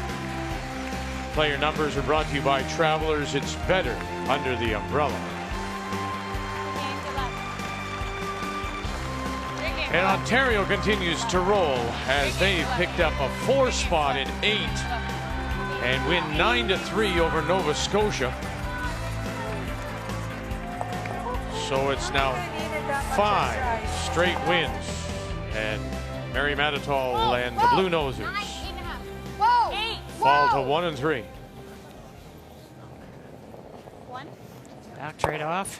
Player numbers are brought to you by Travelers. It's better under the umbrella. And Ontario continues to roll as they picked up a 4 spot in 8 and win 9-3 over Nova Scotia. So it's now 5 straight wins, and Mary Manitoul and the Blue Nosers fall to 1 and 3. Back trade off.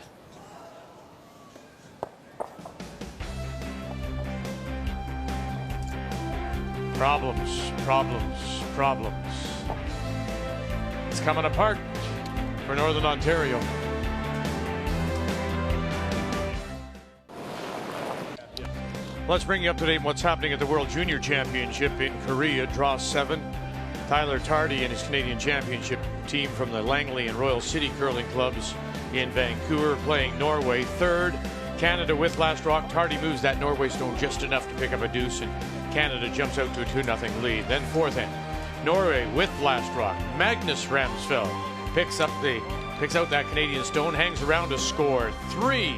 Problems, problems, problems. It's coming apart for Northern Ontario. Let's bring you up to date on what's happening at the World Junior Championship in Korea. Draw 7. Tyler Tardy and his Canadian Championship team from the Langley and Royal City curling clubs in Vancouver playing Norway. 3rd, Canada with last rock. Tardy moves that Norway stone just enough to pick up a deuce, and Canada jumps out to a 2-0 lead. Then 4th end, Norway with last rock. Magnus Ramsfeld picks out that Canadian stone, hangs around to score 3.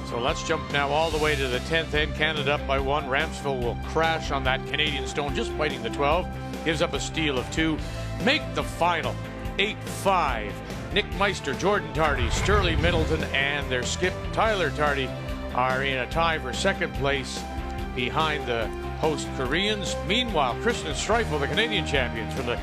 So let's jump now all the way to the 10th end. Canada up by 1. Ramsfeld will crash on that Canadian stone, just biting the 12. Gives up a steal of 2. Make the final 8-5. Nick Meister, Jordan Tardy, Sterling Middleton, and their skip Tyler Tardy are in a tie for 2nd place behind the host Koreans. Meanwhile, Kristen Streifel, the Canadian champions from the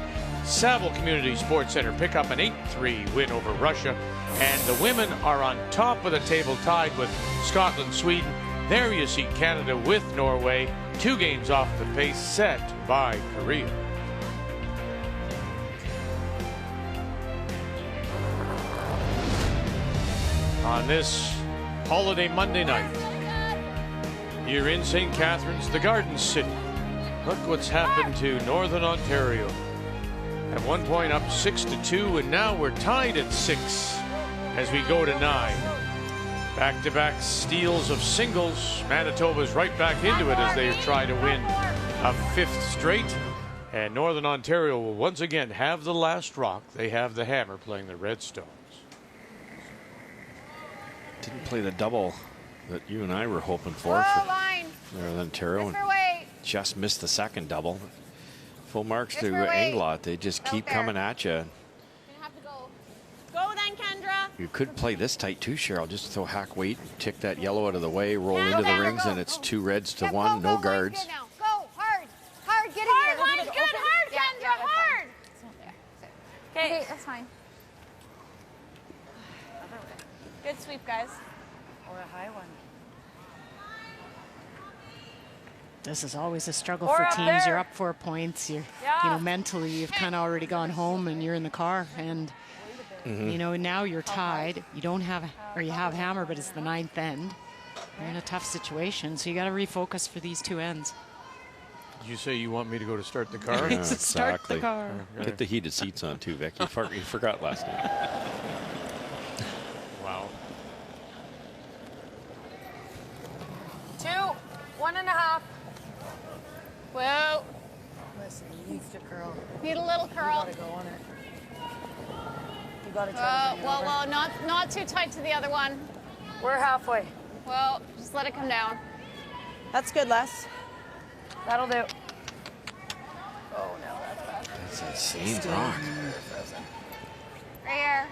Saville Community Sports Center, pick up an 8-3 win over Russia. And the women are on top of the table, tied with Scotland, Sweden. There you see Canada with Norway, 2 games off the pace, set by Korea. On this holiday Monday night, here in St. Catharines, the Garden City. Look what's happened to Northern Ontario. At one point up 6-2, and now we're tied at 6 as we go to 9. Back-to-back steals of singles. Manitoba's right back into it as they try to win a 5th straight. And Northern Ontario will once again have the last rock. They have the hammer playing the Redstones. Didn't play the double that you and I were hoping for Northern Ontario. And just missed the 2nd double. Full marks to Englot. They just keep coming at you. Go then, Kendra. You could play this tight too, Cheryl. Just throw hack weight, tick that yellow out of the way, roll into the rings, and it's 2 reds to 1, no guards. Go, hard, hard, get in here. Line's good, hard, Kendra, hard. Okay, that's fine. Good sweep, guys. Or a high one. This is always a struggle Or for up teams. there. You're up 4 points. You're, mentally, you've kind of already gone home and you're in the car. And, now you're tied. You don't have, or you have hammer, but it's the 9th end. You're in a tough situation. So you got to refocus for these 2 ends. Did you say you want me to go to start the car? Yeah, Start the car. Get the heated seats on too, Vic. You forgot last night. Wow. 2, 1.5. Whoa. Listen, you need to curl. Need a little curl. You gotta go on it. You gotta try to bring it over. Well, not too tight to the other one. We're halfway. Well, just let it come down. That's good, Les. That'll do. Oh, no, that's bad. That's insane rock. Right here.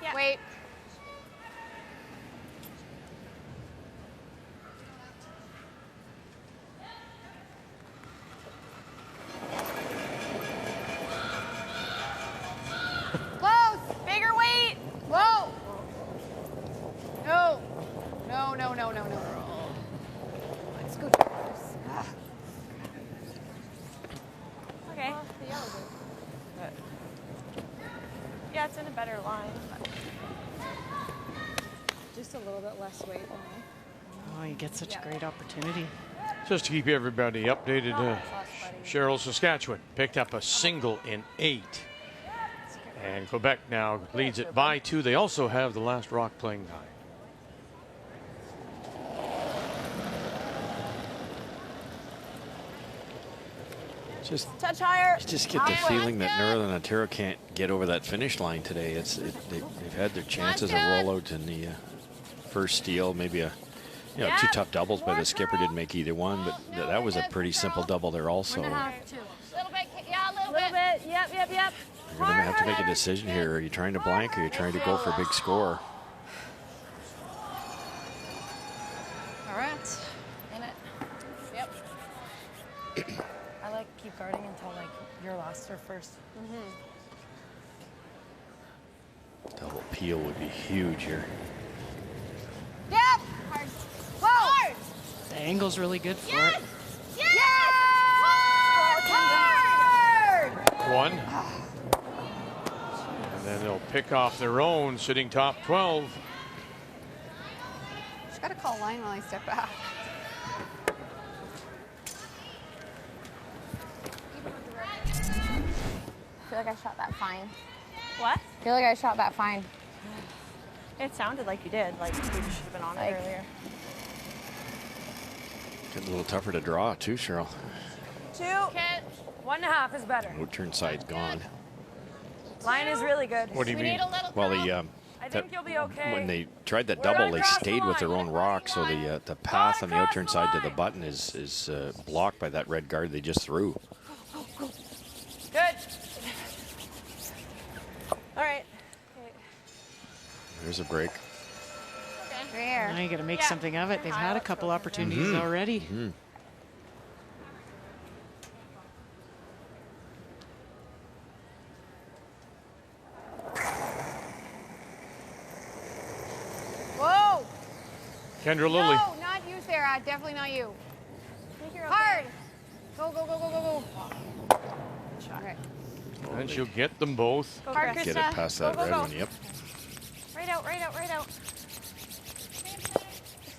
Yeah. Wait. Close. Bigger weight. Whoa. No. No. Let's go. Okay. Yeah, it's in a better line. But just a little bit less weight than me. Oh, you get such a great opportunity. Just to keep everybody updated, Cheryl, Saskatchewan picked up a single in 8. And Quebec now leads it by 2. They also have the last rock playing 9. Just touch higher. Just get the feeling that Northern Ontario can't get over that finish line today. They've had their chances of rollout in the first steal, maybe a 2 tough doubles by the skipper, didn't make either one, but that was a pretty simple double there also. A little bit. Yeah, a little bit. Yep. You're going to have to make a decision here. Are you trying to blank or are you trying to go for a big score? All right. In it. Yep. keep guarding until like your last or first. Double peel would be huge here. Yep. Hard. Whoa. Hard. The angle's really good for it. Yes. Hard. One. And then they'll pick off their own, sitting top 12. Just got to call line while I step back. I feel like I shot that fine. What? I feel like I shot that fine. It sounded like you did. Like you should have been on it earlier. Getting a little tougher to draw too, Cheryl. 2. 1.5 is better. Out-turn side's gone. Line is really good. What do you mean? Well, I think you'll be okay. when they tried that double, they stayed with their own rock, so the path on the out-turn side to the button is blocked by that red guard they just threw. Good. All right. There's a break. There. Now you got to make something of it. They've had a couple opportunities already. Whoa. Kendra Lilly. No, not you, Sarah. Definitely not you. Hard. Go, go, go, go, go, go. Okay. And she'll get them both. Hard, Get it Krista. past Go, that go, red go. one, yep. Right out, right out, right out.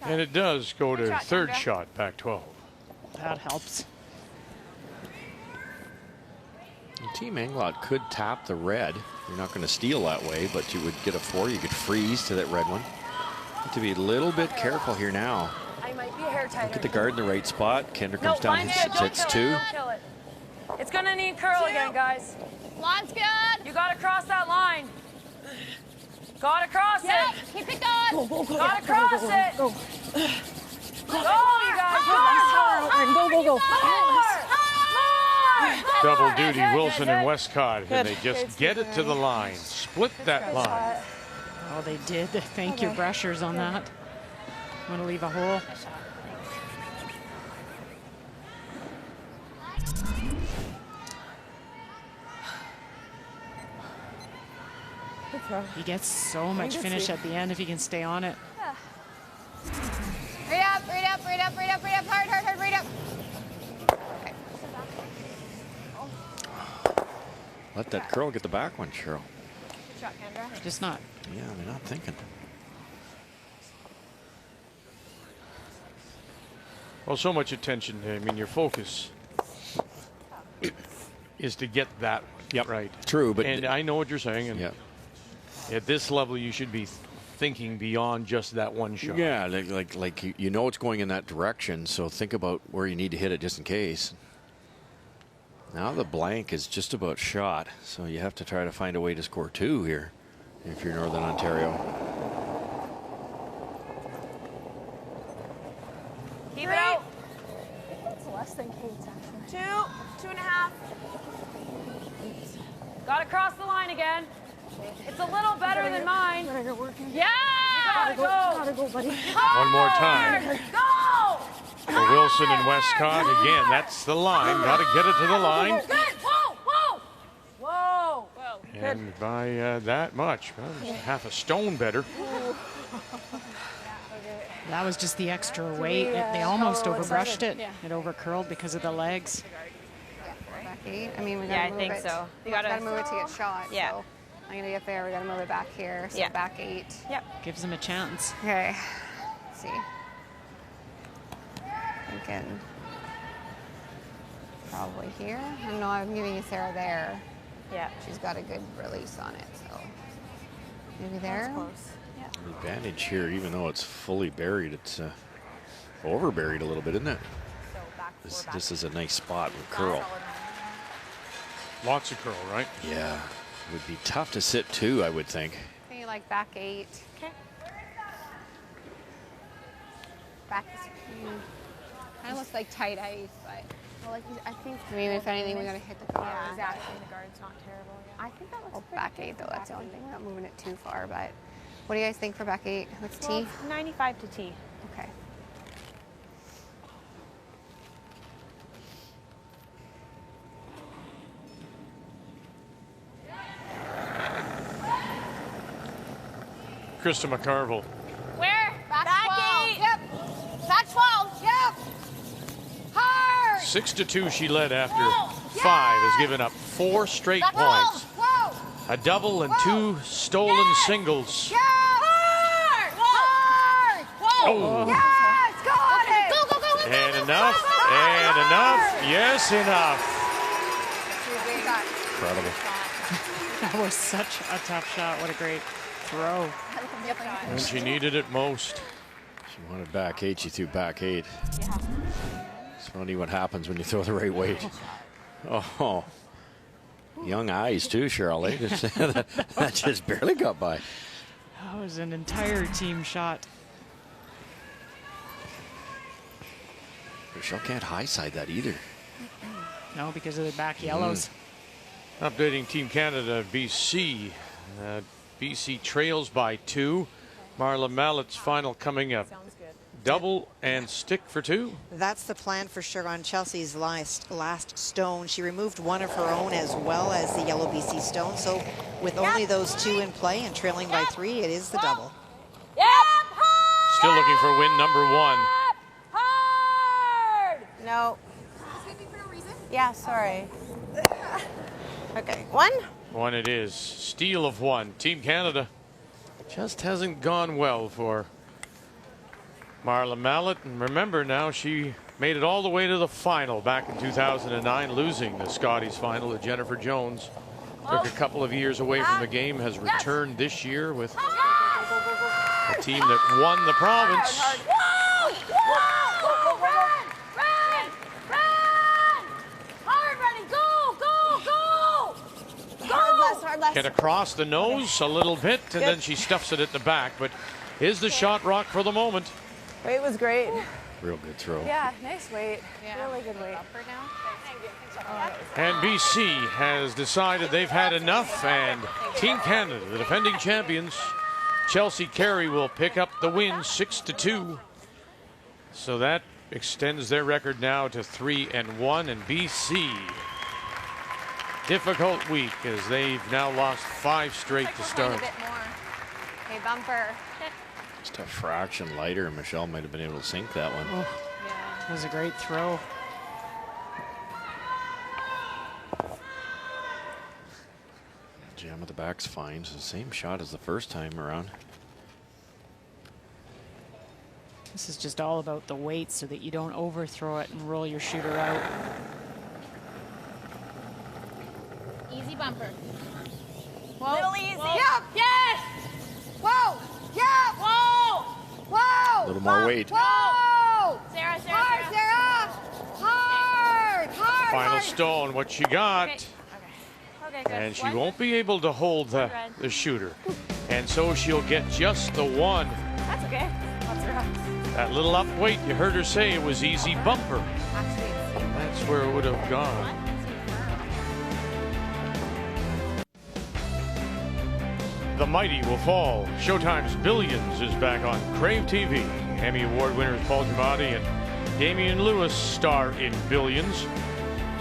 And it does go to shot, third Kendra. shot, Pac-12. That helps. Team Englot could tap the red. You're not going to steal that way, but you would get a 4. You could freeze to that red one. Have to be a little bit careful here now. I might be a hair tighter. Get the guard in the right spot. Kendra comes down, line's good. hits Don't 2. kill it, don't kill it. It's gonna need curl again, guys. Line's good. You gotta cross that line. Gotta cross Yep. it. Keep it going. Go, go, gotta cross it. Go, you guys. Go, go, go. Double duty, Wilson and Westcott. And they just get it to the line. Split that line. Oh, they did. Thank you, brushers, on that. I'm going to leave a hole. He gets so much finish at the end if he can stay on it. Right up, right up, right up, right up, right up. Hard, hard, hard, right up. Let that curl get the back one, Cheryl. Good shot, Kendra. Just not. Yeah, they're not thinking. Well, so much attention. I mean, your focus is to get that right. True, but and I know what you're saying. And at this level, you should be thinking beyond just that one shot. Yeah, like you know it's going in that direction, so think about where you need to hit it just in case. Now the blank is just about shot, so you have to try to find a way to score 2 here if you're Northern Ontario. Keep it out. It's less than Kate's, actually. 2, 2.5. Gotta cross the line again. It's a little better than mine. You're working. Yeah! You gotta go, buddy. One more time. Go! For Wilson and Westcott, again, that's the line. Got to get it to the line. Good. Whoa, whoa. Whoa. Whoa. And by that much, well, it's half a stone better. That was just the extra weight. They almost overbrushed it. It overcurled because of the legs. Back 8. I mean, we Yeah, gotta I move think it. so. We gotta move it to get shot. Yeah. So I'm gonna get there. We gotta move it back here. So Yeah. back 8. Yep. Gives them a chance. Okay. Let's see. Thinking probably here. I don't know. I'm giving you Sarah there. Yeah. She's got a good release on it. So maybe there. That's close. Yeah. The advantage here, even though it's fully buried, it's over buried a little bit, isn't it? So back This is a nice spot with curl. Lots of curl, right? Yeah. It would be tough to sit 2, I would think. Maybe like back 8. Okay. Back is kind of looks like tight ice, but Well, like I think. I mean, if anything, we gotta hit the guard. Yeah, exactly. The guard's not terrible. Yeah. I think that looks Oh, back 8 though. That's the only thing. We're not moving it too far, but what do you guys think for back 8? What's Well, T? 95 to T. Okay. Krista McCarville. Where? Back 12. 8. Yep. Back 12. Yep. Hard. 6-2 she led after 5, has given up 4 straight Back points. 12. Whoa. A double and 2 stolen singles. Yes. Hard. Hard. Whoa. Oh. Yes. Got it. Go, go, go. And enough. And enough. Yes, enough. Incredible. That was such a tough shot. What a great throw. When she needed it most. She wanted back 8, she threw back 8. Yeah. It's funny what happens when you throw the right weight. Oh. Young eyes too, Cheryl. That just barely got by. That was an entire team shot. Rochelle can't high side that either. No, because of the back yellows. Updating Team Canada, BC. BC trails by 2. Marla Mallett's final coming up. Double and stick for 2. That's the plan for sure on Chelsea's last stone. She removed one of her own as well as the yellow BC stone. So with only those 2 in play and trailing by 3, it is the double. Yep. Still looking for win number 1. Hard. No. Yeah, sorry. Okay, 1. 1 it is. Steal of 1. Team Canada just hasn't gone well for Marla Mallett. And remember now, she made it all the way to the final back in 2009, losing the Scotties final to Jennifer Jones. Took a couple of years away from the game, has returned this year with a team that won the province. Get across the nose a little bit, and then she stuffs it at the back. But is the shot rock for the moment? Weight was great. Real good throw. Yeah, nice weight. Really good weight. And BC has decided they've had enough, and Team Canada, the defending champions, Chelsea Carey, will pick up the win 6-2. So that extends their record now to 3-1, and BC, difficult week as they've now lost 5 straight to start. Hey, bumper. Just a fraction lighter, and Michelle might have been able to sink that one. Oh, that was a great throw. Jam at the back's fine. It's the same shot as the first time around. This is just all about the weight so that you don't overthrow it and roll your shooter out. Easy bumper. Whoa. Little easy. Whoa. Yep. Yes. Whoa. Yep. Whoa. Whoa. A little more weight. Whoa. Sarah. Hard, Sarah. Hard. Hard. Final stone, what she got. Okay, good. And she won't be able to hold the shooter. And so she'll get just the 1. That's okay. That's right. That little up weight, you heard her say it was easy bumper. That's where it would have gone. The Mighty Will Fall. Showtime's Billions is back on Crave TV. Emmy Award winners Paul Giamatti and Damian Lewis star in Billions.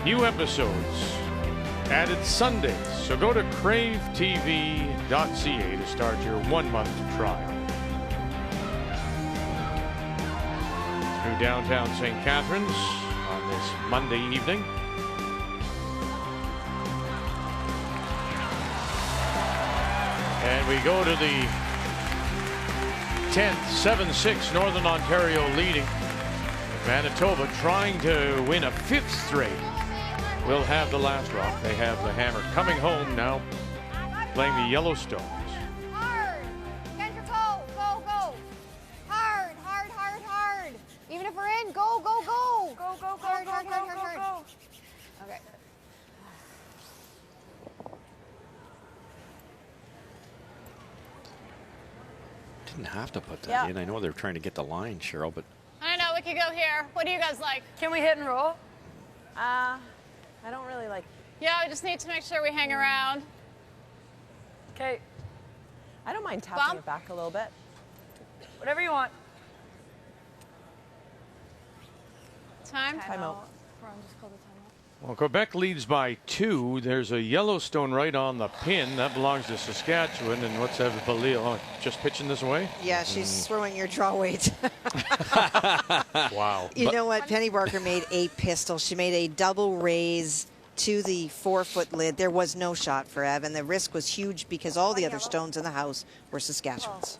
New episodes added Sundays. So go to cravetv.ca to start your 1-month trial. Through downtown St. Catharines on this Monday evening. And we go to the 10th, 7-6, Northern Ontario leading. Manitoba trying to win a 5th straight. Will have the last rock. They have the hammer coming home now, playing the Yellowstones. Hard. Get your go. Go, go. Hard, hard, hard, hard. Even if we're in, go, go, go. Go, go, go, hard, hard, hard, hard, hard. Okay. Didn't have to put that in. I know they're trying to get the line, Cheryl, but I know we could go here. What do you guys like? Can we hit and roll? I don't really like. Yeah, we just need to make sure we hang around. Okay. I don't mind tapping it back a little bit. Whatever you want. Time? Time out. Just call the time out. Well, Quebec leads by 2. There's a Yellowstone right on the pin. That belongs to Saskatchewan. And what's Eva Balil? Oh, just pitching this away? Yeah, she's throwing your draw weight. Wow. You know what? Penny Barker made a pistol. She made a double raise to the 4-foot lid. There was no shot for Ev, and the risk was huge because all the other stones in the house were Saskatchewan's.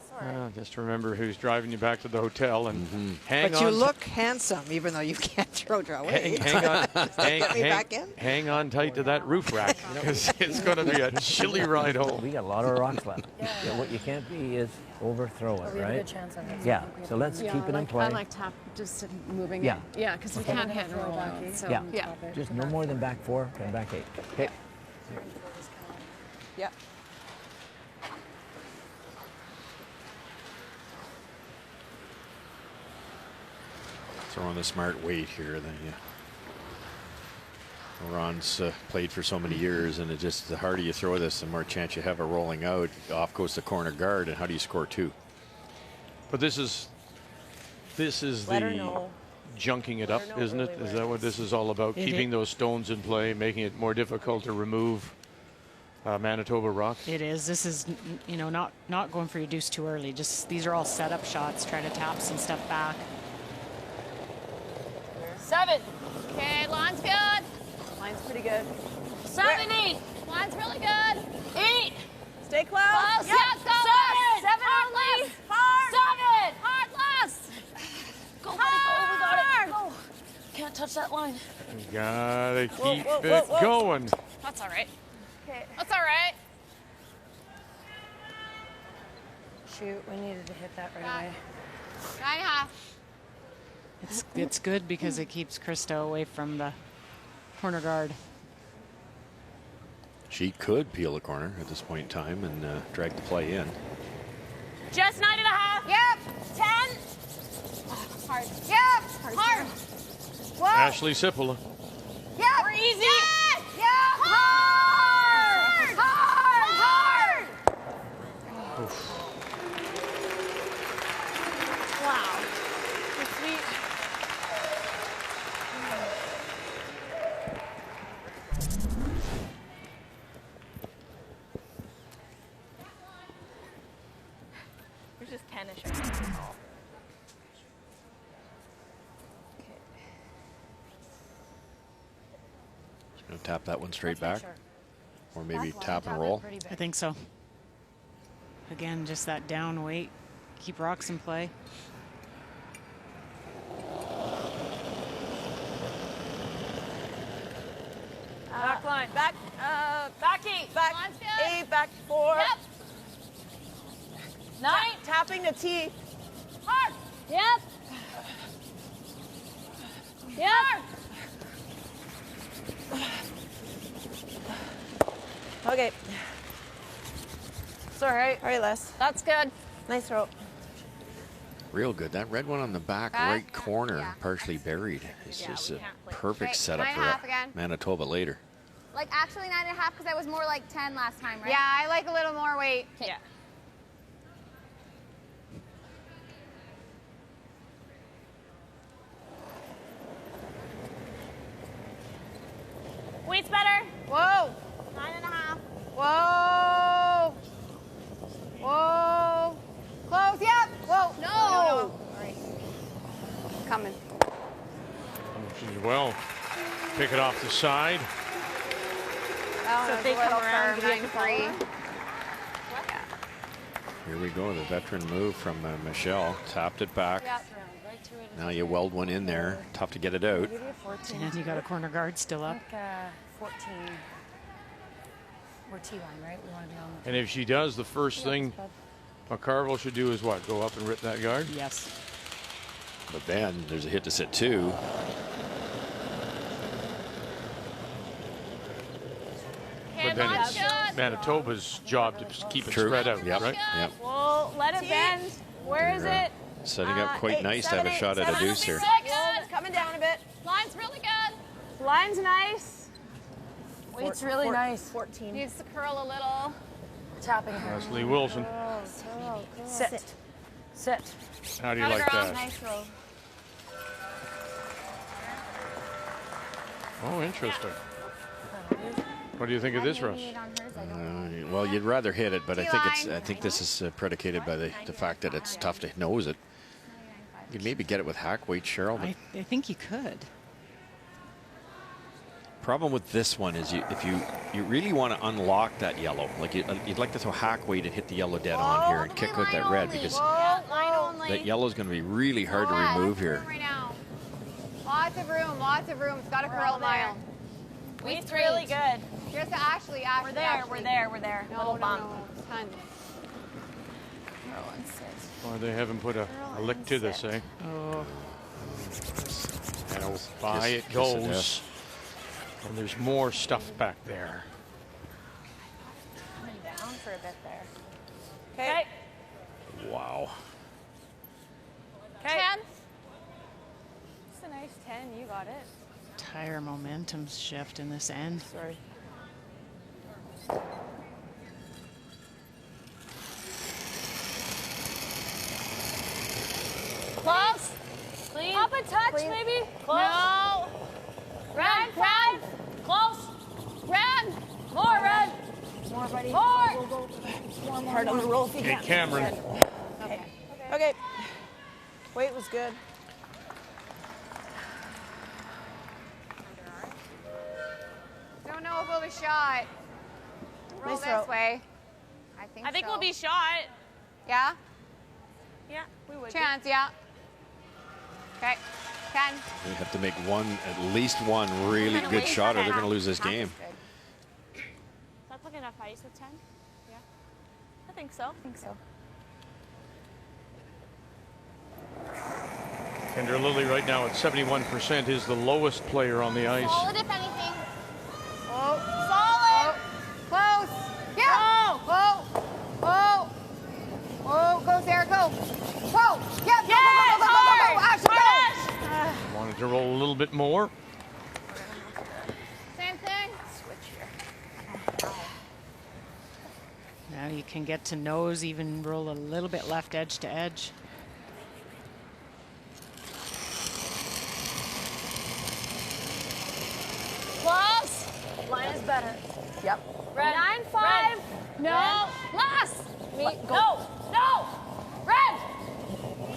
Just remember who's driving you back to the hotel and hang but on. you look handsome, even though you can't throw draw weight. Hang on tight to that roof rack because it's going to be a chilly ride home. We got a lot of rocks left. What you can't be is overthrow it, We have right? a good chance on this. Yeah, so let's keep it in play. I like tap, just moving Yeah. it. Yeah, because we can't hit and roll out. So, Yeah. Just no more than back 4 and back 8. Okay. Yeah. Throwing the smart weight here. Ron's played for so many years, and it just, the harder you throw this, the more chance you have of rolling out. Off goes the corner guard, and how do you score 2? But this is the junking it up, isn't it? Is that what this is all about? Keeping those stones in play, making it more difficult to remove Manitoba rock. It is. This is, you know, not going for your deuce too early. Just these are all setup shots, trying to tap some stuff back. 7. Okay, line's good. Line's pretty good. 70. Line's really good. 8. Stay close. Close. Yep. Yes, go. 7. 7 only. Hard. 7. Hard less. Go, buddy, go. We got it. Go. Can't touch that line. You gotta keep it going. That's all right. Okay. That's all right. Shoot, we needed to hit that right away. 9.5. It's good because it keeps Krista away from the corner guard. She could peel a corner at this point in time and drag the play in. Just 9.5. Yep. 10. Hard. Yep. Hard. Whoa. Ashley Sipola. Yep. We're easy. Yep. Yep. Hard. Hard. Oof. Wow. That's sweet. There's just 10-ish right now. Gonna tap that one straight back, or maybe tap and roll. I think so. Again, just that down weight. Keep rocks in play. Back line. Back 8. Back Line's good. 8. Back 4. Yep. 9. Tapping the T. Hard. Yep. Yep. Okay. It's all right. All right, Les. That's good. Nice throw. Real good. That red one on the back right corner, partially buried. It's just a perfect setup for 9.5 again. Manitoba later. Like actually 9.5 because I was more like 10 last time, right? Yeah, I like a little more weight. Yeah. Weight's better. Whoa. 9.5. Whoa. Whoa. Close. Yep. Whoa. No. All right. Coming. She's well. Pick it off the side. So if they come around, give you a 9.3. Here we go. The veteran move from Michelle. Tapped it back. Yep. Now you weld one in there. Tough to get it out. And you got a corner guard still up. 14. We're T-line, right? We want to be on the And if she does, the first thing McCarville should do is what? Go up and rip that guard? Yes. But then there's a hit to sit 2. But then it's Manitoba's job to keep it spread out, right? Yep. Well, let it bend. Where is it? Setting up quite nice to have a shot at a deuce here. It's coming down a bit. Line's really good. Line's nice. Weight's really nice. 14. Needs to curl a little. Tapping her. Leslie Wilson. Sit. Sit. How do you like that? Nice roll. Oh, interesting. What do you think of this, Russ? Well, you'd rather hit it, but I think this is predicated by the fact that it's tough to nose it. You'd maybe get it with hack weight, Cheryl. But I think you could. problem with this one is if you really want to unlock that yellow, like you'd like to throw hack weight and hit the yellow dead on here and kick with that red, because that yellow is going to be really hard to remove here. Right now. Lots of room, lots of room. It's got to curl a mile. It's really good. Here's to Ashley. We're there, we're there, we're there. No, Little no, bump. no. Ton. Or they haven't put a lick to this, eh? Oh. And by it goes. And there's more stuff back there. Coming down for a bit there. Okay. Wow. Okay. 10. It's a nice 10. You got it. Tire momentum shift in this end. Sorry. Close. Clean. Up a touch, clean. Maybe. Close. No. Red. Red. Close. Red. More red. More, buddy. More. Go, go, go. More. Hard on the roll if you can. Okay, Cameron. Okay. Okay. Weight was good. Don't know if we'll be shot. Roll Nice this roll. way. I think we'll be shot. Yeah? Yeah, we would. Chance, yeah. Okay. 10. They have to make at least one really good shot, or they're going to lose this game. That's like enough ice with 10? Yeah. I think so. Kendra Lilly right now at 71% is the lowest player on the ice. Solid if anything. Oh. Solid. Oh. Close. Yeah. Whoa. Whoa. Whoa. Go, Sarah. Go. Whoa. Yeah. Go. Ashley, go. Wanted to roll a little bit more. Same thing. Switch here. Now you can get to nose, even roll a little bit left edge to edge. Close. Line is better. Yep. Red. 9-5. No. Last. Go. No. Red.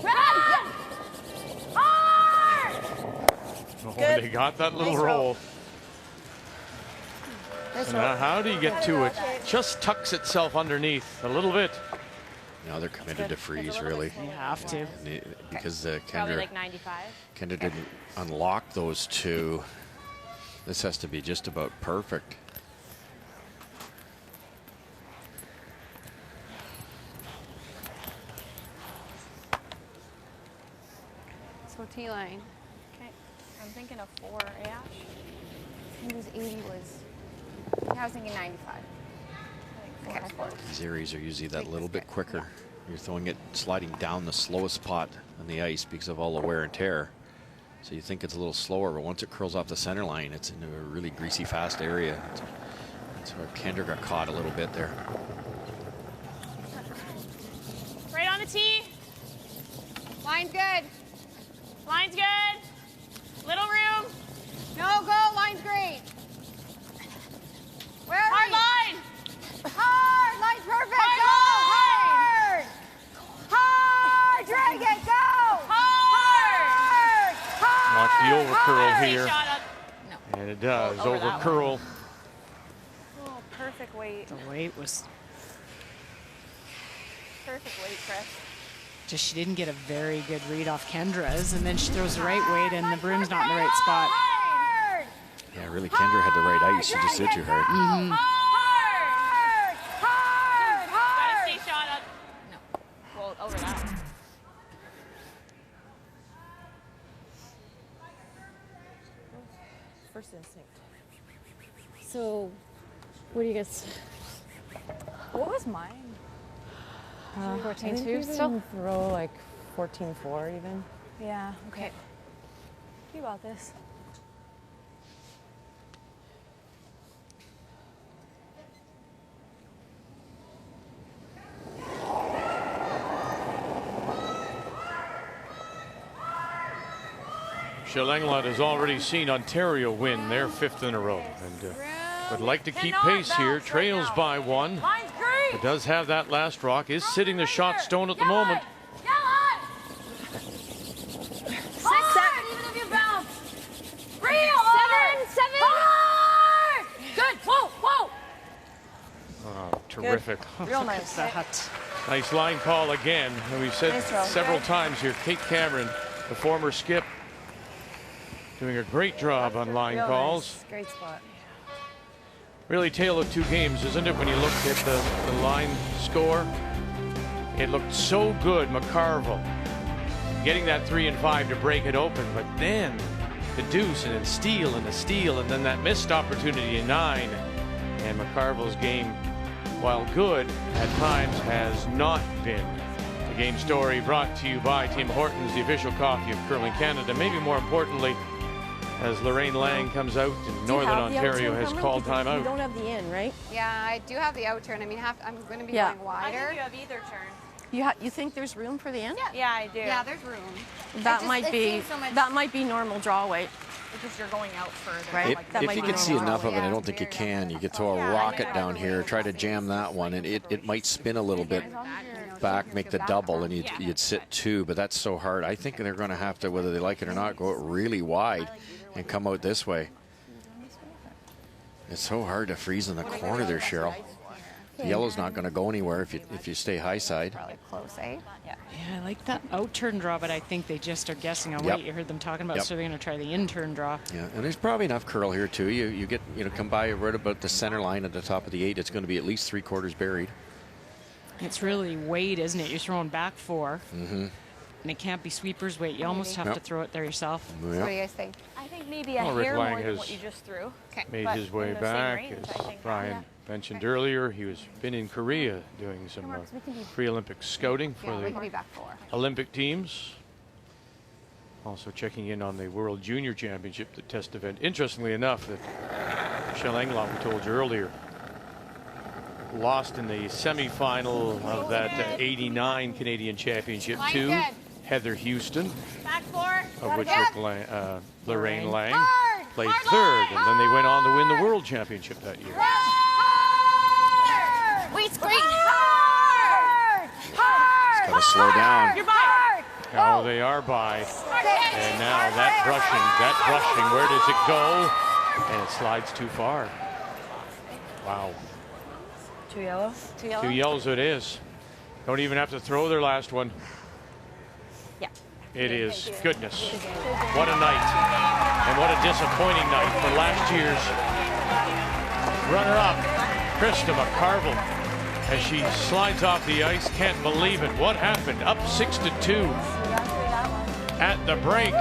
Red. Hard. Oh, they got that little roll. So now how do you get to it? Just tucks itself underneath a little bit. Now they're committed to freeze, really. You have to. Because Probably Kendra, like 95. Kendra didn't unlock those two. This has to be just about perfect. So T-line. Okay. I'm thinking of 4, Ash. He was 80 was. I was thinking 95. I think 4. These areas are usually that little bit quicker. You're throwing it, sliding down the slowest spot on the ice because of all the wear and tear. So you think it's a little slower, but once it curls off the center line, it's in a really greasy, fast area. That's where Kendra got caught a little bit there. Right on the tee. Line's good. Line's good. Little room. No, go. Line's great. Where are Hard we? line. Hard. Line's perfect. Hard. Go. Hard. Drag it. Go. Hard. Watch the over curl Hard. here. Shot up. No. And it does. Over Over that curl. Oh, perfect weight. The weight was Perfect weight, Chris. just, she didn't get a very good read off Kendra's, and then she throws the right weight and the broom's not in the right spot. Yeah, really, Kendra had the right ice. She just did too hard. Mm-hmm. Gotta stay shot up. No. Well, over that one. First instinct. So, what do you guys? What was mine? 14-2 still? still? Throw like 14-4 even. Yeah. Okay. You got this. Englot has already seen Ontario win their 5th in a row and would like to keep pace here. Trails by 1. But does have that last rock. Is sitting the shot stone at the moment. 6, 7, even if you bounce. 3, 7. Hard. Good. Whoa, whoa. Oh, terrific. Real nice. Nice line call again. And we've said Nice several times here, Kate Cameron, the former skip, doing a great job on line calls. Nice. Great spot. Really tale of two games, isn't it? When you look at the line score, it looked so good, McCarville getting that 3 and 5 to break it open, but then the deuce and then steal and the steal and then that missed opportunity in 9. And McCarville's game, while good at times, has not been. The game story brought to you by Tim Hortons, the official coffee of Curling Canada. Maybe more importantly, as Lorraine Lang comes out and Northern Ontario has called timeout. You don't have the in, right? Yeah, I do have the out turn. I mean, I'm going to be Yeah. going wider. I think you have either turn. You think there's room for the in? Yeah, I do. Yeah, there's room. That It might be seems so much- that might be normal draw weight. Because you're going out further. Right. Like, If you can see enough of it, I don't think you can. You could throw a rocket down here, try to jam that one, and it might spin a little bit back, make the double, and you'd sit 2, but that's so hard. I think they're going to have to, whether they like it or not, go out really wide and come out this way. It's so hard to freeze in the corner there, Cheryl. The yellow's not going to go anywhere if you stay high side. Probably close, eh? Yeah, I like that out turn draw, but I think they just are guessing on Yep. weight. You heard them talking about, Yep. so they're going to try the in turn draw. Yeah, and there's probably enough curl here too. You get come by right about the center line at the top of the 8. It's going to be at least 3/4 buried. It's really weight, isn't it? You're throwing back 4, Mm-hmm. and it can't be sweeper's weight. You almost have Yep. to throw it there yourself. What do you guys think? I think maybe a Well, Rick hair Lang more than has what you just threw. Made But his way in the same back, range, as I think. Brian mentioned earlier. He was been in Korea doing some pre-Olympic scouting for We can the be back 4. Olympic teams. Also checking in on the World Junior Championship, the test event. Interestingly enough, that Michelle Englot, we told you earlier, lost in the semifinal of that 89 Canadian Championship to Heather Houston, Back 4. of which Lorraine Lang played 3rd, and then they went on to win the World Championship that year. Wait, screen. Hard. Hard. Got to slow down. You're hard. Now they are by, and now that brushing, where does it go? And it slides too far. Wow. 2 yellow. 2 yellow. 2 yellows it is. Don't even have to throw their last one. Yeah. It is. Goodness. What a night. And what a disappointing night for last year's runner-up, Krista McCarville, as she slides off the ice. Can't believe it. What happened? Up 6-2 at the break.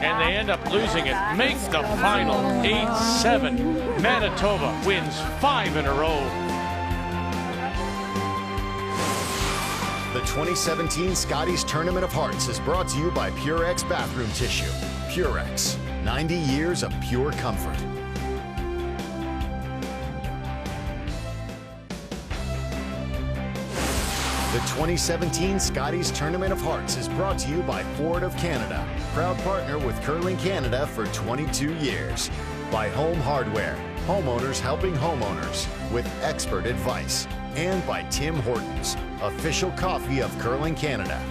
And they end up losing it. Make the final 8-7. Manitoba wins 5 in a row. The 2017 Scotties Tournament of Hearts is brought to you by Purex Bathroom Tissue. Purex, 90 years of pure comfort. The 2017 Scotties Tournament of Hearts is brought to you by Ford of Canada, proud partner with Curling Canada for 22 years. By Home Hardware, homeowners helping homeowners with expert advice. And by Tim Hortons, official coffee of Curling Canada.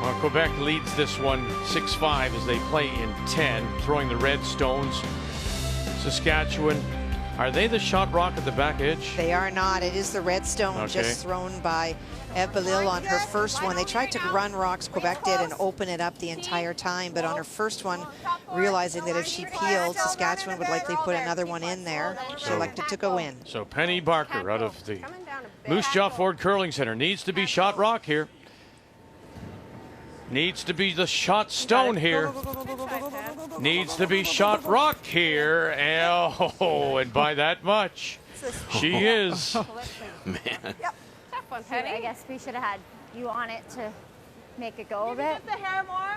Well, Quebec leads this one 6-5 as they play in 10, throwing the red stones. Saskatchewan, are they the shot rock at the back edge? They are not. It is the redstone Okay. just thrown by Eve Belil on her first one. They tried to run rocks, Quebec did, and open it up the entire time. But on her first one, realizing that if she peeled, Saskatchewan would likely put another one in there. She elected to go in. So Penny Barker out of the Moose Jaw Ford Curling Center needs to be shot rock here. Needs to be the shot stone here. Needs to be shot rock here. Oh, and by that much, she is. Man. Penny? I guess we should have had you on it to make it go a bit. Get the hair more.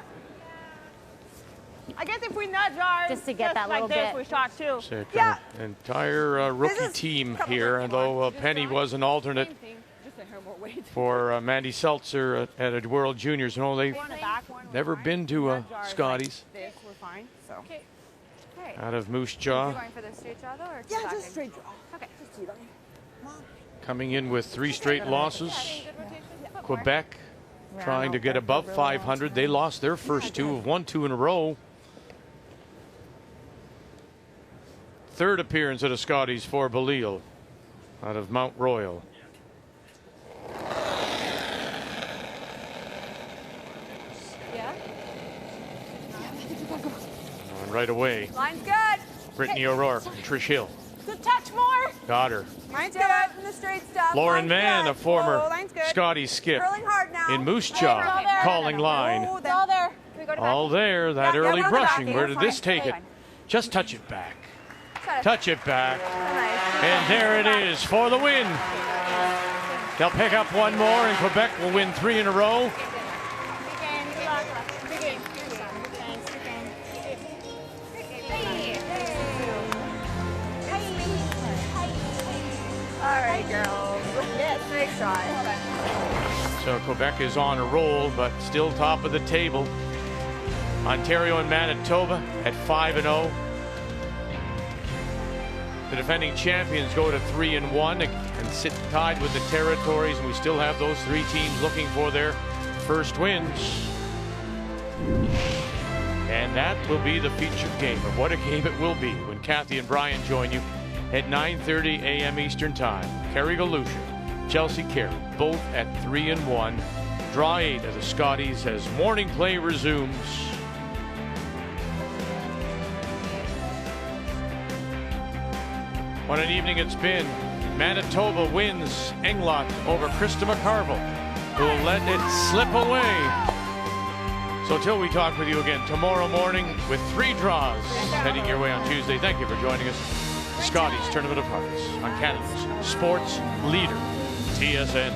I guess if we nudge ours, Just to get that like little this, bit. we shot 2. So Yeah. entire rookie team here, although Penny was an alternate for Mandy Seltzer at a World Juniors. No, they've never been to a Scotties. This, we're fine. So. Okay. Out of Moose Jaw. Going for the straight draw though, or yeah, just straight draw. Okay. Just do that. Coming in with 3 straight losses. Quebec trying to get above 500. They lost their first 2, have won 2 in a row. 3rd appearance at a Scotties for Belleil out of Mount Royal. Yeah. And right away, Line's good. Brittany O'Rourke and Trish Hill. Good touch more. Got her. Line's good from the straight stuff. Lauren Mann, a former line's good. Scotties skip Curling hard now. in Moose Jaw, calling line. Oh, all there. Can we go to All there, that Yeah, early yeah, brushing. back. Where Yeah, did this fine. take it? Fine. Just touch it back. Try to- Touch it back. Nice. And there it is for the win. They'll pick up 1 more, and Quebec will win 3 in a row. All right, girls. Yes, nice shot. So Quebec is on a roll, but still top of the table. Ontario and Manitoba at 5-0. The defending champions go to 3-1 and sit tied with the territories, and we still have those 3 teams looking for their first wins. And that will be the featured game, and what a game it will be when Kathy and Brian join you at 9:30 a.m. Eastern Time. Kerry Galusha, Chelsea Carey, both at 3-1. Draw 8 of the Scotties as morning play resumes. What an evening it's been. Manitoba wins Englot over Krista McCarville, who will let it slip away. So till we talk with you again tomorrow morning with 3 draws heading your way on Tuesday. Thank you for joining us. Scotties Tournament of Hearts on Canada's sports leader, TSN.